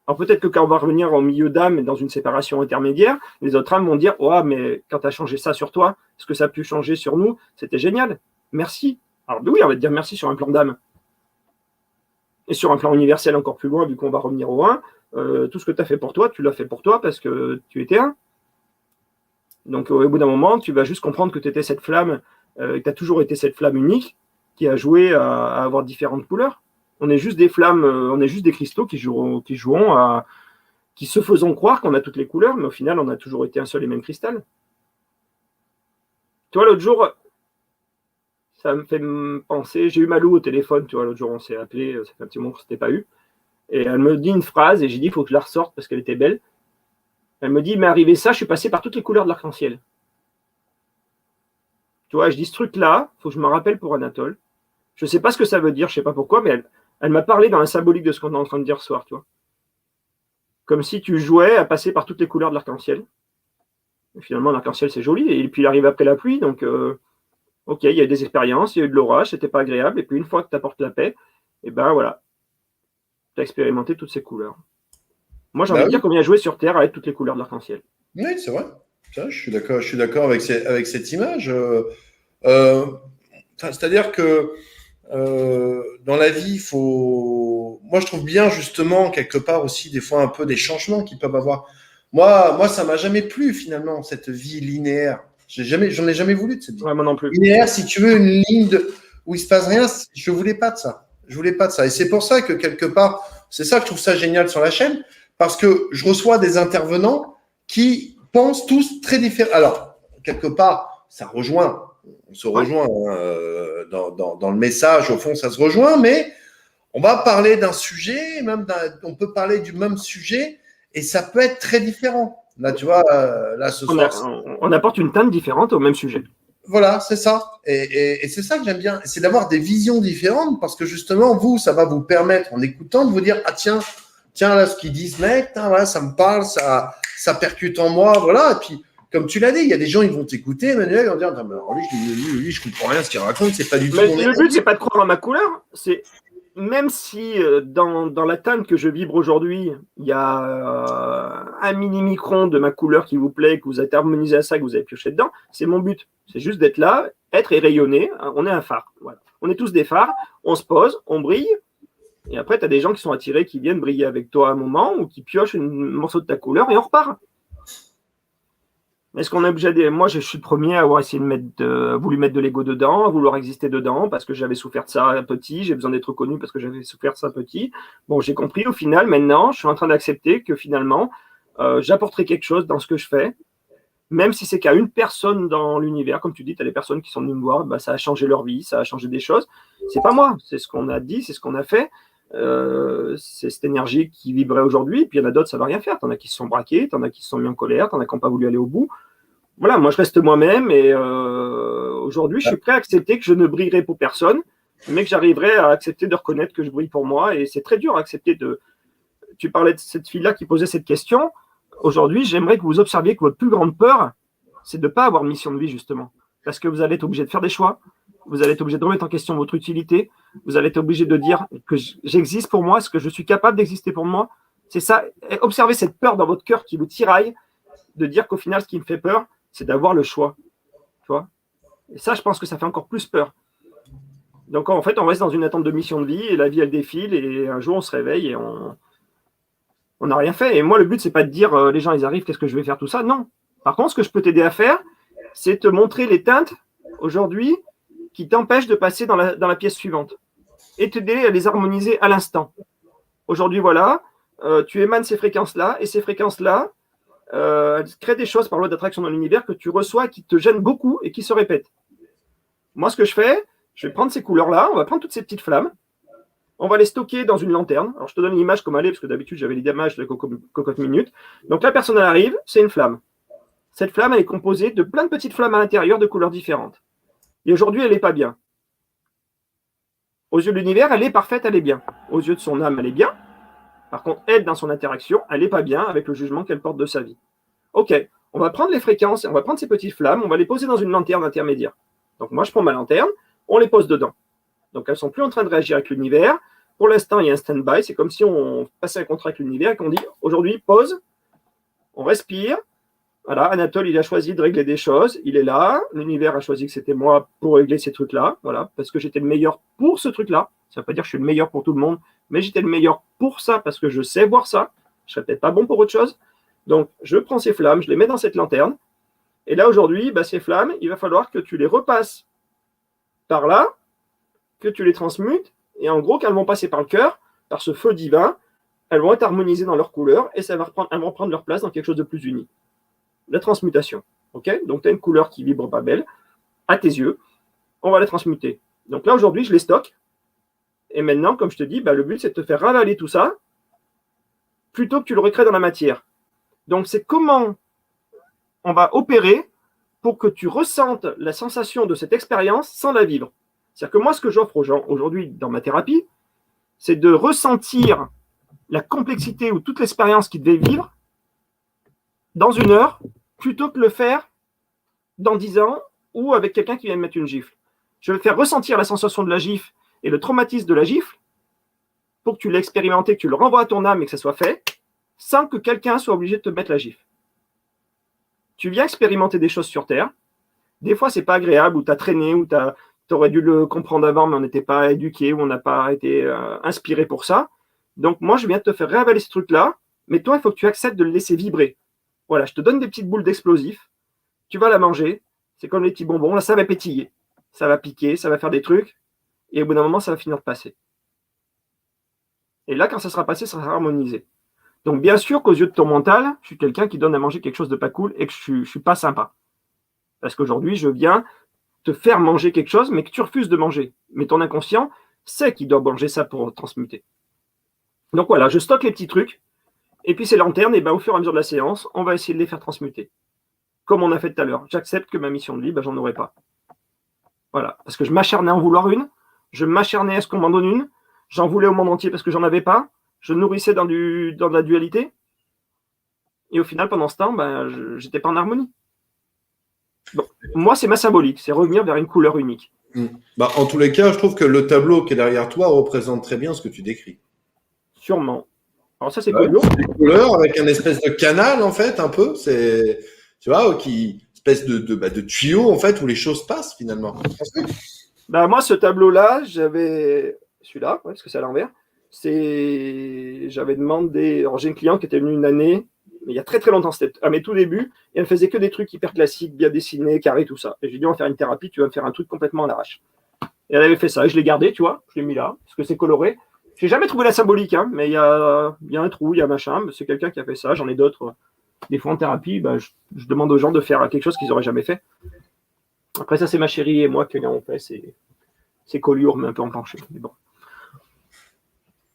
Alors peut-être que quand on va revenir au milieu d'âmes et dans une séparation intermédiaire, les autres âmes vont dire « Ouais, mais quand tu as changé ça sur toi, ce que ça a pu changer sur nous, c'était génial. Merci. » Alors oui, on va te dire merci sur un plan d'âme. Et sur un plan universel encore plus loin, vu qu'on va revenir au 1, tout ce que tu as fait pour toi, tu l'as fait pour toi parce que tu étais un. Donc au bout d'un moment, tu vas juste comprendre que tu étais cette flamme, que tu as toujours été cette flamme unique qui a joué à avoir différentes couleurs. On est juste des flammes, on est juste des cristaux qui se faisons croire qu'on a toutes les couleurs, mais au final, on a toujours été un seul et même cristal. Tu vois, l'autre jour, ça me fait penser, j'ai eu Malou au téléphone, tu vois, l'autre jour, on s'est appelé, ça fait un petit moment qu'on ne s'était pas eu, et elle me dit une phrase, et j'ai dit, il faut que je la ressorte parce qu'elle était belle. Elle me dit, il m'est arrivé ça, je suis passé par toutes les couleurs de l'arc-en-ciel. Tu vois, je dis, ce truc-là, il faut que je me rappelle pour Anatole. Je ne sais pas ce que ça veut dire, je ne sais pas pourquoi, mais elle m'a parlé dans la symbolique de ce qu'on est en train de dire ce soir, tu vois. Comme si tu jouais à passer par toutes les couleurs de l'arc-en-ciel. Et finalement, l'arc-en-ciel, c'est joli, et puis il arrive après la pluie, donc ok, il y a eu des expériences, il y a eu de l'orage, c'était pas agréable, et puis une fois que tu apportes la paix, et ben voilà, tu as expérimenté toutes ces couleurs. Moi, j'ai envie de dire qu'on vient jouer sur Terre avec toutes les couleurs de l'arc-en-ciel. Oui, c'est vrai. Ça, je suis d'accord avec cette image. C'est-à-dire que dans la vie, il faut. Moi, je trouve bien justement quelque part aussi des fois un peu des changements qu'ils peuvent avoir. Moi, ça m'a jamais plu finalement cette vie linéaire. J'en ai jamais voulu de cette vie. Ouais, moi non plus. Linéaire, si tu veux, une ligne où il se passe rien, je voulais pas de ça. Je voulais pas de ça. Et c'est pour ça que quelque part, c'est ça que je trouve ça génial sur la chaîne, parce que je reçois des intervenants qui pensent tous très différents. Alors, quelque part, ça rejoint. On se rejoint dans le message, au fond, ça se rejoint, mais on va parler d'un sujet, on peut parler du même sujet, et ça peut être très différent. Là, tu vois, là, ce soir. On apporte une teinte différente au même sujet. Voilà, c'est ça. Et c'est ça que j'aime bien. C'est d'avoir des visions différentes, parce que justement, vous, ça va vous permettre, en écoutant, de vous dire, ah tiens, là, ce qu'ils disent, mec, voilà, ça me parle, ça percute en moi, voilà. Et puis, comme tu l'as dit, il y a des gens, ils vont t'écouter, Emmanuel, ils vont dire, non, mais alors lui, je comprends rien à ce qu'il raconte, c'est pas du tout. Mais le but, c'est pas de croire en ma couleur, c'est même si dans la teinte que je vibre aujourd'hui, il y a un mini-micron de ma couleur qui vous plaît, que vous êtes harmonisé à ça, que vous avez pioché dedans, c'est mon but. C'est juste d'être là, être et rayonner. On est un phare. Voilà. On est tous des phares, on se pose, on brille, et après, tu as des gens qui sont attirés, qui viennent briller avec toi à un moment, ou qui piochent un morceau de ta couleur, et on repart. Est-ce qu'on est obligé de... Moi, je suis le premier à avoir essayé voulu mettre de l'ego dedans, à vouloir exister dedans, parce que j'avais souffert de ça petit, j'ai besoin d'être reconnu parce que j'avais souffert de ça petit. Bon, j'ai compris au final, maintenant, je suis en train d'accepter que finalement, j'apporterai quelque chose dans ce que je fais, même si c'est qu'à une personne dans l'univers, comme tu dis, tu as des personnes qui sont venues me voir, bah, ça a changé leur vie, ça a changé des choses. C'est pas moi, c'est ce qu'on a dit, c'est ce qu'on a fait. C'est cette énergie qui vibrait aujourd'hui, puis il y en a d'autres, ça va rien faire. T'en as qui se sont braqués, t'en as qui se sont mis en colère, t'en as qui n'ont pas voulu aller au bout. Voilà, moi je reste moi-même et aujourd'hui je suis prêt à accepter que je ne brillerai pour personne, mais que j'arriverai à accepter de reconnaître que je brille pour moi. Et c'est très dur à accepter de. Tu parlais de cette fille-là qui posait cette question. Aujourd'hui, j'aimerais que vous observiez que votre plus grande peur, c'est de ne pas avoir de mission de vie, justement. Parce que vous allez être obligé de faire des choix, vous allez être obligé de remettre en question votre utilité, vous allez être obligé de dire que j'existe pour moi, est-ce que je suis capable d'exister pour moi. C'est ça, observez cette peur dans votre cœur qui vous tiraille, de dire qu'au final, ce qui me fait peur, c'est d'avoir le choix. Tu vois. Et ça, je pense que ça fait encore plus peur. Donc, en fait, on reste dans une attente de mission de vie et la vie, elle défile et un jour, on se réveille et on n'a rien fait. Et moi, le but, c'est pas de dire les gens, ils arrivent, qu'est-ce que je vais faire, tout ça. Non. Par contre, ce que je peux t'aider à faire, c'est te montrer les teintes aujourd'hui qui t'empêchent de passer dans la pièce suivante et t'aider à les harmoniser à l'instant. Aujourd'hui, voilà, tu émanes ces fréquences-là et ces fréquences-là, crée des choses par loi d'attraction dans l'univers que tu reçois qui te gênent beaucoup et qui se répètent. Moi, ce que je fais, je vais prendre ces couleurs-là, on va prendre toutes ces petites flammes, on va les stocker dans une lanterne. Alors, je te donne l'image comme elle est, parce que d'habitude, j'avais l'image de la cocotte minute. Donc, la personne, elle arrive, c'est une flamme. Cette flamme, elle est composée de plein de petites flammes à l'intérieur de couleurs différentes. Et aujourd'hui, elle n'est pas bien. Aux yeux de l'univers, elle est parfaite, elle est bien. Aux yeux de son âme, elle est bien. Par contre, elle, dans son interaction, elle n'est pas bien avec le jugement qu'elle porte de sa vie. Ok, On va prendre les fréquences, on va prendre ces petites flammes, on va les poser dans une lanterne intermédiaire. Donc moi, je prends ma lanterne, on les pose dedans. Donc elles ne sont plus en train de réagir avec l'univers. Pour l'instant, il y a un stand-by. C'est comme si on passait un contrat avec l'univers et qu'on dit aujourd'hui, pause, on respire. Voilà, Anatole, il a choisi de régler des choses. Il est là. L'univers a choisi que c'était moi pour régler ces trucs-là. Voilà, parce que j'étais le meilleur pour ce truc-là. Ça ne veut pas dire que je suis le meilleur pour tout le monde, mais j'étais le meilleur pour ça parce que je sais voir ça. Je ne serais peut-être pas bon pour autre chose. Donc, je prends ces flammes, je les mets dans cette lanterne. Et là, aujourd'hui, ces flammes, il va falloir que tu les repasses par là, que tu les transmutes. Et en gros, qu'elles vont passer par le cœur, par ce feu divin, elles vont être harmonisées dans leur couleur et elles vont prendre leur place dans quelque chose de plus uni. La transmutation. Okay, donc, tu as une couleur qui vibre pas belle, à tes yeux. On va la transmuter. Donc là, aujourd'hui, je les stocke. Et maintenant, comme je te dis, le but, c'est de te faire ravaler tout ça plutôt que tu le recrées dans la matière. Donc, c'est comment on va opérer pour que tu ressentes la sensation de cette expérience sans la vivre. C'est-à-dire que moi, ce que j'offre aux gens aujourd'hui dans ma thérapie, c'est de ressentir la complexité ou toute l'expérience qu'ils devaient vivre dans 1 heure, plutôt que le faire dans 10 ans ou avec quelqu'un qui vient me mettre une gifle. Je vais faire ressentir la sensation de la gifle et le traumatisme de la gifle pour que tu l'aies expérimenté, que tu le renvoies à ton âme et que ça soit fait, sans que quelqu'un soit obligé de te mettre la gifle. Tu viens expérimenter des choses sur Terre. Des fois, c'est pas agréable, ou tu as traîné, ou tu aurais dû le comprendre avant, mais on n'était pas éduqué, ou on n'a pas été inspiré pour ça. Donc, moi, je viens de te faire réavaler ce truc-là, mais toi, il faut que tu acceptes de le laisser vibrer. Voilà, je te donne des petites boules d'explosifs, tu vas la manger, c'est comme les petits bonbons, là, ça va pétiller, ça va piquer, ça va faire des trucs, et au bout d'un moment, ça va finir de passer. Et là, quand ça sera passé, ça sera harmonisé. Donc, bien sûr qu'aux yeux de ton mental, je suis quelqu'un qui donne à manger quelque chose de pas cool et que je ne suis pas sympa. Parce qu'aujourd'hui, je viens te faire manger quelque chose, mais que tu refuses de manger. Mais ton inconscient sait qu'il doit manger ça pour transmuter. Donc voilà, je stocke les petits trucs. Et puis ces lanternes, au fur et à mesure de la séance, on va essayer de les faire transmuter. Comme on a fait tout à l'heure. J'accepte que ma mission de vie, j'en aurai pas. Voilà. Parce que je m'acharnais à en vouloir une. Je m'acharnais à ce qu'on m'en donne une. J'en voulais au monde entier parce que j'en avais pas. Je nourrissais dans de la dualité. Et au final, pendant ce temps, j'étais pas en harmonie. Bon, moi, c'est ma symbolique, c'est revenir vers une couleur unique. En tous les cas, je trouve que le tableau qui est derrière toi représente très bien ce que tu décris. Sûrement. Alors ça, c'est cool. C'est des couleurs avec un espèce de canal, en fait, un peu. C'est, tu vois, espèce de tuyau, en fait, où les choses passent, finalement. Moi, ce tableau-là, j'avais... Celui-là, parce que c'est à l'envers. J'avais demandé... Alors, j'ai une cliente qui était venue une année, mais il y a très très longtemps, c'était à mes tout débuts, et elle faisait que des trucs hyper classiques, bien dessinés, carrés, tout ça. Et j'ai dit, on va faire une thérapie, tu vas me faire un truc complètement à l'arrache. Et elle avait fait ça, et je l'ai gardé, tu vois, je l'ai mis là, parce que c'est coloré. J'ai jamais trouvé la symbolique, mais il y a un trou, il y a machin, c'est quelqu'un qui a fait ça, j'en ai d'autres. Des fois en thérapie, je demande aux gens de faire quelque chose qu'ils n'auraient jamais fait. Après ça, c'est ma chérie et moi qui l'avons fait, c'est colure, mais un peu en penché. Mais bon.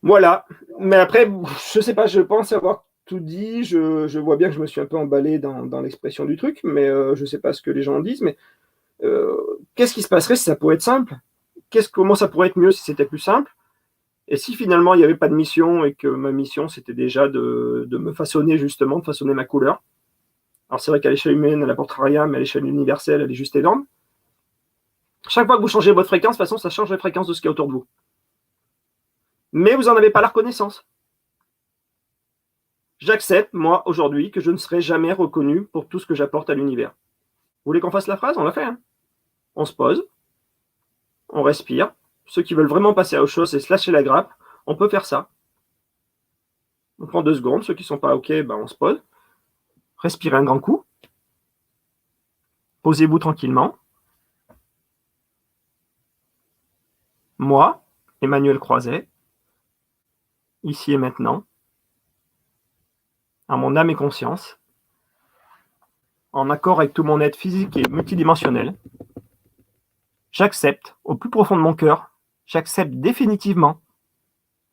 Voilà. Mais après, je sais pas, je pense avoir tout dit. Je vois bien que je me suis un peu emballé dans l'expression du truc, mais je sais pas ce que les gens en disent. Mais qu'est-ce qui se passerait si ça pourrait être simple? Comment ça pourrait être mieux si c'était plus simple? Et si finalement il n'y avait pas de mission et que ma mission c'était déjà de me façonner justement, de façonner ma couleur. Alors c'est vrai qu'à l'échelle humaine, elle n'apportera rien, mais à l'échelle universelle, elle est juste énorme. Chaque fois que vous changez votre fréquence, de toute façon, ça change la fréquence de ce qu'il y a autour de vous. Mais vous n'en avez pas la reconnaissance. J'accepte, moi, aujourd'hui, que je ne serai jamais reconnu pour tout ce que j'apporte à l'univers. Vous voulez qu'on fasse la phrase? On l'a fait. On se pose, on respire. Ceux qui veulent vraiment passer à autre chose et se lâcher la grappe, on peut faire ça. On prend 2 secondes. Ceux qui ne sont pas OK, on se pose. Respirez un grand coup. Posez-vous tranquillement. Moi, Emmanuel Croiset, ici et maintenant, à mon âme et conscience, en accord avec tout mon être physique et multidimensionnel, j'accepte au plus profond de mon cœur, j'accepte définitivement,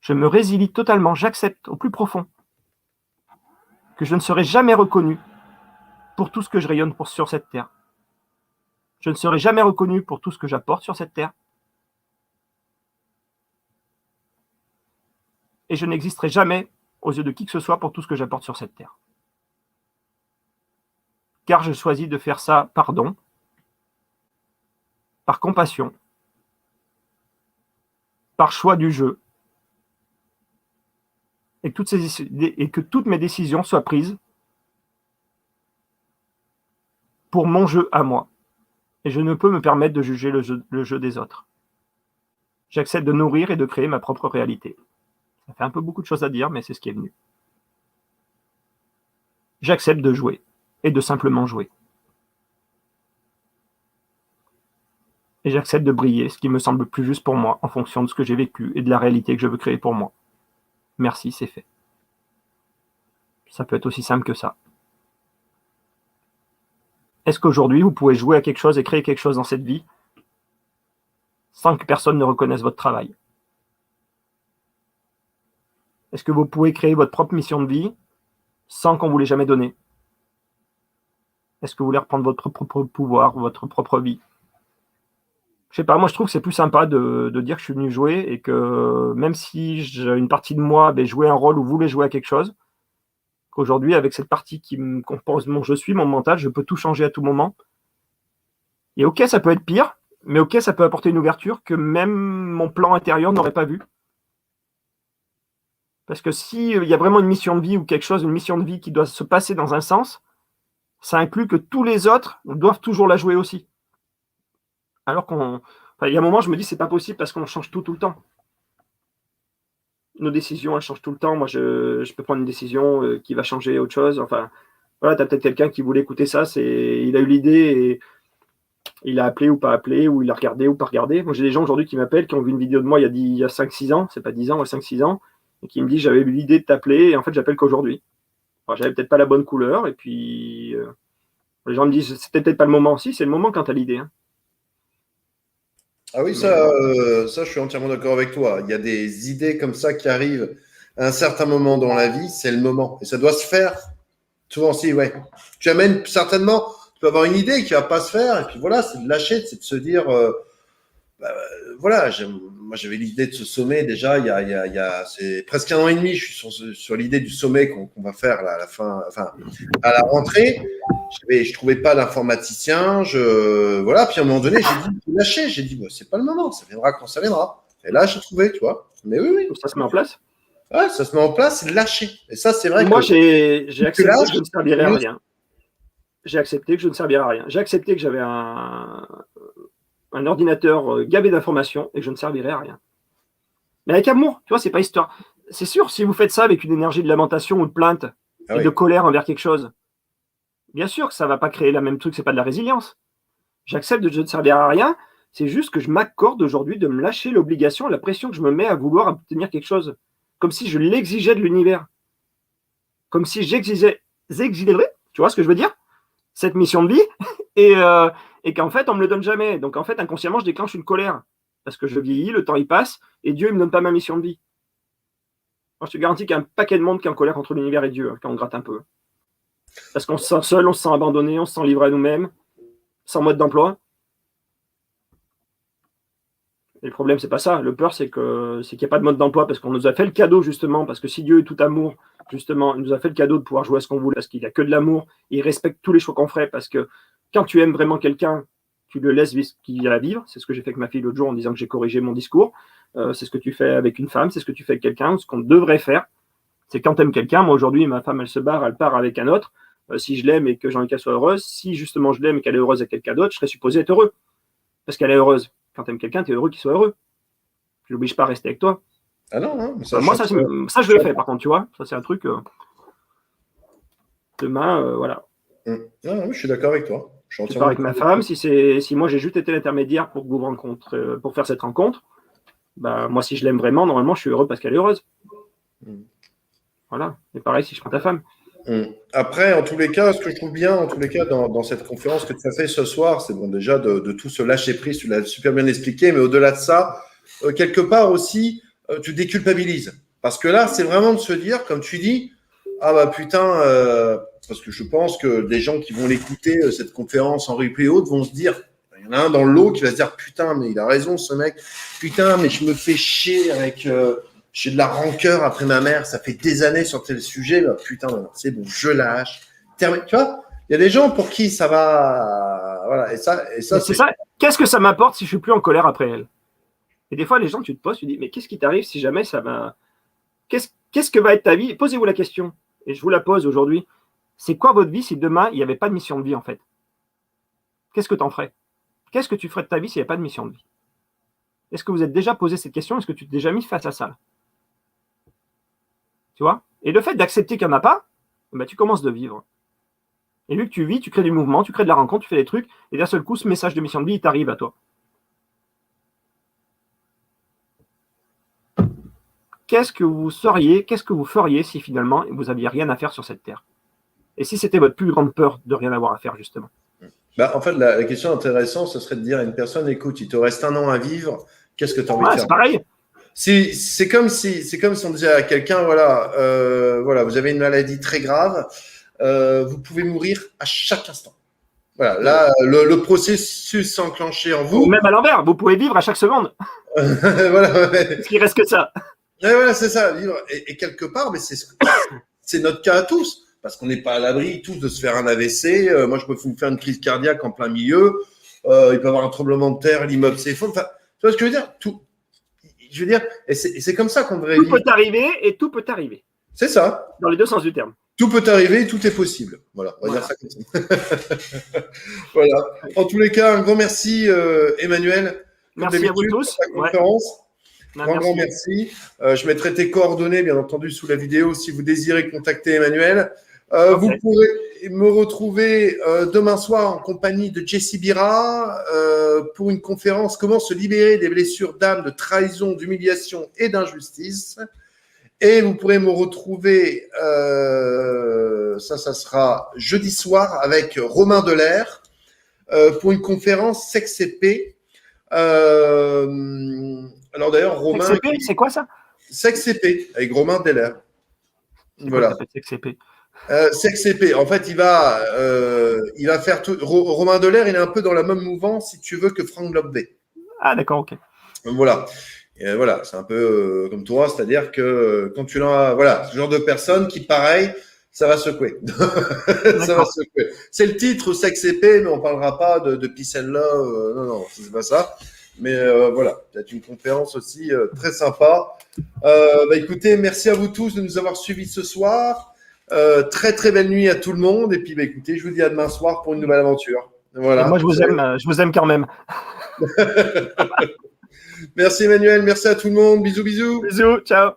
je me résilie totalement, j'accepte au plus profond que je ne serai jamais reconnu pour tout ce que je rayonne sur cette terre. Je ne serai jamais reconnu pour tout ce que j'apporte sur cette terre. Et je n'existerai jamais aux yeux de qui que ce soit pour tout ce que j'apporte sur cette terre. car je choisis de faire ça par don, par compassion, par choix du jeu, et que toutes mes décisions soient prises pour mon jeu à moi. Et je ne peux me permettre de juger le jeu des autres. J'accepte de nourrir et de créer ma propre réalité. Ça fait un peu beaucoup de choses à dire, mais c'est ce qui est venu. J'accepte de jouer, et de simplement jouer. Et j'accepte de briller, ce qui me semble plus juste pour moi, en fonction de ce que j'ai vécu et de la réalité que je veux créer pour moi. Merci, c'est fait. Ça peut être aussi simple que ça. Est-ce qu'aujourd'hui, vous pouvez jouer à quelque chose et créer quelque chose dans cette vie sans que personne ne reconnaisse votre travail? Est-ce que vous pouvez créer votre propre mission de vie sans qu'on vous l'ait jamais donnée? Est-ce que vous voulez reprendre votre propre pouvoir, votre propre vie? Je sais pas, moi je trouve que c'est plus sympa de dire que je suis venu jouer et que même si une partie de moi jouait un rôle ou voulait jouer à quelque chose, qu'aujourd'hui, avec cette partie qui me compose mon je suis, mon mental, je peux tout changer à tout moment. Et ok, ça peut être pire, mais ok, ça peut apporter une ouverture que même mon plan intérieur n'aurait pas vu. Parce que s'il y a vraiment une mission de vie ou quelque chose, une mission de vie qui doit se passer dans un sens, ça inclut que tous les autres doivent toujours la jouer aussi. Alors il y a un moment, je me dis, c'est pas possible parce qu'on change tout le temps. Nos décisions, elles changent tout le temps. Moi, je peux prendre une décision qui va changer autre chose. Enfin, voilà, tu as peut-être quelqu'un qui voulait écouter ça. Il a eu l'idée et il a appelé ou pas appelé, ou il a regardé ou pas regardé. Moi, j'ai des gens aujourd'hui qui m'appellent, qui ont vu une vidéo de moi il y a 5-6 ans, c'est pas 10 ans, 5-6 ans, et qui me disent, j'avais eu l'idée de t'appeler, et en fait, j'appelle qu'aujourd'hui. Enfin, j'avais peut-être pas la bonne couleur, et puis les gens me disent, c'était peut-être pas le moment. Si, c'est le moment quand tu as l'idée. Hein. Ah oui, ça, je suis entièrement d'accord avec toi. Il y a des idées comme ça qui arrivent à un certain moment dans la vie, c'est le moment. Et ça doit se faire. Souvent, si, ouais. Tu amènes certainement, tu peux avoir une idée qui va pas se faire, et puis voilà, c'est de lâcher, c'est de se dire, voilà, moi j'avais l'idée de ce sommet déjà, c'est presque 1 an et demi, je suis sur l'idée du sommet qu'on va faire là, à la fin, enfin, à la rentrée. Je trouvais pas d'informaticien, voilà, puis à un moment donné, j'ai lâché, j'ai dit, c'est pas le moment, ça viendra quand ça viendra. Et là, j'ai trouvé, tu vois. Mais oui. Ça se met en place. Ouais, ça se met en place, c'est lâcher. Et ça, c'est vrai moi, que. j'ai accepté que je ne servirais à rien. J'ai accepté que je ne servirais à rien. J'ai accepté que j'avais un ordinateur gavé d'informations et que je ne servirais à rien. Mais avec amour, tu vois, c'est pas histoire. C'est sûr, si vous faites ça avec une énergie de lamentation ou de plainte et de colère envers quelque chose, bien sûr que ça ne va pas créer le même truc, c'est pas de la résilience. J'accepte de je ne servir à rien, c'est juste que je m'accorde aujourd'hui de me lâcher l'obligation, la pression que je me mets à vouloir obtenir quelque chose. Comme si je l'exigeais de l'univers. Comme si j'exigeais, tu vois ce que je veux dire? Cette mission de vie, et qu'en fait, on ne me le donne jamais. Donc en fait, inconsciemment, je déclenche une colère. Parce que je vieillis, le temps il passe, et Dieu ne me donne pas ma mission de vie. Moi, je te garantis qu'il y a un paquet de monde qui est en colère contre l'univers et Dieu, quand on gratte un peu. Parce qu'on se sent seul, on se sent abandonné, on se sent livré à nous-mêmes, sans mode d'emploi. Et le problème, c'est pas ça. Le peur, c'est qu'il n'y a pas de mode d'emploi, parce qu'on nous a fait le cadeau, justement, parce que si Dieu est tout amour, justement, il nous a fait le cadeau de pouvoir jouer à ce qu'on voulait, parce qu'il n'y a que de l'amour, et il respecte tous les choix qu'on ferait, parce que quand tu aimes vraiment quelqu'un, tu le laisses vivre ce qu'il vient à vivre. C'est ce que j'ai fait avec ma fille l'autre jour en disant que j'ai corrigé mon discours. C'est ce que tu fais avec une femme, c'est ce que tu fais avec quelqu'un. Ce qu'on devrait faire, c'est quand tu aimes quelqu'un, moi aujourd'hui, ma femme, elle se barre, elle part avec un autre. Si je l'aime et que j'ai envie qu'elle soit heureuse, si justement je l'aime et qu'elle est heureuse avec quelqu'un d'autre, je serais supposé être heureux. Parce qu'elle est heureuse. Quand tu aimes quelqu'un, tu es heureux qu'il soit heureux. Je l'oblige pas à rester avec toi. Ah non, hein, moi, ça, je le fais, par contre, tu vois. Ça, c'est un truc. Demain, voilà. Non, je suis d'accord avec toi. Je pars avec ma femme. Si moi, j'ai juste été l'intermédiaire pour vous rencontrer, pour faire cette rencontre, moi, si je l'aime vraiment, normalement, je suis heureux parce qu'elle est heureuse. Voilà. Et pareil, si je prends ta femme. Après, en tous les cas, ce que je trouve bien, en tous les cas, dans cette conférence que tu as fait ce soir, c'est bon déjà de tout se lâcher prise, tu l'as super bien expliqué, mais au-delà de ça, quelque part aussi, tu déculpabilises. Parce que là, c'est vraiment de se dire, comme tu dis, ah putain, parce que je pense que des gens qui vont l'écouter, cette conférence en replay haute, vont se dire, il y en a un dans le lot qui va se dire, putain, mais il a raison ce mec, putain, mais je me fais chier avec... j'ai de la rancœur après ma mère, ça fait des années sur tel sujet, putain, c'est bon, je lâche. Tu vois, Il y a des gens pour qui ça va, voilà, et ça, c'est ça. Qu'est-ce que ça m'apporte si je suis plus en colère après elle? Et des fois, les gens, tu te poses, tu dis, mais qu'est-ce qui t'arrive si jamais ça va. Qu'est-ce que va être ta vie? Posez-vous la question. Et je vous la pose aujourd'hui. C'est quoi votre vie si demain, il n'y avait pas de mission de vie, en fait? Qu'est-ce que tu en ferais? Qu'est-ce que tu ferais de ta vie s'il n'y avait pas de mission de vie? Est-ce que vous êtes déjà posé cette question? Est-ce que tu t'es déjà mis face à ça? Tu vois? Et le fait d'accepter qu'il n'y en a pas, ben, tu commences de vivre. Et vu que tu vis, tu crées du mouvement, tu crées de la rencontre, tu fais des trucs, et d'un seul coup, ce message de mission de vie, il t'arrive à toi. Qu'est-ce que vous feriez si finalement vous n'aviez rien à faire sur cette terre? Et si c'était votre plus grande peur de rien avoir à faire, justement? Bah, en fait, la question intéressante, ce serait de dire à une personne, écoute, il te reste 1 an à vivre, qu'est-ce que tu as envie de faire? C'est pareil. C'est comme si on disait à quelqu'un, voilà, voilà, vous avez une maladie très grave, vous pouvez mourir à chaque instant. Voilà, là, le processus s'enclencher en vous. Ou même à l'envers, vous pouvez vivre à chaque seconde. Voilà, ouais. Parce qu'il reste que ça. Ouais, voilà, c'est ça, vivre. Et quelque part, mais c'est notre cas à tous, parce qu'on n'est pas à l'abri tous de se faire un AVC. Moi, je peux me faire une crise cardiaque en plein milieu. Il peut y avoir un tremblement de terre, l'immeuble s'effondre. Enfin, tu vois ce que je veux dire? Je veux dire, et c'est comme ça qu'on devrait vivre. Tout peut arriver et tout peut arriver. C'est ça. Dans les deux sens du terme. Tout peut arriver, tout est possible. Voilà, on va dire ça comme ça. Voilà. En tous les cas, un grand merci, Emmanuel. Merci à vous tous. Pour ta conférence. Ouais. Grand merci. Je mettrai tes coordonnées, bien entendu, sous la vidéo si vous désirez contacter Emmanuel. Okay. Vous pourrez me retrouver demain soir en compagnie de Jessie Bira pour une conférence « Comment se libérer des blessures d'âme, de trahison, d'humiliation et d'injustice ». Et vous pourrez me retrouver, ça sera jeudi soir avec Romain Delair pour une conférence Sexe et Paix. Alors d'ailleurs, Romain. Sexe et Paix, c'est quoi ça? Sexe et Paix avec Romain Delair. Voilà. Sexe et Paix. Sexe et Paix. En fait, il va faire tout. Romain Delair, il est un peu dans la même mouvance, si tu veux, que Frank Lobday. Ah, d'accord, ok. Voilà. Voilà, c'est un peu comme toi, c'est-à-dire que quand tu as, voilà, ce genre de personne qui, pareil, ça va secouer. Ça va secouer. C'est le titre Sexe et Paix, mais on parlera pas de Peace and Love. Non, c'est pas ça. Mais voilà, peut-être une conférence aussi très sympa. Écoutez, merci à vous tous de nous avoir suivis ce soir. Très très belle nuit à tout le monde. Et puis écoutez, je vous dis à demain soir pour une nouvelle aventure. Voilà. Et moi, je vous aime quand même. Merci Emmanuel, merci à tout le monde. Bisous, bisous. Bisous, ciao.